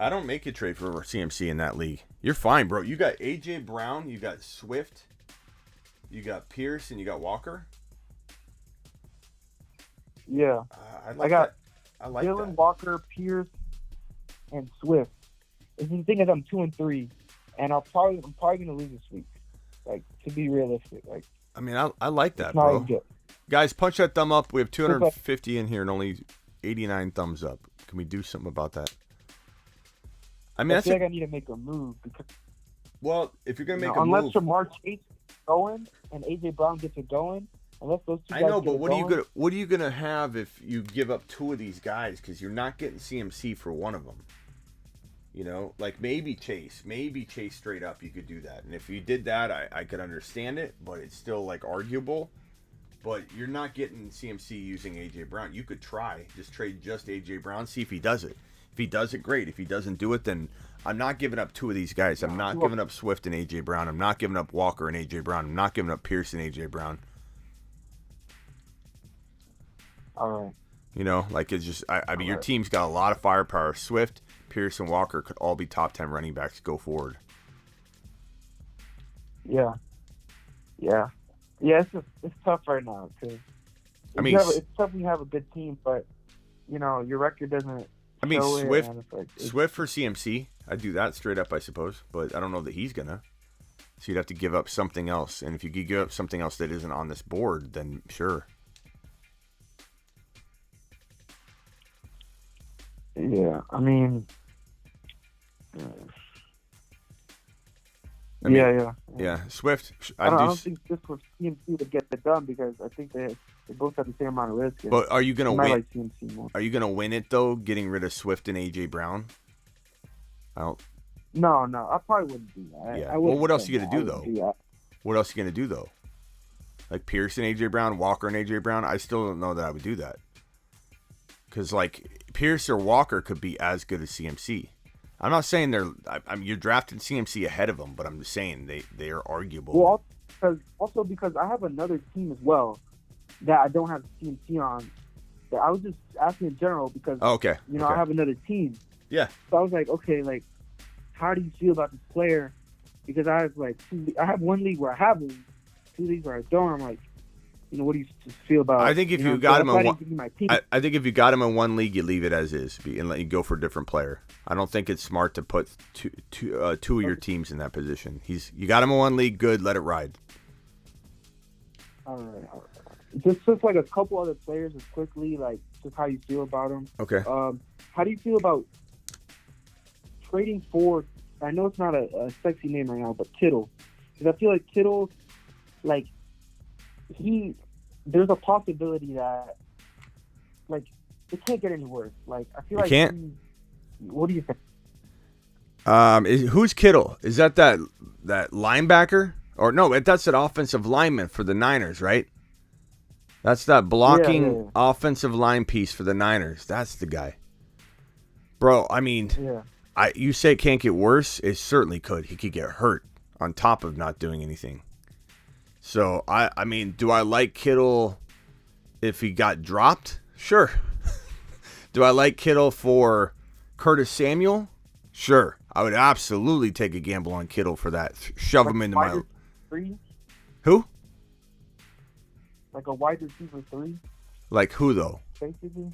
I don't make a trade for CMC in that league. You're fine, bro. You got A.J. Brown, you got Swift, you got Pierce, and you got Walker. Yeah. I got Dylan Walker, Pierce, and Swift. The thing is, I'm 2-3, and I'm probably gonna lose this week. Like, to be realistic, like. I mean, I like that, It's not bro. good. Guys, punch that thumb up. We have 250 in here and only 89 thumbs up. Can we do something about that? I mean, I feel like I need to make a move because. Well, if you're gonna make unless move, Jamar Chase is going and AJ Brown gets it going, unless those two. I guys know, get but it what are you gonna have if you give up two of these guys? Because you're not getting CMC for one of them. You know, like maybe Chase straight up. You could do that, and if you did that, I could understand it, but it's still like arguable. But you're not getting CMC using AJ Brown. You could try, just trade just AJ Brown, see if he does it. If he does it, great. If he doesn't do it, then I'm not giving up two of these guys. I'm not giving up Swift and AJ Brown. I'm not giving up Walker and AJ Brown. I'm not giving up Pierce and AJ Brown. All right. You know, like it's just, I mean, your team's got a lot of firepower. Swift, Pierce, and Walker could all be top 10 running backs go forward. Yeah. It's tough right now because I mean, it's tough when you have a good team, but you know your record doesn't. I mean, show Swift, it, and Swift for CMC. I'd do that straight up, I suppose, but I don't know that he's gonna. So you'd have to give up something else, and if you could give up something else that isn't on this board, then sure. Yeah, I mean. Yeah. Swift. I don't think this was CMC to get it done because I think they both have the same amount of risk. But are you gonna win? Like CMC more. Are you gonna win it though? Getting rid of Swift and AJ Brown? I don't. No, I probably wouldn't do that. Yeah. Well, what else are you gonna do though? What else are you gonna do though? Like Pierce and AJ Brown, Walker and AJ Brown. I still don't know that I would do that. Because like Pierce or Walker could be as good as CMC. I'm not saying I mean, you're drafting CMC ahead of them, but I'm just saying they are arguable. Well, also because I have another team as well that I don't have CMC on. That I was just asking in general because okay. I have another team. Yeah. So I was like, okay, like, how do you feel about this player? Because I have like I have one league where I have him, two leagues where I don't. I'm like, what do you feel about? I think if you got him in one, I think if you got him in one league, you leave it as is and let you go for a different player. I don't think it's smart to put two of your teams in that position. You got him in one league, good, let it ride. All right. Just like a couple other players, just quickly, like just how you feel about them. Okay. How do you feel about trading for? I know it's not a sexy name right now, but Kittle, because I feel like Kittle, like there's a possibility that, like, it can't get any worse. Like, I feel like it can't. What do you think? Who's Kittle? Is that linebacker? Or no, that's an offensive lineman for the Niners, right? That's that blocking offensive line piece for the Niners. That's the guy. Bro, I mean, you say it can't get worse. It certainly could. He could get hurt on top of not doing anything. So, I mean, do I like Kittle if he got dropped? Sure. Do I like Kittle for Curtis Samuel? Sure. I would absolutely take a gamble on Kittle for that. Shove him into my... 3? Who? Like a wide receiver 3? Like who, though? Basically.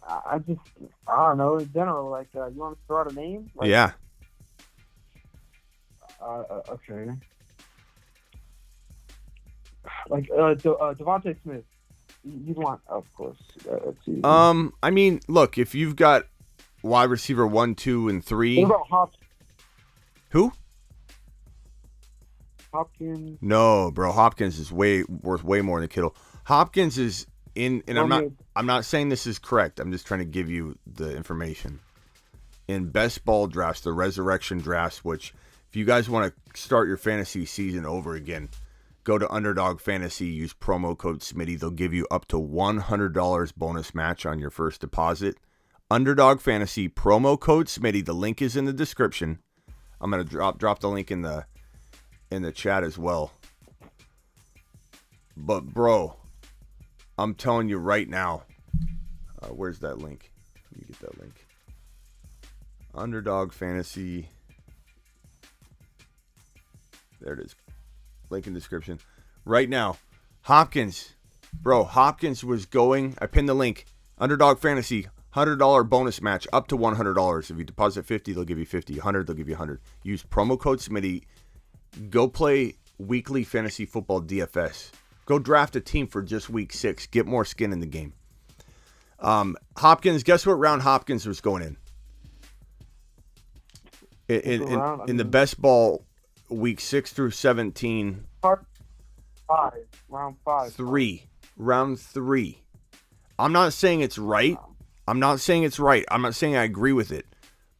I don't know. In general, like, you want to throw out a name? Like, yeah. Okay. Like Devontae Smith, you'd want, of course. Let's see. I mean, look, if you've got wide receiver 1, 2, and 3. What about Hopkins? Who? Hopkins. No, bro. Hopkins is worth way more than Kittle. Hopkins is in, and I'm not saying this is correct. I'm just trying to give you the information. In best ball drafts, the resurrection drafts, which if you guys want to start your fantasy season over again, go to Underdog Fantasy, use promo code Smitty. They'll give you up to $100 bonus match on your first deposit. Underdog Fantasy, promo code Smitty. The link is in the description. I'm going to drop the link in the chat as well. But, bro, I'm telling you right now. Where's that link? Let me get that link. Underdog Fantasy. There it is. Link in description. Right now, Hopkins. Bro, Hopkins was going. I pinned the link. Underdog Fantasy. $100 bonus match up to $100. If you deposit 50, they'll give you 50. 100, they'll give you 100. Use promo code Smitty. Go play weekly fantasy football DFS. Go draft a team for just week 6. Get more skin in the game. Hopkins, guess what round Hopkins was going in? In the best ball, week 6 through 17. Round 5. Round 3. I'm not saying it's right. I'm not saying I agree with it.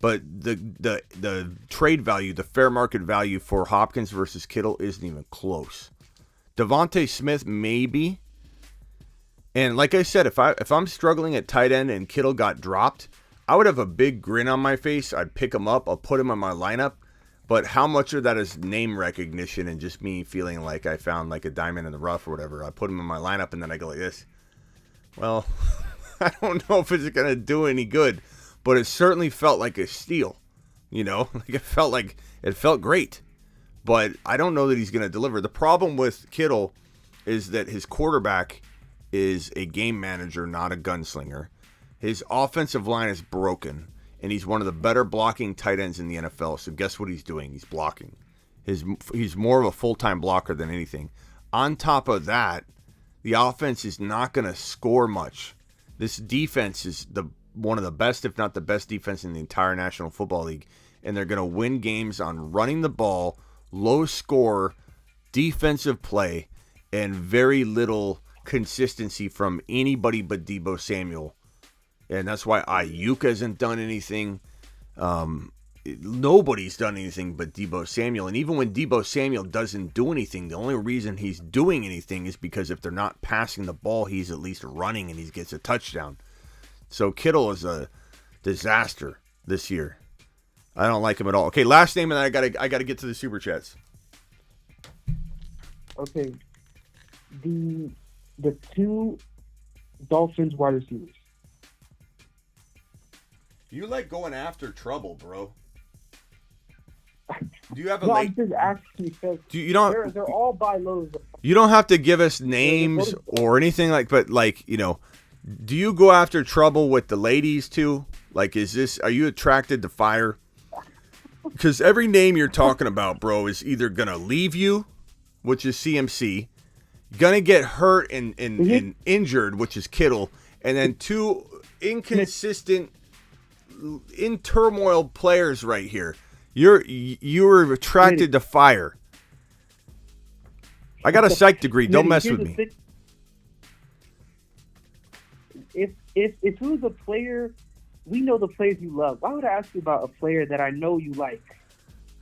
But the trade value, the fair market value for Hopkins versus Kittle isn't even close. Devontae Smith, maybe. And like I said, if I'm struggling at tight end and Kittle got dropped, I would have a big grin on my face. I'd pick him up. I'll put him in my lineup. But how much of that is name recognition and just me feeling like I found like a diamond in the rough or whatever? I put him in my lineup and then I go like this. Well, I don't know if it's going to do any good, but it certainly felt like a steal. Like it felt great. But I don't know that he's going to deliver. The problem with Kittle is that his quarterback is a game manager, not a gunslinger. His offensive line is broken, and he's one of the better blocking tight ends in the NFL. So guess what he's doing? He's blocking. He's more of a full-time blocker than anything. On top of that, the offense is not going to score much. This defense is one of the best, if not the best defense in the entire National Football League, and they're going to win games on running the ball, low score, defensive play, and very little consistency from anybody but Deebo Samuel. And that's why Ayuk hasn't done anything. Nobody's done anything but Deebo Samuel. And even when Deebo Samuel doesn't do anything, the only reason he's doing anything is because if they're not passing the ball, he's at least running and he gets a touchdown. So Kittle is a disaster this year. I don't like him at all. Okay, last name, and then I gotta get to the super chats. Okay, the 2 Dolphins wide receivers. You like going after trouble, bro. Do you have a no, late? I'm just asking because You don't. They're all by lows. You don't have to give us names or anything but do you go after trouble with the ladies too? Like, are you attracted to fire? Because every name you're talking about, bro, is either gonna leave you, which is CMC, gonna get hurt and injured, which is Kittle, and then 2 inconsistent, in turmoil players right here. You're attracted to fire. I got a psych degree. Don't mess with me. If it was a player, we know the players you love. Why would I ask you about a player that I know you like?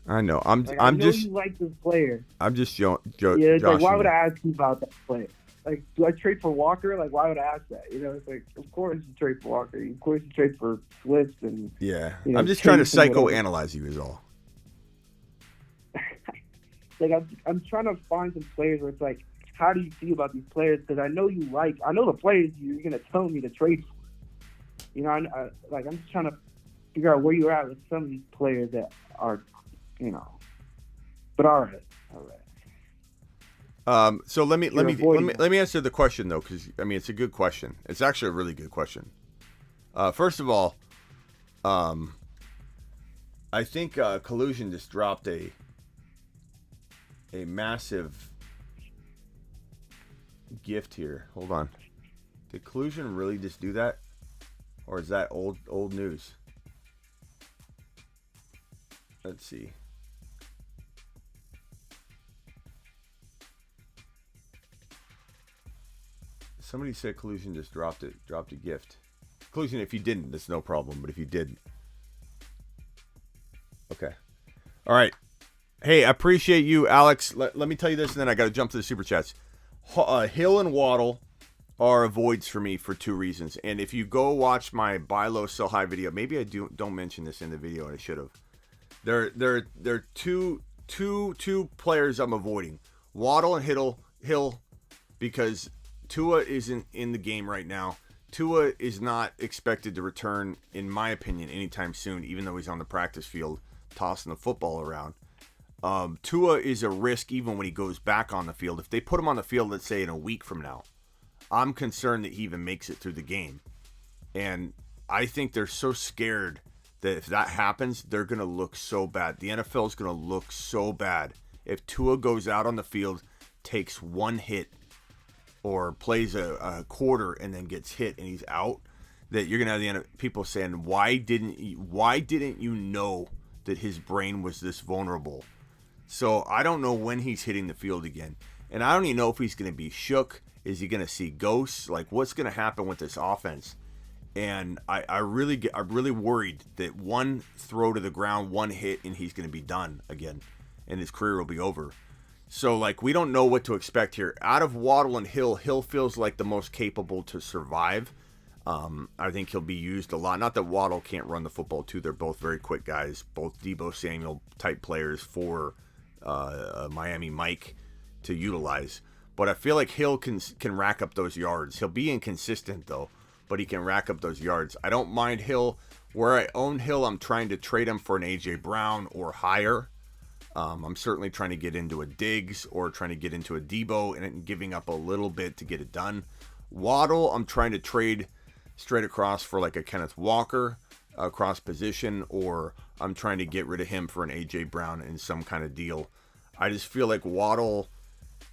I know. I know you like this player. I'm just Yeah, it's like, why would I ask you about that player? Like, do I trade for Walker? Like, why would I ask that? It's like, of course you trade for Walker. Of course you trade for Swift and I'm just trying to psychoanalyze you is all. Like, I'm trying to find some players where it's like, how do you feel about these players? Because I know the players you're gonna tell me to trade for. I'm just trying to figure out where you're at with some of these players that are, But all right. So let me answer the question though, because it's a good question. It's actually a really good question. First of all, I think Collusion just dropped a massive gift here. Hold on. Did Collusion really just do that, or is that old news? Let's see. Somebody said Collusion just dropped a gift. Collusion, if you didn't, that's no problem. But if you did, okay. All right. Hey, I appreciate you, Alex. Let me tell you this, and then I got to jump to the super chats. Hill and Waddle are avoids for me for 2 reasons. And if you go watch my buy low, sell high video, maybe I don't mention this in the video, and I should have. They're two players I'm avoiding. Waddle and Hill, because Tua isn't in the game right now. Tua is not expected to return, in my opinion, anytime soon, even though he's on the practice field tossing the football around. Tua is a risk even when he goes back on the field. If they put him on the field, let's say in a week from now, I'm concerned that he even makes it through the game. And I think they're so scared that if that happens, they're going to look so bad. The NFL is going to look so bad. If Tua goes out on the field, takes one hit, or plays a quarter and then gets hit and he's out, that you're going to have the people saying, why didn't you know that his brain was this vulnerable? So I don't know when he's hitting the field again. And I don't even know if he's going to be shook. Is he going to see ghosts? Like, what's going to happen with this offense? And I'm really worried that one throw to the ground, one hit, and he's going to be done again, and his career will be over. So, like, we don't know what to expect here. Out of Waddle and Hill feels like the most capable to survive. I think he'll be used a lot. Not that Waddle can't run the football, too. They're both very quick guys, both Deebo Samuel-type players for Miami Mike to utilize. But I feel like Hill can rack up those yards. He'll be inconsistent, though, but he can rack up those yards. I don't mind Hill. Where I own Hill, I'm trying to trade him for an A.J. Brown or higher. I'm certainly trying to get into a Diggs or trying to get into a Deebo and giving up a little bit to get it done. Waddle, I'm trying to trade straight across for like a Kenneth Walker across position, or I'm trying to get rid of him for an A.J. Brown in some kind of deal. I just feel like Waddle,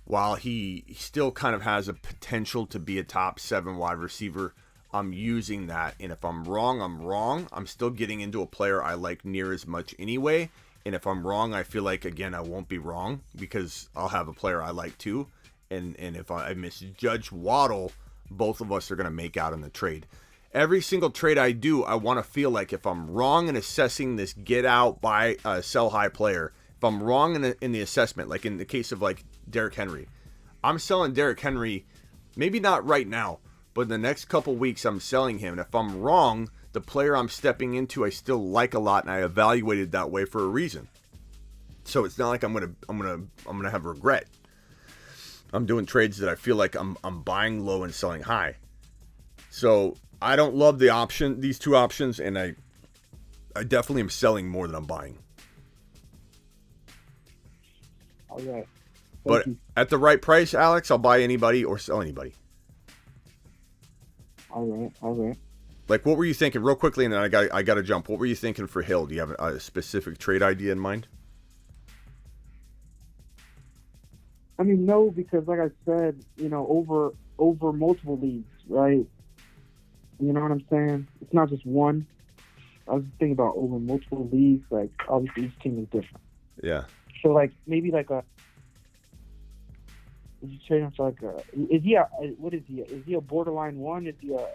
while he still kind of has a potential to be a top 7 wide receiver, I'm using that. And if I'm wrong, I'm wrong. I'm still getting into a player I like near as much anyway. And if I'm wrong, I feel like, again, I won't be wrong because I'll have a player I like too. And if I misjudge Waddle, both of us are going to make out in the trade. Every single trade I do, I want to feel like if I'm wrong in assessing this get out, buy, sell high player, if I'm wrong in the assessment, like in the case of like Derrick Henry, I'm selling Derrick Henry, maybe not right now, but in the next couple weeks I'm selling him. And if I'm wrong, the player I'm stepping into I still like a lot, and I evaluated that way for a reason. So it's not like I'm gonna have regret. I'm doing trades that I feel like I'm buying low and selling high. So I don't love these two options, and I definitely am selling more than I'm buying. All right. But at the right price, Alex, I'll buy anybody or sell anybody. All right. Like, what were you thinking, real quickly, and then I got to jump. What were you thinking for Hill? Do you have a specific trade idea in mind? I mean, no, because like I said, over multiple leagues, right? You know what I'm saying? It's not just one. I was thinking about over multiple leagues. Like, obviously, each team is different. Yeah. So, like, maybe like a. Is he trading for like a? Is he a? What is he? Is he a borderline 1? Is he a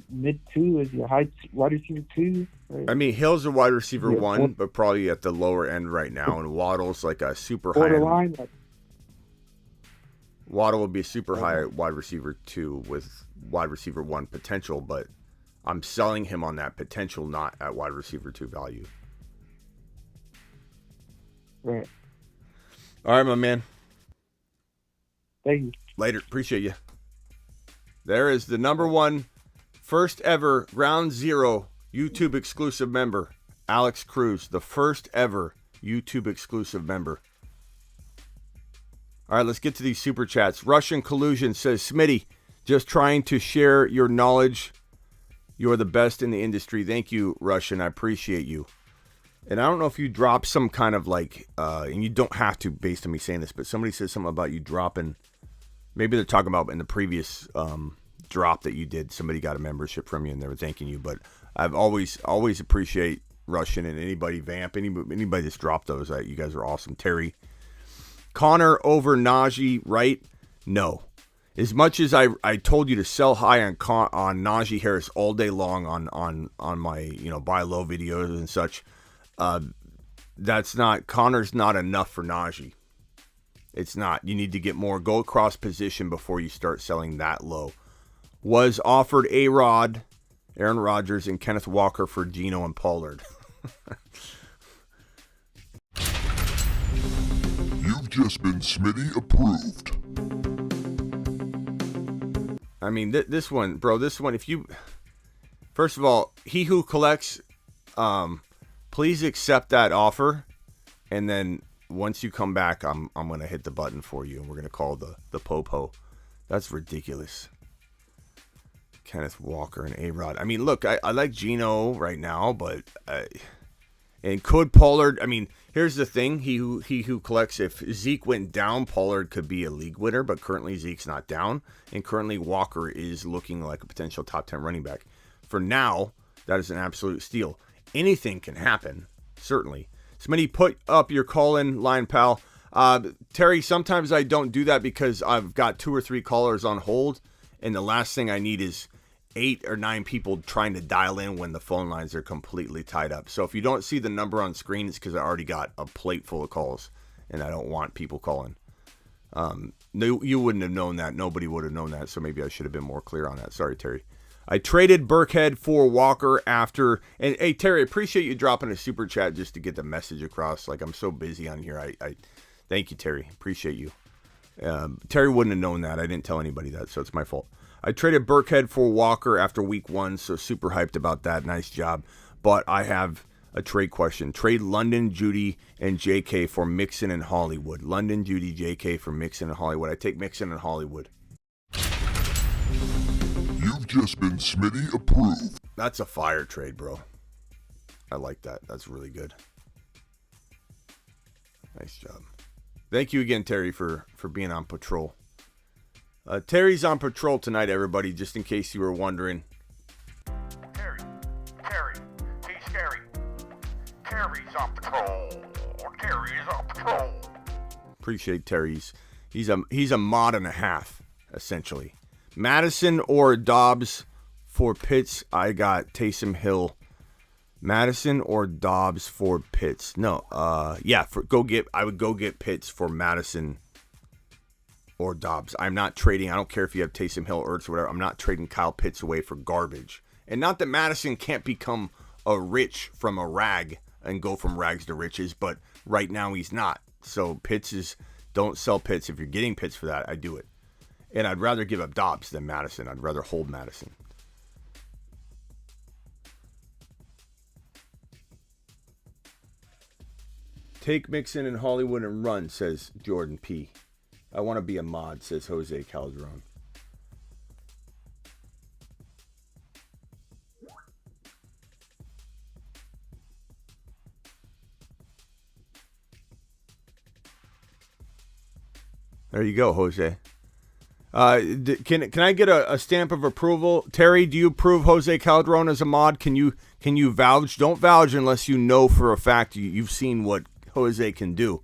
mid 2? Is he a high wide receiver 2? Right? I mean, Hill's a wide receiver 1, but probably at the lower end right now, and Waddle's like a super borderline. high. Waddle would be a super high wide receiver 2 with wide receiver 1 potential, but I'm selling him on that potential, not at wide receiver 2 value. Right. All right, my man. Thank you. Later. Appreciate you. There is the number 1 first ever Ground Zero YouTube exclusive member, Alex Cruz, the first ever YouTube exclusive member. All right, let's get to these super chats. Russian Collusion says, Smitty, just trying to share your knowledge. You're the best in the industry. Thank you, Russian. I appreciate you. And I don't know if you drop some kind of like, and you don't have to based on me saying this, but somebody says something about you dropping. Maybe they're talking about in the previous drop that you did. Somebody got a membership from you and they were thanking you. But I've always appreciate Russian and anybody Vamp, anybody that's dropped those. You guys are awesome. Terry. Connor over Najee, right? No. As much as I told you to sell high on Najee Harris all day long on my buy low videos and such, Connor's not enough for Najee. It's not. You need to get more. Go across position before you start selling that low. Was offered A-Rod, Aaron Rodgers, and Kenneth Walker for Geno and Pollard. You've just been Smitty approved. I mean, this one, bro, if you, first of all, he who collects, please accept that offer. And then once you come back, I'm going to hit the button for you and we're going to call the Popo. That's ridiculous. Kenneth Walker and A-Rod. I mean, look, I like Geno right now, but and could Pollard? I mean, here's the thing: he who collects. If Zeke went down, Pollard could be a league winner, but currently Zeke's not down, and currently Walker is looking like a potential top 10 running back. For now, that is an absolute steal. Anything can happen, certainly. Somebody put up your call-in line, pal. Terry, sometimes I don't do that because I've got 2 or 3 callers on hold, and the last thing I need is 8 or 9 people trying to dial in when the phone lines are completely tied up. So if you don't see the number on screen, it's because I already got a plate full of calls, and I don't want people calling. You wouldn't have known that. Nobody would have known that, so maybe I should have been more clear on that. Sorry, Terry. I traded Burkhead for Walker after... And, hey, Terry, appreciate you dropping a super chat just to get the message across. Like, I'm so busy on here. I thank you, Terry. Appreciate you. Terry wouldn't have known that. I didn't tell anybody that, so it's my fault. I traded Burkhead for Walker after week 1, so super hyped about that. Nice job. But I have a trade question. Trade London, Judy, and JK for Mixon and Hollywood. London, Judy, JK for Mixon and Hollywood. I take Mixon and Hollywood. You've just been Smitty approved. That's a fire trade, bro. I like that. That's really good. Nice job. Thank you again, Terry, for being on patrol. Terry's on patrol tonight, everybody, just in case you were wondering. Terry, he's scary. Terry's on patrol. Terry's on patrol. Appreciate Terry's. He's a mod and a half, essentially. Madison or Dobbs for Pitts. I got Taysom Hill. Madison or Dobbs for Pitts. No, I would go get Pitts for Madison or Dobbs. I'm not trading. I don't care if you have Taysom Hill, Ertz, or whatever. I'm not trading Kyle Pitts away for garbage. And not that Madison can't become a rich from a rag and go from rags to riches, but right now he's not. So don't sell Pitts. If you're getting Pitts for that, I do it. And I'd rather give up Dobbs than Madison. I'd rather hold Madison. Take Mixon and Hollywood and run, says Jordan P. I want to be a mod, says Jose Calderon. There you go, Jose. Can I get a stamp of approval? Terry, do you approve Jose Calderon as a mod? Can you vouch? Don't vouch unless you know for a fact you've seen what Jose can do.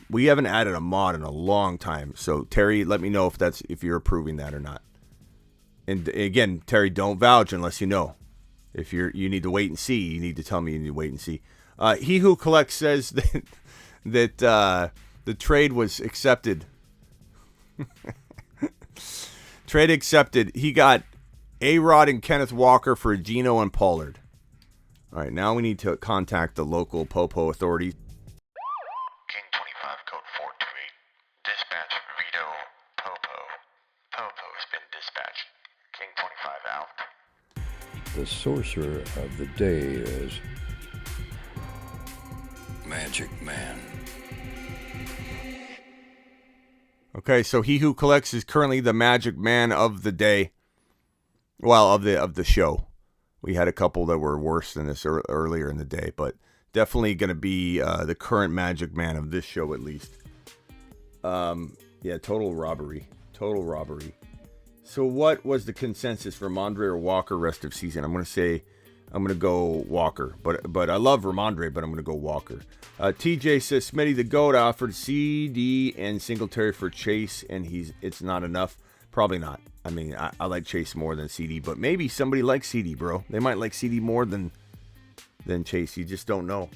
We haven't added a mod in a long time, so Terry, let me know if you're approving that or not. And again, Terry, don't vouch unless you know. If you need to wait and see, you need to tell me you need to wait and see. He who collects says that the trade was accepted. Trade accepted. He got A-Rod and Kenneth Walker for Geno and Pollard. All right, now we need to contact the local Popo authorities. King 25, code 428. Dispatch Vito Popo. Popo has been dispatched. King 25 out. The sorcerer of the day is Magic Man. Okay, so he who collects is currently the Magic Man of the day. Well, of the show. We had a couple that were worse than this earlier in the day, but definitely going to be the current Magic Man of this show at least. Yeah, total robbery. Total robbery. So what was the consensus for Ramondre or Walker rest of season? I'm going to go Walker. But I love Ramondre, but I'm going to go Walker. TJ says, Smitty the GOAT offered CD and Singletary for Chase, and it's not enough. Probably not. I mean, I like Chase more than CD, but maybe somebody likes CD, bro. They might like CD more than Chase. You just don't know.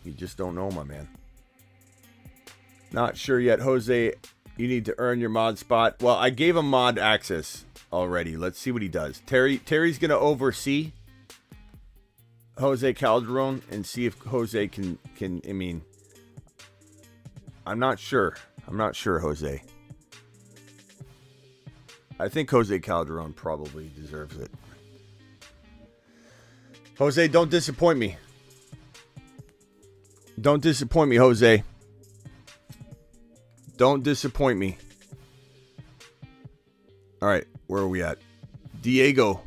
You just don't know, my man. Not sure yet. Jose, you need to earn your mod spot. Well, I gave him mod access already. Let's see what he does. Terry's going to oversee Jose Calderon and see if Jose can, I mean, I'm not sure. I'm not sure, Jose. I think Jose Calderon probably deserves it. Jose, don't disappoint me. Don't disappoint me, Jose. Don't disappoint me. All right, where are we at? Diego.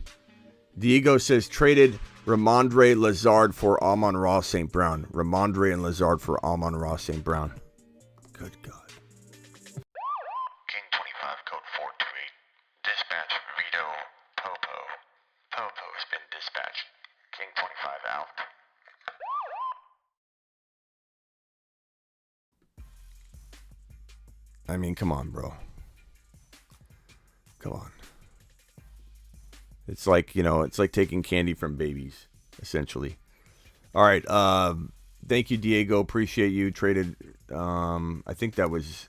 Diego says traded Ramondre Lazard for Amon-Ra St. Brown. Ramondre and Lazard for Amon-Ra St. Brown. Good God. King 25, code 428. Dispatch Vito Popo. Popo has been dispatched. King 25 out. I mean, come on, bro. Come on. It's like, it's like taking candy from babies, essentially. All right. Thank you, Diego. Appreciate you. Traded. I think that was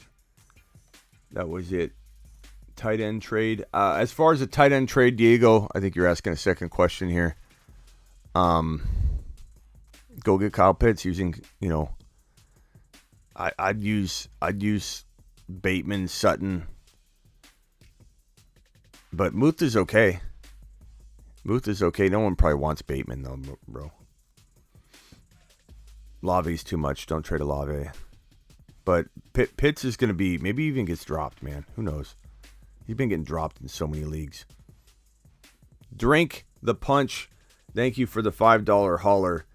it. Tight end trade. As far as a tight end trade, Diego, I think you're asking a second question here. Go get Kyle Pitts using, I'd use Bateman, Sutton, but Muth is okay. Muth is okay. No one probably wants Bateman though, bro. Lave's too much. Don't trade Olave. But Pitts is going to be, maybe even gets dropped, man. Who knows? He's been getting dropped in so many leagues. Drink the punch. Thank you for the $5 hauler.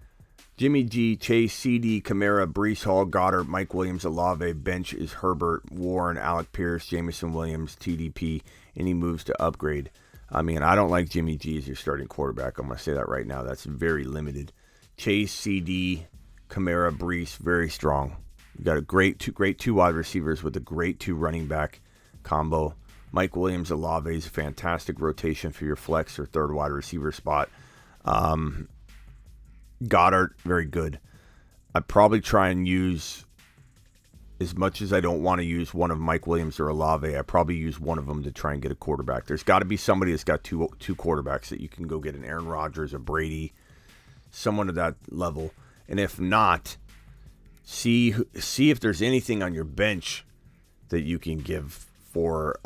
Jimmy G, Chase, CD, Kamara, Breece Hall, Goddard, Mike Williams, Olave. Bench is Herbert, Warren, Alec Pierce, Jameson Williams, TDP. Any moves to upgrade? I mean, I don't like Jimmy G as your starting quarterback. I'm going to say that right now. That's very limited. Chase, CD, Kamara, Breece, very strong. You got a great two wide receivers with a great 2 running back combo. Mike Williams, Olave is a fantastic rotation for your flex or third wide receiver spot. Goddard, very good. I'd probably try and use, as much as I don't want to use one of Mike Williams or Olave, I probably use one of them to try and get a quarterback. There's got to be somebody that's got two quarterbacks that you can go get, an Aaron Rodgers, a Brady, someone at that level. And if not, see if there's anything on your bench that you can give for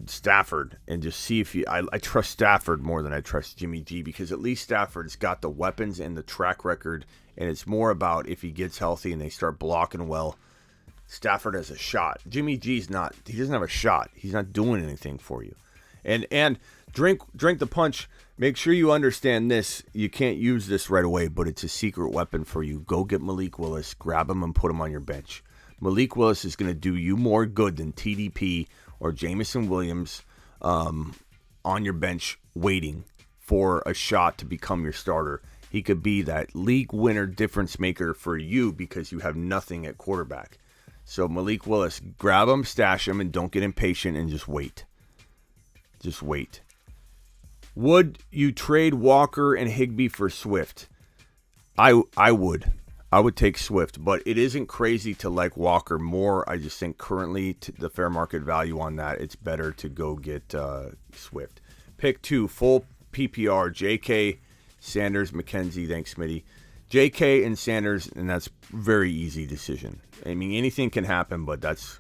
Stafford, and just see if I trust Stafford more than I trust Jimmy G, because at least Stafford's got the weapons and the track record, and it's more about if he gets healthy and they start blocking well, Stafford has a shot. Jimmy G's not. He doesn't have a shot. He's not doing anything for you. And drink the punch. Make sure you understand this. You can't use this right away, but it's a secret weapon for you. Go get Malik Willis, grab him, and put him on your bench. Malik Willis is going to do you more good than TDP or Jameson Williams on your bench waiting for a shot to become your starter. He could be that league winner difference maker for you because you have nothing at quarterback. So Malik Willis, grab him, stash him, and don't get impatient and just wait. Just wait. Would you trade Walker and Higbee for Swift? I would. I would take Swift, but it isn't crazy to like Walker more. I just think currently the fair market value on that, it's better to go get Swift. Pick 2, full PPR, JK, Sanders, McKenzie. Thanks, Smitty. JK and Sanders, and that's very easy decision. I mean, anything can happen, but that's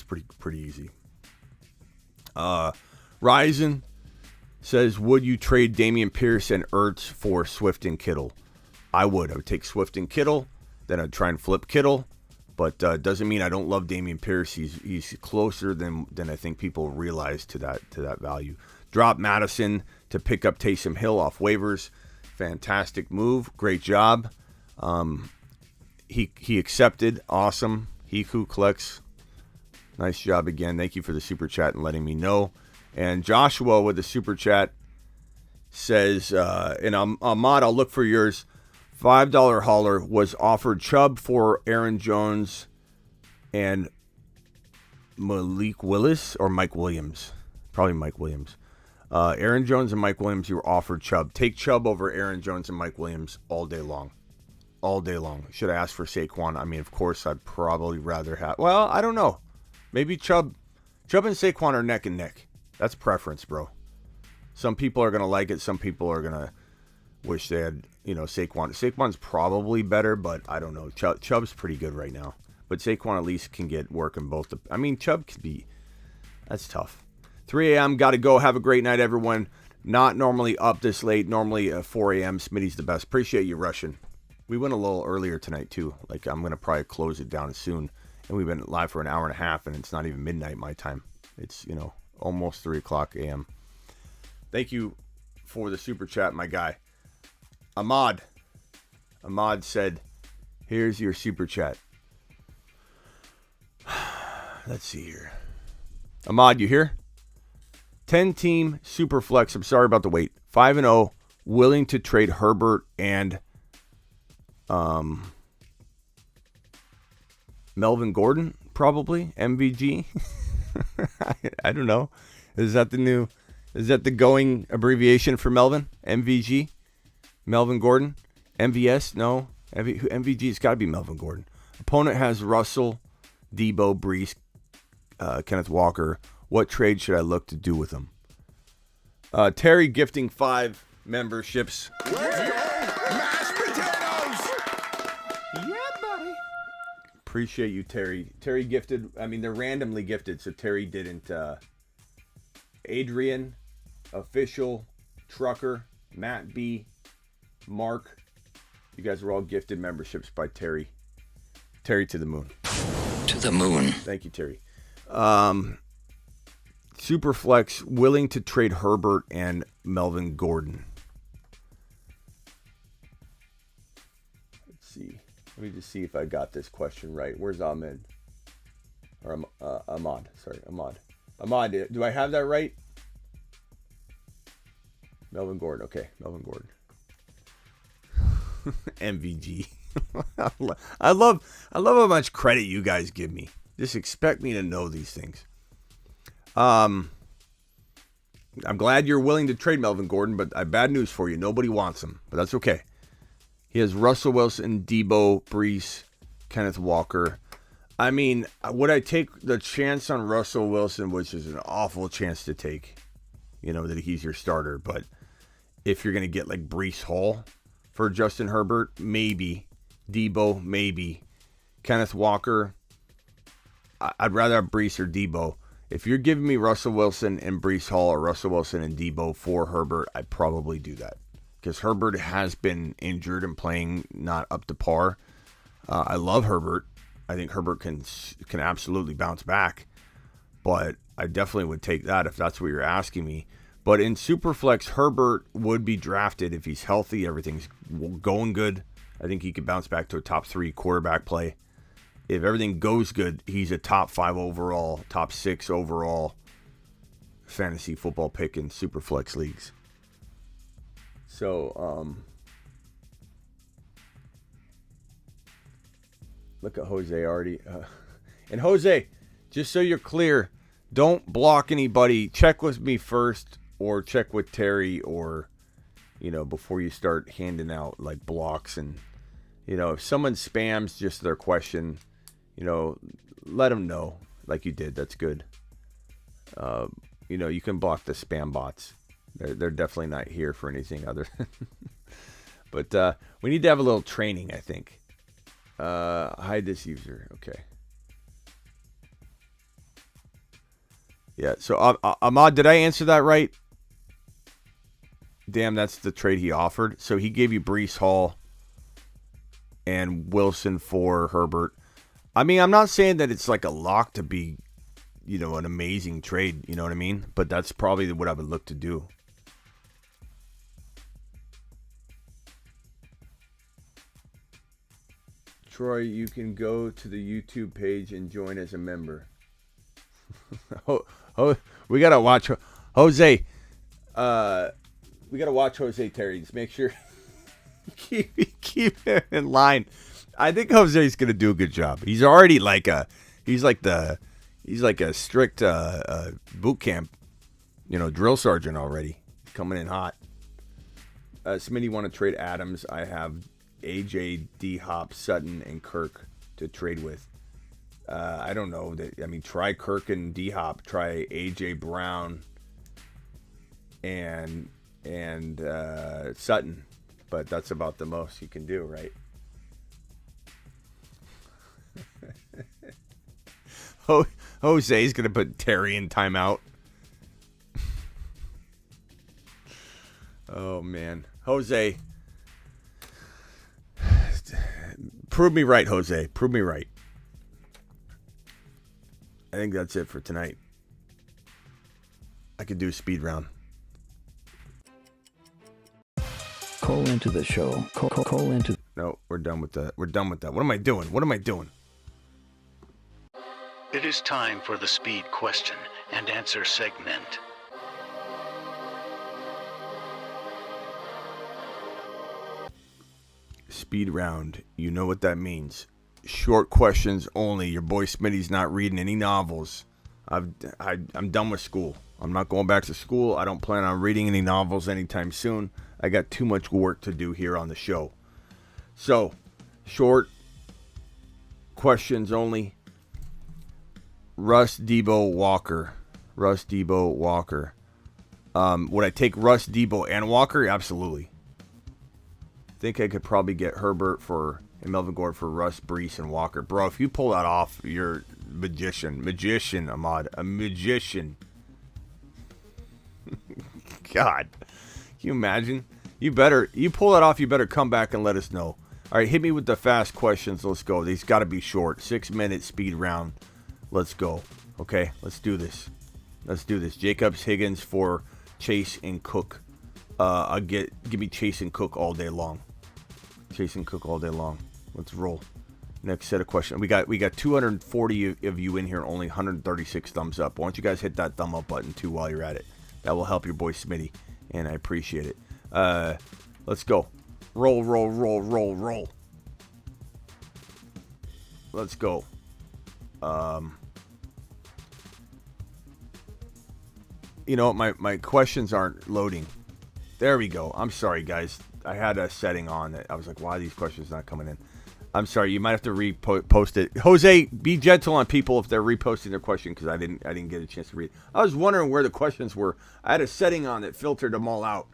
pretty easy. Ryzen says, would you trade Dameon Pierce and Ertz for Swift and Kittle? I would take Swift and Kittle, then I'd try and flip Kittle, but doesn't mean I don't love Dameon Pierce. He's closer than I think people realize to that value. Drop Madison to pick up Taysom Hill off waivers. Fantastic move. Great job. He accepted. Awesome. He who collects. Nice job again. Thank you for the super chat and letting me know. And Joshua with the super chat says, and Ahmad, I'll look for yours. $5 hauler was offered Chubb for Aaron Jones and Malik Willis or Mike Williams. Probably Mike Williams. Aaron Jones and Mike Williams, you were offered Chubb. Take Chubb over Aaron Jones and Mike Williams all day long. All day long. Should have asked for Saquon. I mean, of course, I'd probably rather have... Well, I don't know. Maybe Chubb and Saquon are neck and neck. That's preference, bro. Some people are going to like it. Some people are going to wish they had, Saquon. Saquon's probably better, but I don't know. Chubb's pretty good right now. But Saquon at least can get work in both. Chubb could be... That's tough. 3 a.m. Got to go. Have a great night, everyone. Not normally up this late. Normally 4 a.m. Smitty's the best. Appreciate you rushing. We went a little earlier tonight, too. Like, I'm going to probably close it down soon. And we've been live for an hour and a half, and it's not even midnight my time. It's, almost 3 o'clock a.m. Thank you for the super chat, my guy. Ahmad said, here's your super chat. Let's see here. Ahmad, you here? 10-team super flex. I'm sorry about the wait. 5-0. Willing to trade Herbert and Melvin Gordon, probably. MVG. I don't know. Is that the going abbreviation for Melvin? MVG? Melvin Gordon? MVS? No. MVG's got to be Melvin Gordon. Opponent has Russell, Debo, Brees, Kenneth Walker. What trade should I look to do with them? Terry gifting 5 memberships. Let's go, mashed potatoes! Yeah, buddy. Appreciate you, Terry. Terry gifted, they're randomly gifted, so Terry didn't. Adrian, Official, Trucker, Matt B, Mark. You guys were all gifted memberships by Terry. Terry to the moon. To the moon. Thank you, Terry. Superflex, willing to trade Herbert and Melvin Gordon. Let's see. Let me just see if I got this question right. Where's Ahmed? Or Ahmad. Sorry, Ahmad. Ahmad, do I have that right? Melvin Gordon. Okay, Melvin Gordon. MVG. I love how much credit you guys give me. Just expect me to know these things. I'm glad you're willing to trade Melvin Gordon, but I have bad news for you. Nobody wants him, but that's okay. He has Russell Wilson, Debo, Brees, Kenneth Walker. Would I take the chance on Russell Wilson, which is an awful chance to take, that he's your starter, but if you're going to get like Brees Hall for Justin Herbert, maybe. Debo, maybe. Kenneth Walker, I'd rather have Brees or Debo. If you're giving me Russell Wilson and Brees Hall or Russell Wilson and Debo for Herbert, I'd probably do that. Because Herbert has been injured and playing not up to par. I love Herbert. I think Herbert can absolutely bounce back. But I definitely would take that if that's what you're asking me. But in Superflex, Herbert would be drafted if he's healthy. Everything's going good. I think he could bounce back to a top 3 quarterback play. If everything goes good, he's a top 5 overall, top 6 overall fantasy football pick in Superflex leagues. So, look at Jose already. And Jose, just so you're clear, don't block anybody. Check with me first or check with Terry or, before you start handing out like blocks. And, if someone spams just their question, let them know like you did. That's good. You can block the spam bots. They're definitely not here for anything other. But we need to have a little training, I think. Hide this user. Okay. Yeah. So Ahmad, did I answer that right? Damn, that's the trade he offered. So he gave you Brees Hall and Wilson for Herbert. I'm not saying that it's like a lock to be, an amazing trade. You know what I mean? But that's probably what I would look to do. Troy, you can go to the YouTube page and join as a member. We got to watch Jose. We got to watch Jose Terry. Just make sure keep him in line. I think Jose's going to do a good job. He's already he's like a strict boot camp, drill sergeant already. Coming in hot. Smitty want to trade Adams. I have AJ, D-Hop, Sutton, and Kirk to trade with. I don't know. Try Kirk and D-Hop. Try AJ Brown and Sutton. But that's about the most you can do, right? Jose's going to put Terry in timeout. Oh, man. Jose. Prove me right, Jose. Prove me right. I think that's it for tonight. I could do a speed round. Call into the show. Call into. No, we're done with that. We're done with that. What am I doing? What am I doing? It is time for the speed question and answer segment. Speed round. You know what that means. Short questions only. Your boy Smitty's not reading any novels. I'm done with school. I'm not going back to school. I don't plan on reading any novels anytime soon. I got too much work to do here on the show. So, short questions only. Russ Debo Walker. Would I take Russ Debo and Walker? Absolutely. Think I could probably get Herbert and Melvin Gordon for Russ, Brees, and Walker. Bro, if you pull that off, you're magician. Magician, Ahmad. A magician. God. Can you imagine? You pull that off, you better come back and let us know. All right, hit me with the fast questions. Let's go. These got to be short. 6-minute speed round. Let's go. Okay, let's do this. Jacobs, Higgins for Chase and Cook. Give me Chase and Cook all day long. Let's roll. Next set of questions. We got 240 of you in here, only 136 thumbs up. Why don't you guys hit that thumb up button too while you're at it? That will help your boy Smitty, and I appreciate it. Let's go. Roll. Let's go. You know, my questions aren't loading. There we go. I'm sorry, guys. I had a setting on that. I was like, why are these questions not coming in? I'm sorry. You might have to repost it. Jose, be gentle on people if they're reposting their question because I didn't get a chance to read. I was wondering where the questions were. I had a setting on that filtered them all out.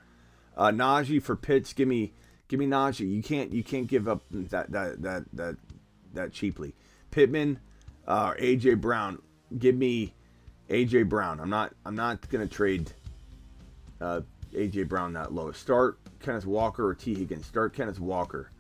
Najee for Pitts. Give me Najee. You can't give up that cheaply. Pittman, AJ Brown. Give me AJ Brown. I'm not gonna trade AJ Brown that low. Start Kenneth Walker or T Higgins. Start Kenneth Walker.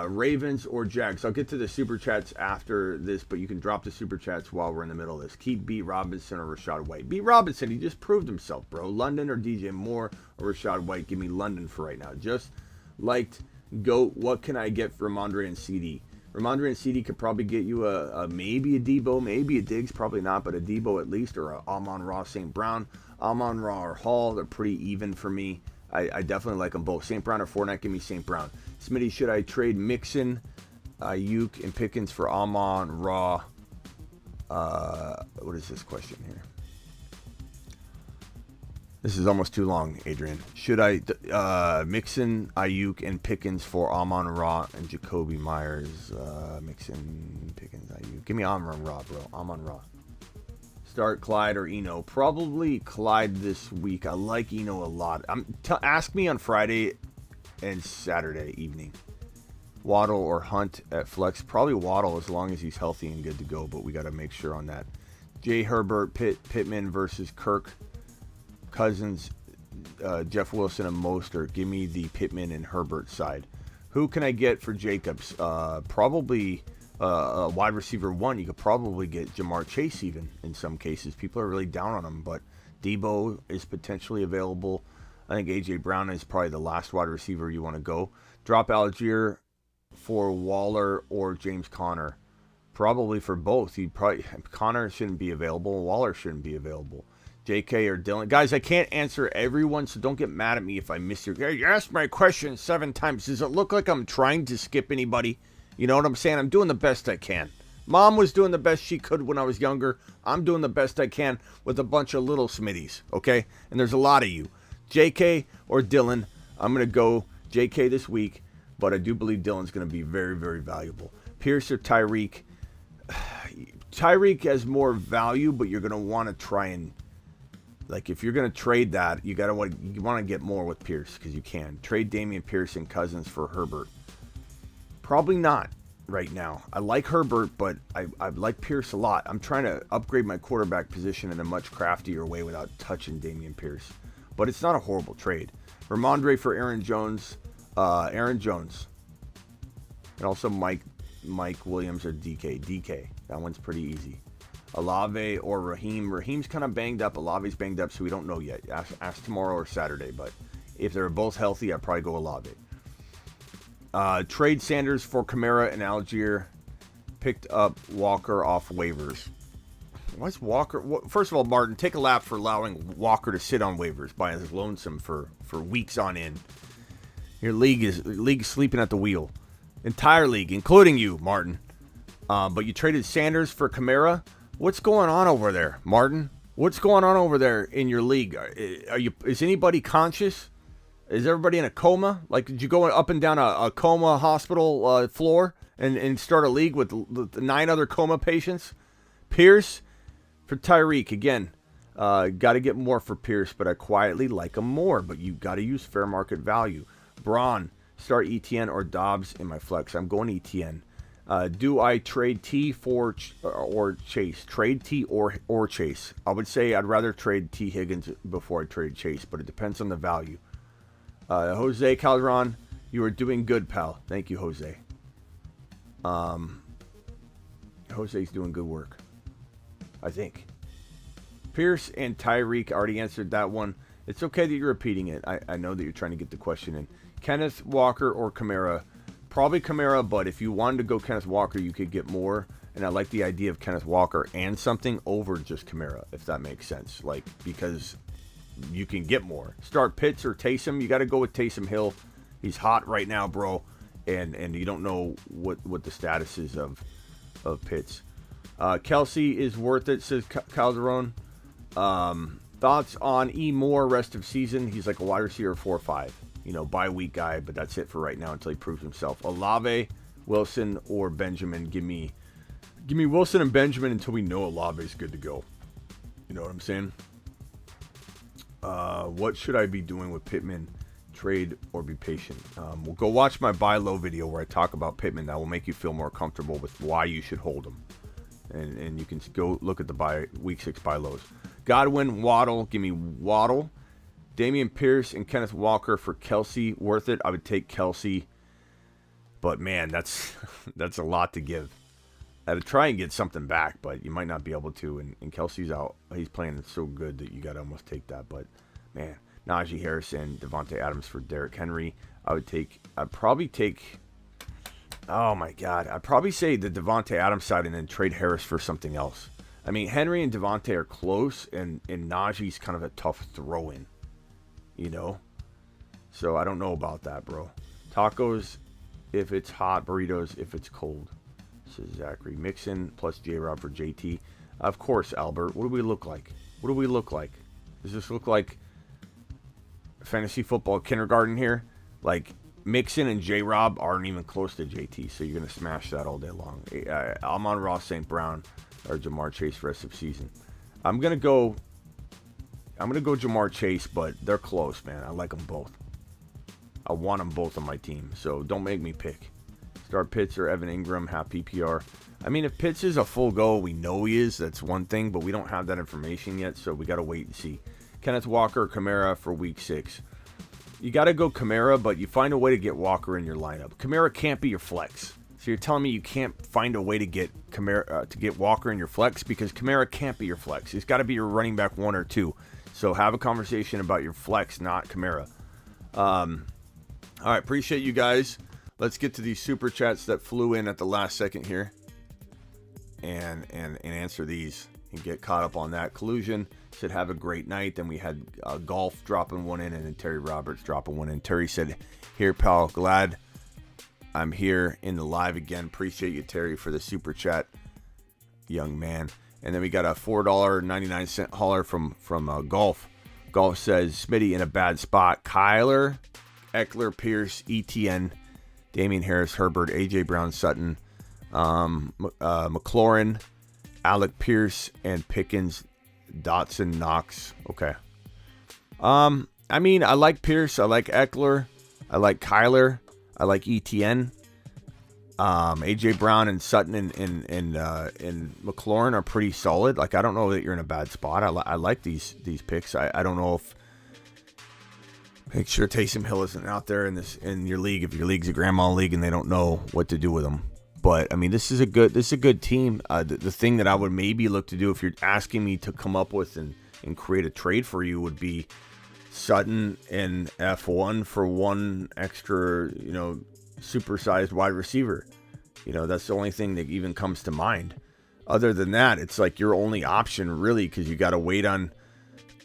Ravens or Jags. I'll get to the super chats after this, but you can drop the super chats while we're in the middle of this. Keep B. Robinson or Rashad White. B. Robinson, he just proved himself, bro. London or DJ Moore or Rashad White. Give me London for right now. Just liked GOAT. What can I get for Ramondre and CD? Ramondre and CD could probably get you maybe a Debo, maybe a Diggs, probably not, but a Debo at least, or a Amon-Ra St. Brown. Amon-Ra or Hall, they're pretty even for me. I definitely like them both. St. Brown or Fournette, give me St. Brown. Smitty, should I trade Mixon, Ayuk, and Pickens for Amon-Ra? What is this question here? This is almost too long, Adrian. Should I Mixon, Ayuk, and Pickens for Amon-Ra and Jacoby Myers? Mixon, Pickens, Ayuk. Give me Amon-Ra, bro. Amon-Ra. Start Clyde or Eno. Probably Clyde this week. I like Eno a lot. Ask me on Friday and Saturday evening. Waddle or Hunt at flex. Probably Waddle as long as he's healthy and good to go, but we got to make sure on that. Jay Herbert, Pittman versus Kirk. Cousins, Jeff Wilson, and Mostert. Give me the Pittman and Herbert side. Who can I get for Jacobs? Probably a wide receiver one. You could probably get Jamar Chase even in some cases. People are really down on him, but Debo is potentially available. I think A.J. Brown is probably the last wide receiver you want to go. Drop Algier for Waller or James Conner. Probably for both. Conner shouldn't be available. Waller shouldn't be available. JK or Dylan. Guys, I can't answer everyone, so don't get mad at me if I miss your... You asked my question 7 times. Does it look like I'm trying to skip anybody? You know what I'm saying? I'm doing the best I can. Mom was doing the best she could when I was younger. I'm doing the best I can with a bunch of little Smitties, okay? And there's a lot of you. JK or Dylan, I'm going to go JK this week, but I do believe Dylan's going to be very, very valuable. Pierce or Tyreek. Tyreek has more value, but you're going to want to try and... Like, if you're going to trade that, you want to get more with Pierce because you can. Trade Damian Pierce and Cousins for Herbert. Probably not right now. I like Herbert, but I like Pierce a lot. I'm trying to upgrade my quarterback position in a much craftier way without touching Damian Pierce. But it's not a horrible trade. Ramondre for Aaron Jones. Aaron Jones. And also Mike Williams or DK. DK. That one's pretty easy. Olave or Raheem. Raheem's kind of banged up. Olave's banged up, so we don't know yet. Ask tomorrow or Saturday. But if they're both healthy, I'd probably go Olave. Trade Sanders for Kamara and Algier. Picked up Walker off waivers. Why's Walker? First of all, Martin, take a lap for allowing Walker to sit on waivers by his lonesome for weeks on end. Your league sleeping at the wheel. Entire league, including you, Martin. But you traded Sanders for Kamara. What's going on over there, Martin? What's going on over there in your league? Is anybody conscious? Is everybody in a coma? Like, did you go up and down a coma hospital floor and start a league with 9 other coma patients? Pierce for Tyreek. Again, got to get more for Pierce, but I quietly like him more. But you got to use fair market value. Braun, start ETN or Dobbs in my flex. I'm going ETN. Do I trade T or Chase? Trade T or Chase. I would say I'd rather trade T Higgins before I trade Chase, but it depends on the value. Jose Calderon, you are doing good, pal. Thank you, Jose. Jose's doing good work, I think. Pierce and Tyreek, already answered that one. It's okay that you're repeating it. I know that you're trying to get the question in. Kenneth Walker or Kamara? Probably Kamara, but if you wanted to go Kenneth Walker, you could get more. And I like the idea of Kenneth Walker and something over just Kamara, if that makes sense. Like, because you can get more. Start Pitts or Taysom. You got to go with Taysom Hill. He's hot right now, bro. And you don't know what the status is of Pitts. Kelsey is worth it, says Calderon. Thoughts on E. Moore rest of season? He's like a wide receiver 4 or 5. Bye week guy, but that's it for right now until he proves himself. Olave, Wilson, or Benjamin. Give me Wilson and Benjamin until we know Olave's good to go. You know what I'm saying? What should I be doing with Pittman? Trade or be patient? We'll go watch my buy low video where I talk about Pittman. That will make you feel more comfortable with why you should hold him. And you can go look at the week 6 buy lows. Godwin, Waddle. Give me Waddle. Damian Pierce and Kenneth Walker for Kelsey. Worth it. I would take Kelsey. But, man, that's a lot to give. I'd try and get something back, but you might not be able to. And Kelsey's out. He's playing so good that you got to almost take that. But, man, Najee Harris and Devontae Adams for Derrick Henry. I'd probably take, oh, my God. I'd probably say the Devontae Adams side and then trade Harris for something else. I mean, Henry and Devontae are close, and Najee's kind of a tough throw-in. So I don't know about that, bro. Tacos if it's hot, burritos if it's cold, says Zachary. Mixon plus J-Rob for JT. Of course, Albert. What do we look like? Does this look like fantasy football kindergarten here? Like, Mixon and J-Rob aren't even close to JT, so you're going to smash that all day long. Amon-Ra St. Brown or Jamar Chase for rest of season. I'm going to go Jamar Chase, but they're close, man. I like them both. I want them both on my team, so don't make me pick. Start Pitts or Evan Ingram, half PPR. I mean, if Pitts is a full go, we know he is. That's one thing, but we don't have that information yet, so we got to wait and see. Kenneth Walker or Kamara for week 6. You got to go Kamara, but you find a way to get Walker in your lineup. Kamara can't be your flex. So you're telling me you can't find a way to get Kamara to get Walker in your flex, because Kamara can't be your flex. He's got to be your running back 1 or 2. So have a conversation about your flex, not Kamara. All right, appreciate you guys. Let's get to these super chats that flew in at the last second here, and answer these and get caught up on that. Collusion said have a great night. Then we had Golf dropping one in, and then Terry Roberts dropping one in. Terry said, "Here, pal, glad I'm here in the live again." Appreciate you, Terry, for the super chat, young man. And then we got a $4.99 hauler from Golf. Golf says, Smitty in a bad spot. Kyler, Eckler, Pierce, ETN, Damian Harris, Herbert, A.J. Brown, Sutton, McLaurin, Alec Pierce, and Pickens, Dotson, Knox. Okay. I mean, I like Pierce. I like Eckler. I like Kyler. I like ETN. AJ Brown and Sutton and McLaurin are pretty solid. Like, I don't know that you're in a bad spot. I like these picks. I don't know if Make sure Taysom Hill isn't out there in your league. If your league's a grandma league and they don't know what to do with him. But I mean, this is a good team. The thing that I would maybe look to do if you're asking me to come up with and create a trade for you would be Sutton and F1 for one extra, supersized wide receiver. That's the only thing that even comes to mind. Other than that, it's like your only option really, because you got to wait on.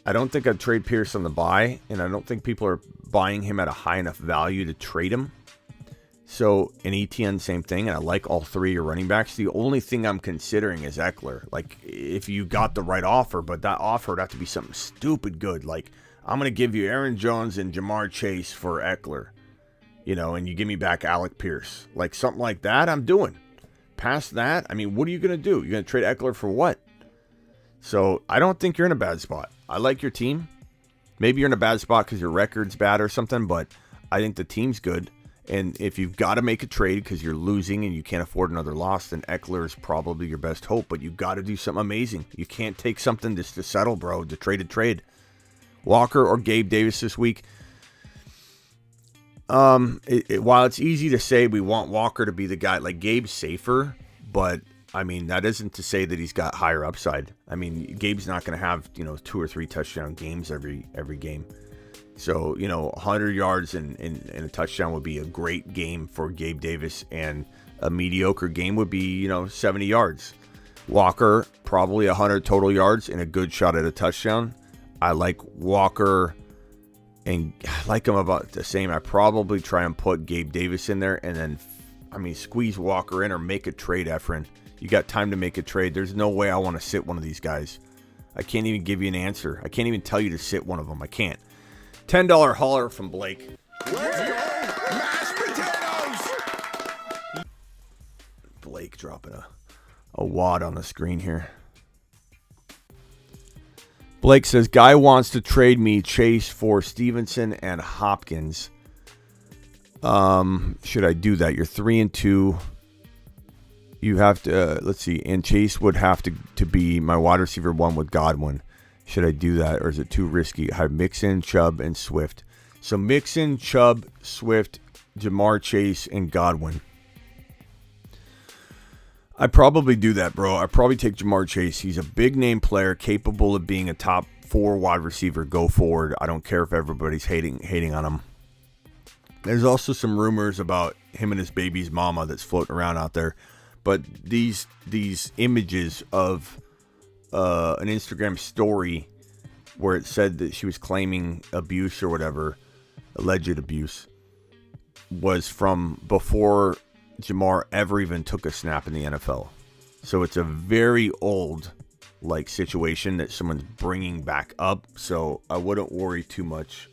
I don't think I'd trade Pierce on the buy, and I don't think people are buying him at a high enough value to trade him. So in ETN, same thing, and I like all three of your running backs. The only thing I'm considering is Eckler. Like, if you got the right offer, but that offer would have to be something stupid good. Like, I'm going to give you Aaron Jones and Jamar Chase for Eckler, and you give me back Alec Pierce. Like, something like that, I'm doing. Past that, I mean, what are you going to do? You're going to trade Eckler for what? So I don't think you're in a bad spot. I like your team. Maybe you're in a bad spot because your record's bad or something, but I think the team's good. And if you've got to make a trade because you're losing and you can't afford another loss, then Eckler is probably your best hope. But you've got to do something amazing. You can't take something just to settle, bro, to trade. Walker or Gabe Davis this week. While it's easy to say we want Walker to be the guy, like Gabe's safer, but I mean, that isn't to say that he's got higher upside. I mean, Gabe's not going to have, 2 or 3 touchdown games every game. So, 100 yards and a touchdown would be a great game for Gabe Davis, and a mediocre game would be, 70 yards. Walker, probably 100 total yards and a good shot at a touchdown. I like Walker, and I like him about the same. I probably try and put Gabe Davis in there, and then, squeeze Walker in or make a trade, Efren. You got time to make a trade. There's no way I want to sit one of these guys. I can't even give you an answer. I can't even tell you to sit one of them. I can't. $10 hauler from Blake. Let's go, mashed potatoes! Blake dropping a wad on the screen here. Blake says, guy wants to trade me Chase for Stevenson and Hopkins. Should I do that? You're 3-2. You have to, let's see, and Chase would have to be my wide receiver 1 with Godwin. Should I do that, or is it too risky? I have Mixon, Chubb, and Swift. So Mixon, Chubb, Swift, Jamar Chase, and Godwin. I'd probably do that, bro. I'd probably take Jamar Chase. He's a big name player, capable of being a top 4 wide receiver. Go forward. I don't care if everybody's hating on him. There's also some rumors about him and his baby's mama that's floating around out there. But these images of an Instagram story where it said that she was claiming abuse or whatever, alleged abuse, was from before Jamar ever even took a snap in the NFL. So it's a very old situation that someone's bringing back up. So I wouldn't worry too much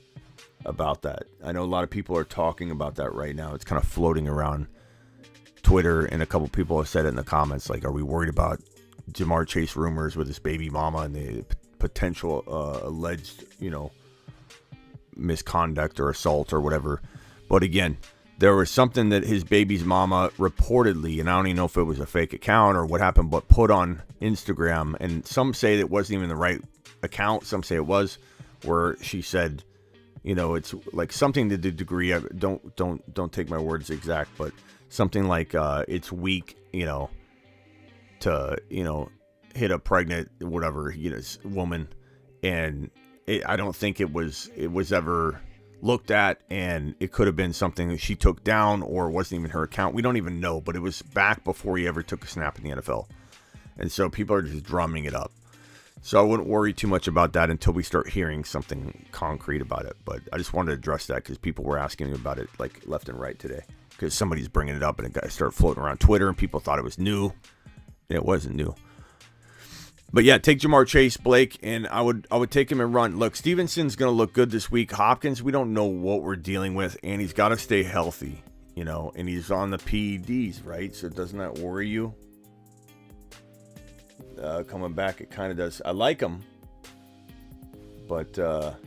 about that. I know a lot of people are talking about that right now. It's kind of floating around Twitter, and a couple people have said it in the comments, like, are we worried about Jamar Chase rumors with his baby mama and the potential alleged, misconduct or assault or whatever. But again, there was something that his baby's mama reportedly, and I don't even know if it was a fake account or what happened, but put on Instagram, and some say that it wasn't even the right account. Some say it was, where she said, it's like something to the degree of, don't take my words exact, but something like it's weak, to hit a pregnant whatever woman, and I don't think it was ever looked at, and it could have been something that she took down or wasn't even her account. We don't even know, but it was back before he ever took a snap in the NFL, and so people are just drumming it up. So I wouldn't worry too much about that until we start hearing something concrete about it. But I just wanted to address that because people were asking me about it like left and right today, because somebody's bringing it up and it got started floating around Twitter and people thought it was new. It wasn't new. But yeah, take Jamar Chase, Blake, and I would take him and run. Look, Stevenson's going to look good this week. Hopkins, we don't know what we're dealing with, and he's got to stay healthy, and he's on the PEDs, right? So doesn't that worry you? Coming back, it kind of does. I like him, but all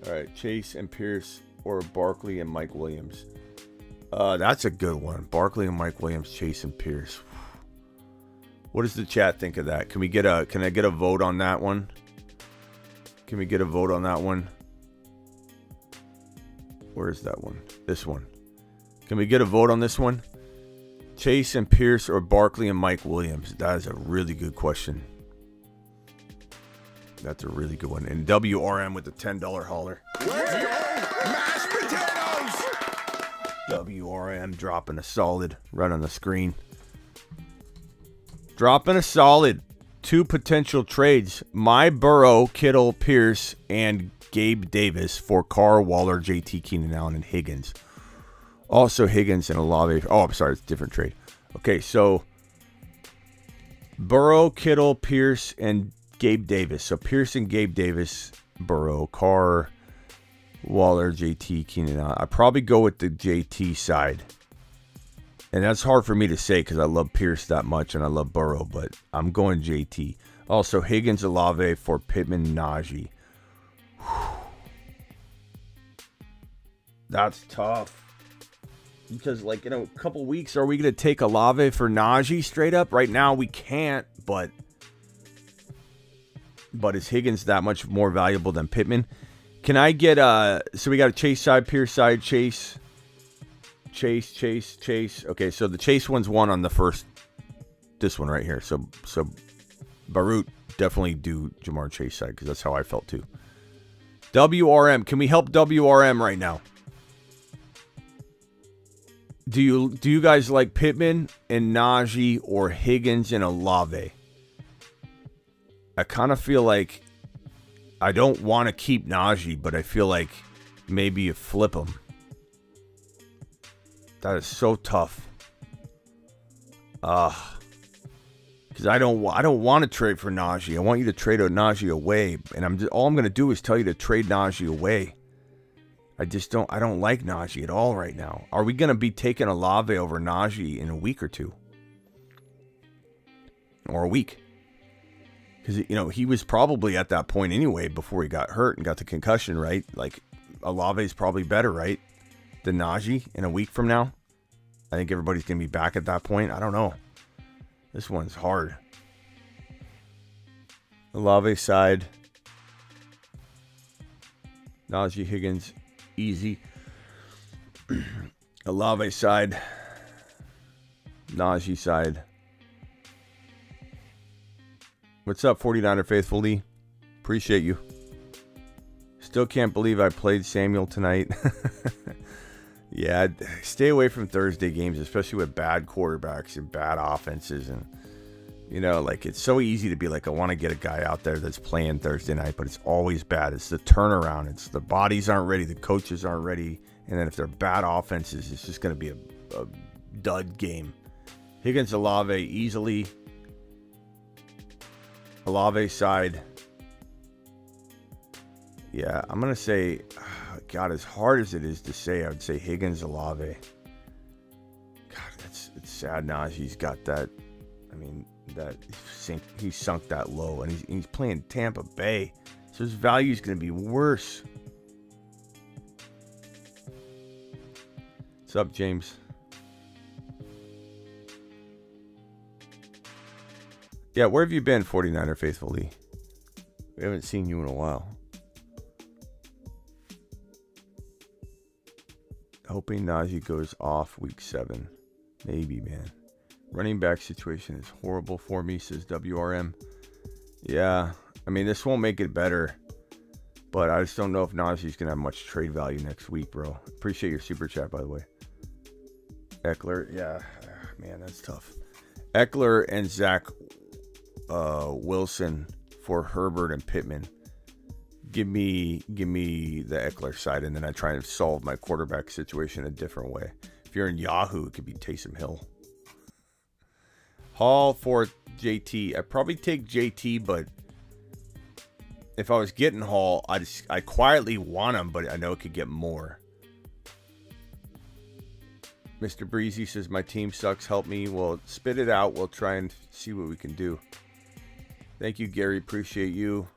right, Chase and Pierce or Barkley and Mike Williams. That's a good one. Barkley and Mike Williams, Chase and Pierce. What does the chat think of that? Can I get a vote on that one? Can we get a vote on that one? Where's that one? This one. Can we get a vote on this one? Chase and Pierce or Barkley and Mike Williams? That is a really good question. That's a really good one. And WRM with the $10 hauler. Mashed potatoes! WRM dropping a solid right on the screen. Dropping a solid. 2 potential trades. My Burrow, Kittle, Pierce, and Gabe Davis for Carr, Waller, JT, Keenan Allen, and Higgins. Also Higgins and Olave. Oh, I'm sorry. It's a different trade. Okay, so Burrow, Kittle, Pierce, and Gabe Davis. So Pierce and Gabe Davis, Burrow, Carr, Waller, JT, Keenan Allen. I'd probably go with the JT side. And that's hard for me to say because I love Pierce that much and I love Burrow, but I'm going JT. Also, Higgins, Olave for Pittman, Najee. That's tough. Because, like, in a couple weeks, are we going to take Olave for Najee straight up? Right now, we can't, but is Higgins that much more valuable than Pittman? Can I get, so we got a Chase side, Pierce side, Chase. Okay, so the Chase one's one on the first, this one right here. So Barut, definitely do Jamar Chase side because that's how I felt too. WRM, can we help WRM right now? Do you guys like Pittman and Najee or Higgins and Olave? I kind of feel like I don't want to keep Najee, but I feel like maybe you flip him. That is so tough. Because I don't want to trade for Najee. I want you to trade Najee away, and all I'm going to do is tell you to trade Najee away. I don't like Najee at all right now. Are we going to be taking Olave over Najee in a week or two? Or a week? Because, he was probably at that point anyway before he got hurt and got the concussion, right? Like, Olave's probably better, right? Than Najee in a week from now. I think everybody's going to be back at that point. I don't know. This one's hard. Olave side. Najee, Higgins, easy. Olave side. Najee side. What's up, 49er Faithful Lee? Appreciate you. Still can't believe I played Samuel tonight. Yeah, stay away from Thursday games, especially with bad quarterbacks and bad offenses. And, it's so easy to be like, I want to get a guy out there that's playing Thursday night, but it's always bad. It's the turnaround. It's the bodies aren't ready. The coaches aren't ready. And then if they're bad offenses, it's just going to be a dud game. Higgins, Olave, easily. Olave side. Yeah, I'm going to say, God, as hard as it is to say, I would say Higgins, Olave. God, it's sad Najee's got that. I mean, he's sunk that low, and he's playing Tampa Bay, so his value is going to be worse. What's up, James? Yeah, where have you been, 49er Faithfully? We haven't seen you in a while. Hoping Najee goes off week 7. Maybe, man. Running back situation is horrible for me, says WRM. Yeah, I mean, this won't make it better. But I just don't know if Najee's going to have much trade value next week, bro. Appreciate your super chat, by the way. Eckler, yeah. Man, that's tough. Eckler and Zach Wilson for Herbert and Pittman. Give me the Eckler side, and then I try and solve my quarterback situation a different way. If you're in Yahoo, it could be Taysom Hill. Hall for JT. I'd probably take JT, but if I was getting Hall, I quietly want him, but I know it could get more. Mr. Breezy says, my team sucks. Help me. Well, spit it out. We'll try and see what we can do. Thank you, Gary. Appreciate you.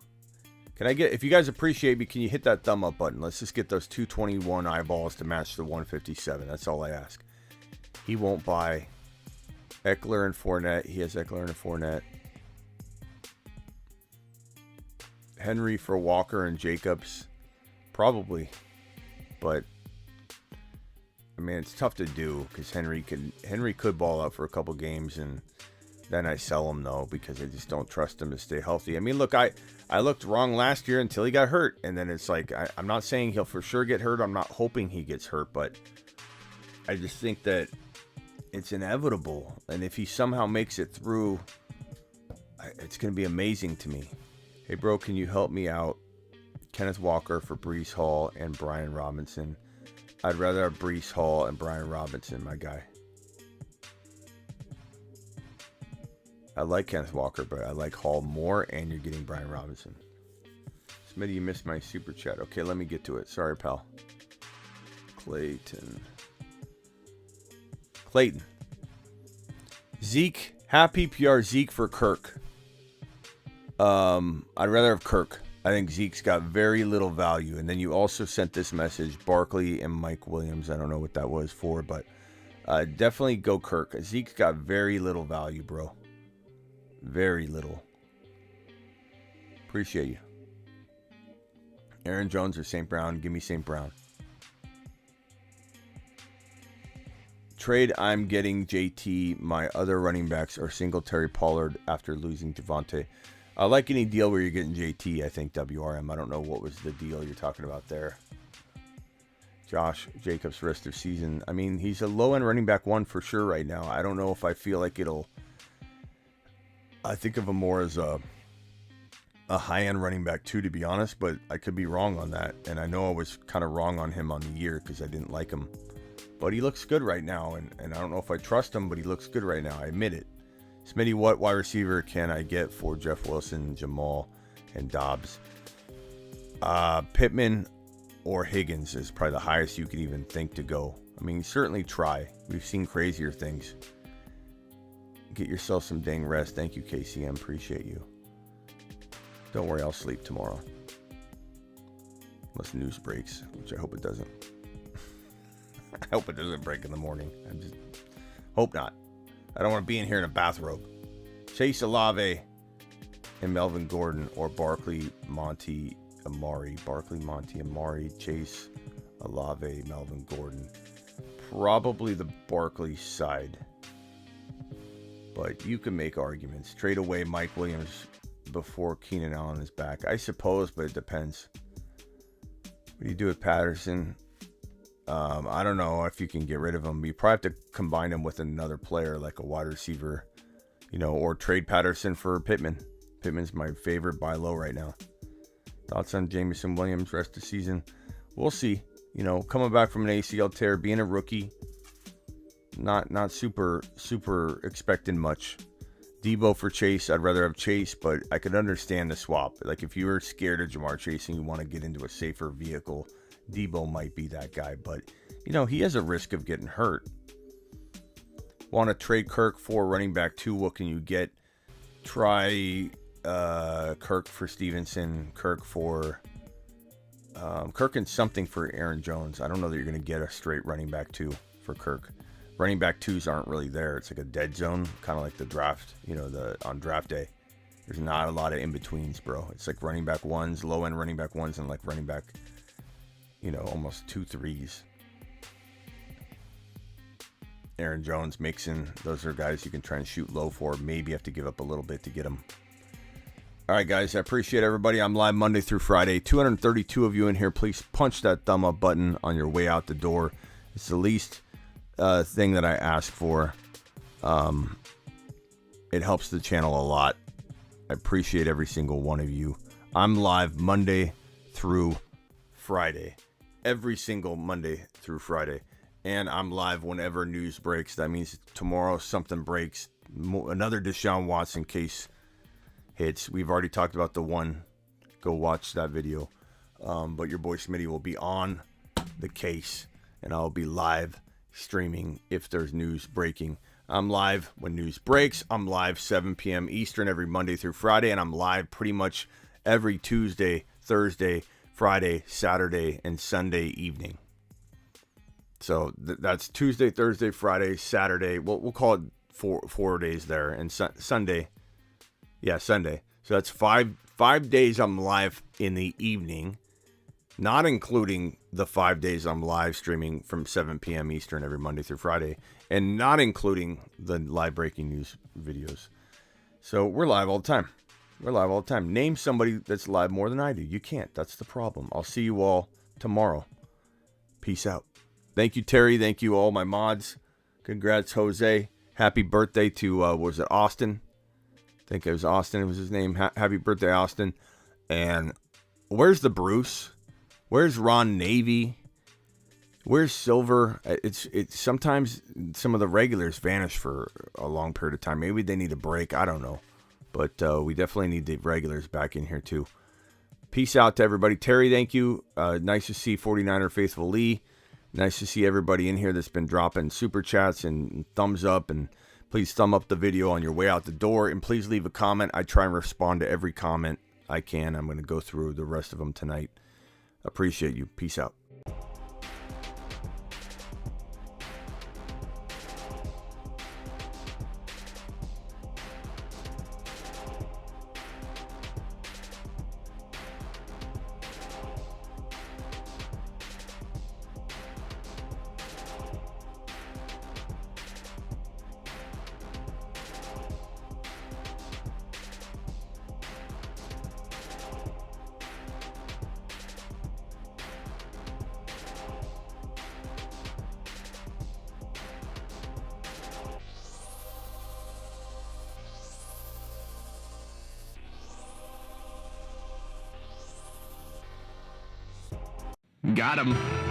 If you guys appreciate me, can you hit that thumb up button? Let's just get those 221 eyeballs to match the 157. That's all I ask. He won't buy Eckler and Fournette. He has Eckler and Fournette. Henry for Walker and Jacobs, probably. But I mean, it's tough to do because Henry could ball out for a couple games, and then I sell him though because I just don't trust him to stay healthy. I mean, look, I looked wrong last year until he got hurt, and then it's like I'm not saying he'll for sure get hurt. I'm not hoping he gets hurt, but I just think that it's inevitable, and if he somehow makes it through, it's going to be amazing to me. Hey, bro, can you help me out? Kenneth Walker for Breece Hall and Brian Robinson. I'd rather have Breece Hall and Brian Robinson, my guy. I like Kenneth Walker, but I like Hall more, and you're getting Brian Robinson. Smitty, you missed my super chat. Okay, let me get to it. Sorry, pal. Clayton. Zeke. Half PPR Zeke for Kirk. I'd rather have Kirk. I think Zeke's got very little value. And then you also sent this message, Barkley and Mike Williams. I don't know what that was for, but definitely go Kirk. Zeke's got very little value, bro. Very little. Appreciate you. Aaron Jones or St. Brown? Give me St. Brown. Trade, I'm getting JT. My other running backs are Singletary, Pollard after losing Devontae. I like any deal where you're getting JT, I think, WRM. I don't know what was the deal you're talking about there. Josh Jacobs, rest of season. I mean, he's a low-end running back one for sure right now. I don't know if I feel like it'll... I think of him more as a high-end running back two, to be honest, but I could be wrong on that. And I know I was kind of wrong on him on the year because I didn't like him. But he looks good right now, and I don't know if I trust him, but he looks good right now. I admit it. Smitty, what wide receiver can I get for Jeff Wilson, Jamal, and Dobbs? Pittman or Higgins is probably the highest you could even think to go. I mean, certainly try. We've seen crazier things. Get yourself some dang rest. Thank you, KCM. Appreciate you. Don't worry, I'll sleep tomorrow. Unless news breaks, which I hope it doesn't. I hope it doesn't break in the morning. I just hope not. I don't want to be in here in a bathrobe. Chase Olave and Melvin Gordon or Barkley, Monty, Amari. Barkley, Monty, Amari, Chase, Olave, Melvin Gordon. Probably the Barkley side. But you can make arguments. Trade away Mike Williams before Keenan Allen is back. I suppose, but it depends. What do you do with Patterson? I don't know if you can get rid of him. You probably have to combine him with another player, like a wide receiver, or trade Patterson for Pittman. Pittman's my favorite buy low right now. Thoughts on Jameson Williams rest of the season? We'll see. Coming back from an ACL tear, being a rookie, not super expecting much. Debo for Chase. I'd rather have Chase, but I could understand the swap. Like if you were scared of Jamar Chase and you want to get into a safer vehicle, Debo might be that guy, but he has a risk of getting hurt. Want to trade Kirk for running back 2? What can you get? Try Kirk for Stevenson, Kirk and something for Aaron Jones. I don't know that you're going to get a straight running back 2 for Kirk. Running back 2s aren't really there. It's like a dead zone, kind of like the draft, on draft day. There's not a lot of in-betweens, bro. It's like running back 1s, low-end running back 1s, and like running back almost 2 3s. Aaron Jones, Mixon, those are guys you can try and shoot low for. Maybe you have to give up a little bit to get them. All right, guys, I appreciate everybody. I'm live Monday through Friday. 232 of you in here. Please punch that thumb up button on your way out the door. It's the least thing that I ask for. It helps the channel a lot. I appreciate every single one of you. I'm live Monday through Friday. Every single Monday through Friday. And I'm live whenever news breaks. That means tomorrow something breaks. Another Deshaun Watson case hits. We've already talked about the one. Go watch that video. But your boy Smitty will be on the case. And I'll be live streaming if there's news breaking. I'm live when news breaks. I'm live 7 p.m. Eastern every Monday through Friday. And I'm live pretty much every Tuesday, Thursday, Friday, Saturday, and Sunday evening. So that's Tuesday, Thursday, Friday, Saturday. We'll call it four days there, and Sunday. Yeah, Sunday. So that's five 5 days I'm live in the evening, not including the 5 days I'm live streaming from 7 p.m. Eastern every Monday through Friday, and not including the live breaking news videos. So we're live all the time. We're live all the time. Name somebody that's live more than I do. You can't. That's the problem. I'll see you all tomorrow. Peace out. Thank you, Terry. Thank you, all my mods. Congrats, Jose. Happy birthday to, was it Austin? I think it was Austin. It was his name. Happy birthday, Austin. And where's the Bruce? Where's Ron Navy? Where's Silver? It's sometimes some of the regulars vanish for a long period of time. Maybe they need a break. I don't know. But we definitely need the regulars back in here too. Peace out to everybody. Terry, thank you. Nice to see 49er Faithful Lee. Nice to see everybody in here that's been dropping super chats and thumbs up. And please thumb up the video on your way out the door. And please leave a comment. I try and respond to every comment I can. I'm going to go through the rest of them tonight. Appreciate you. Peace out. Got him.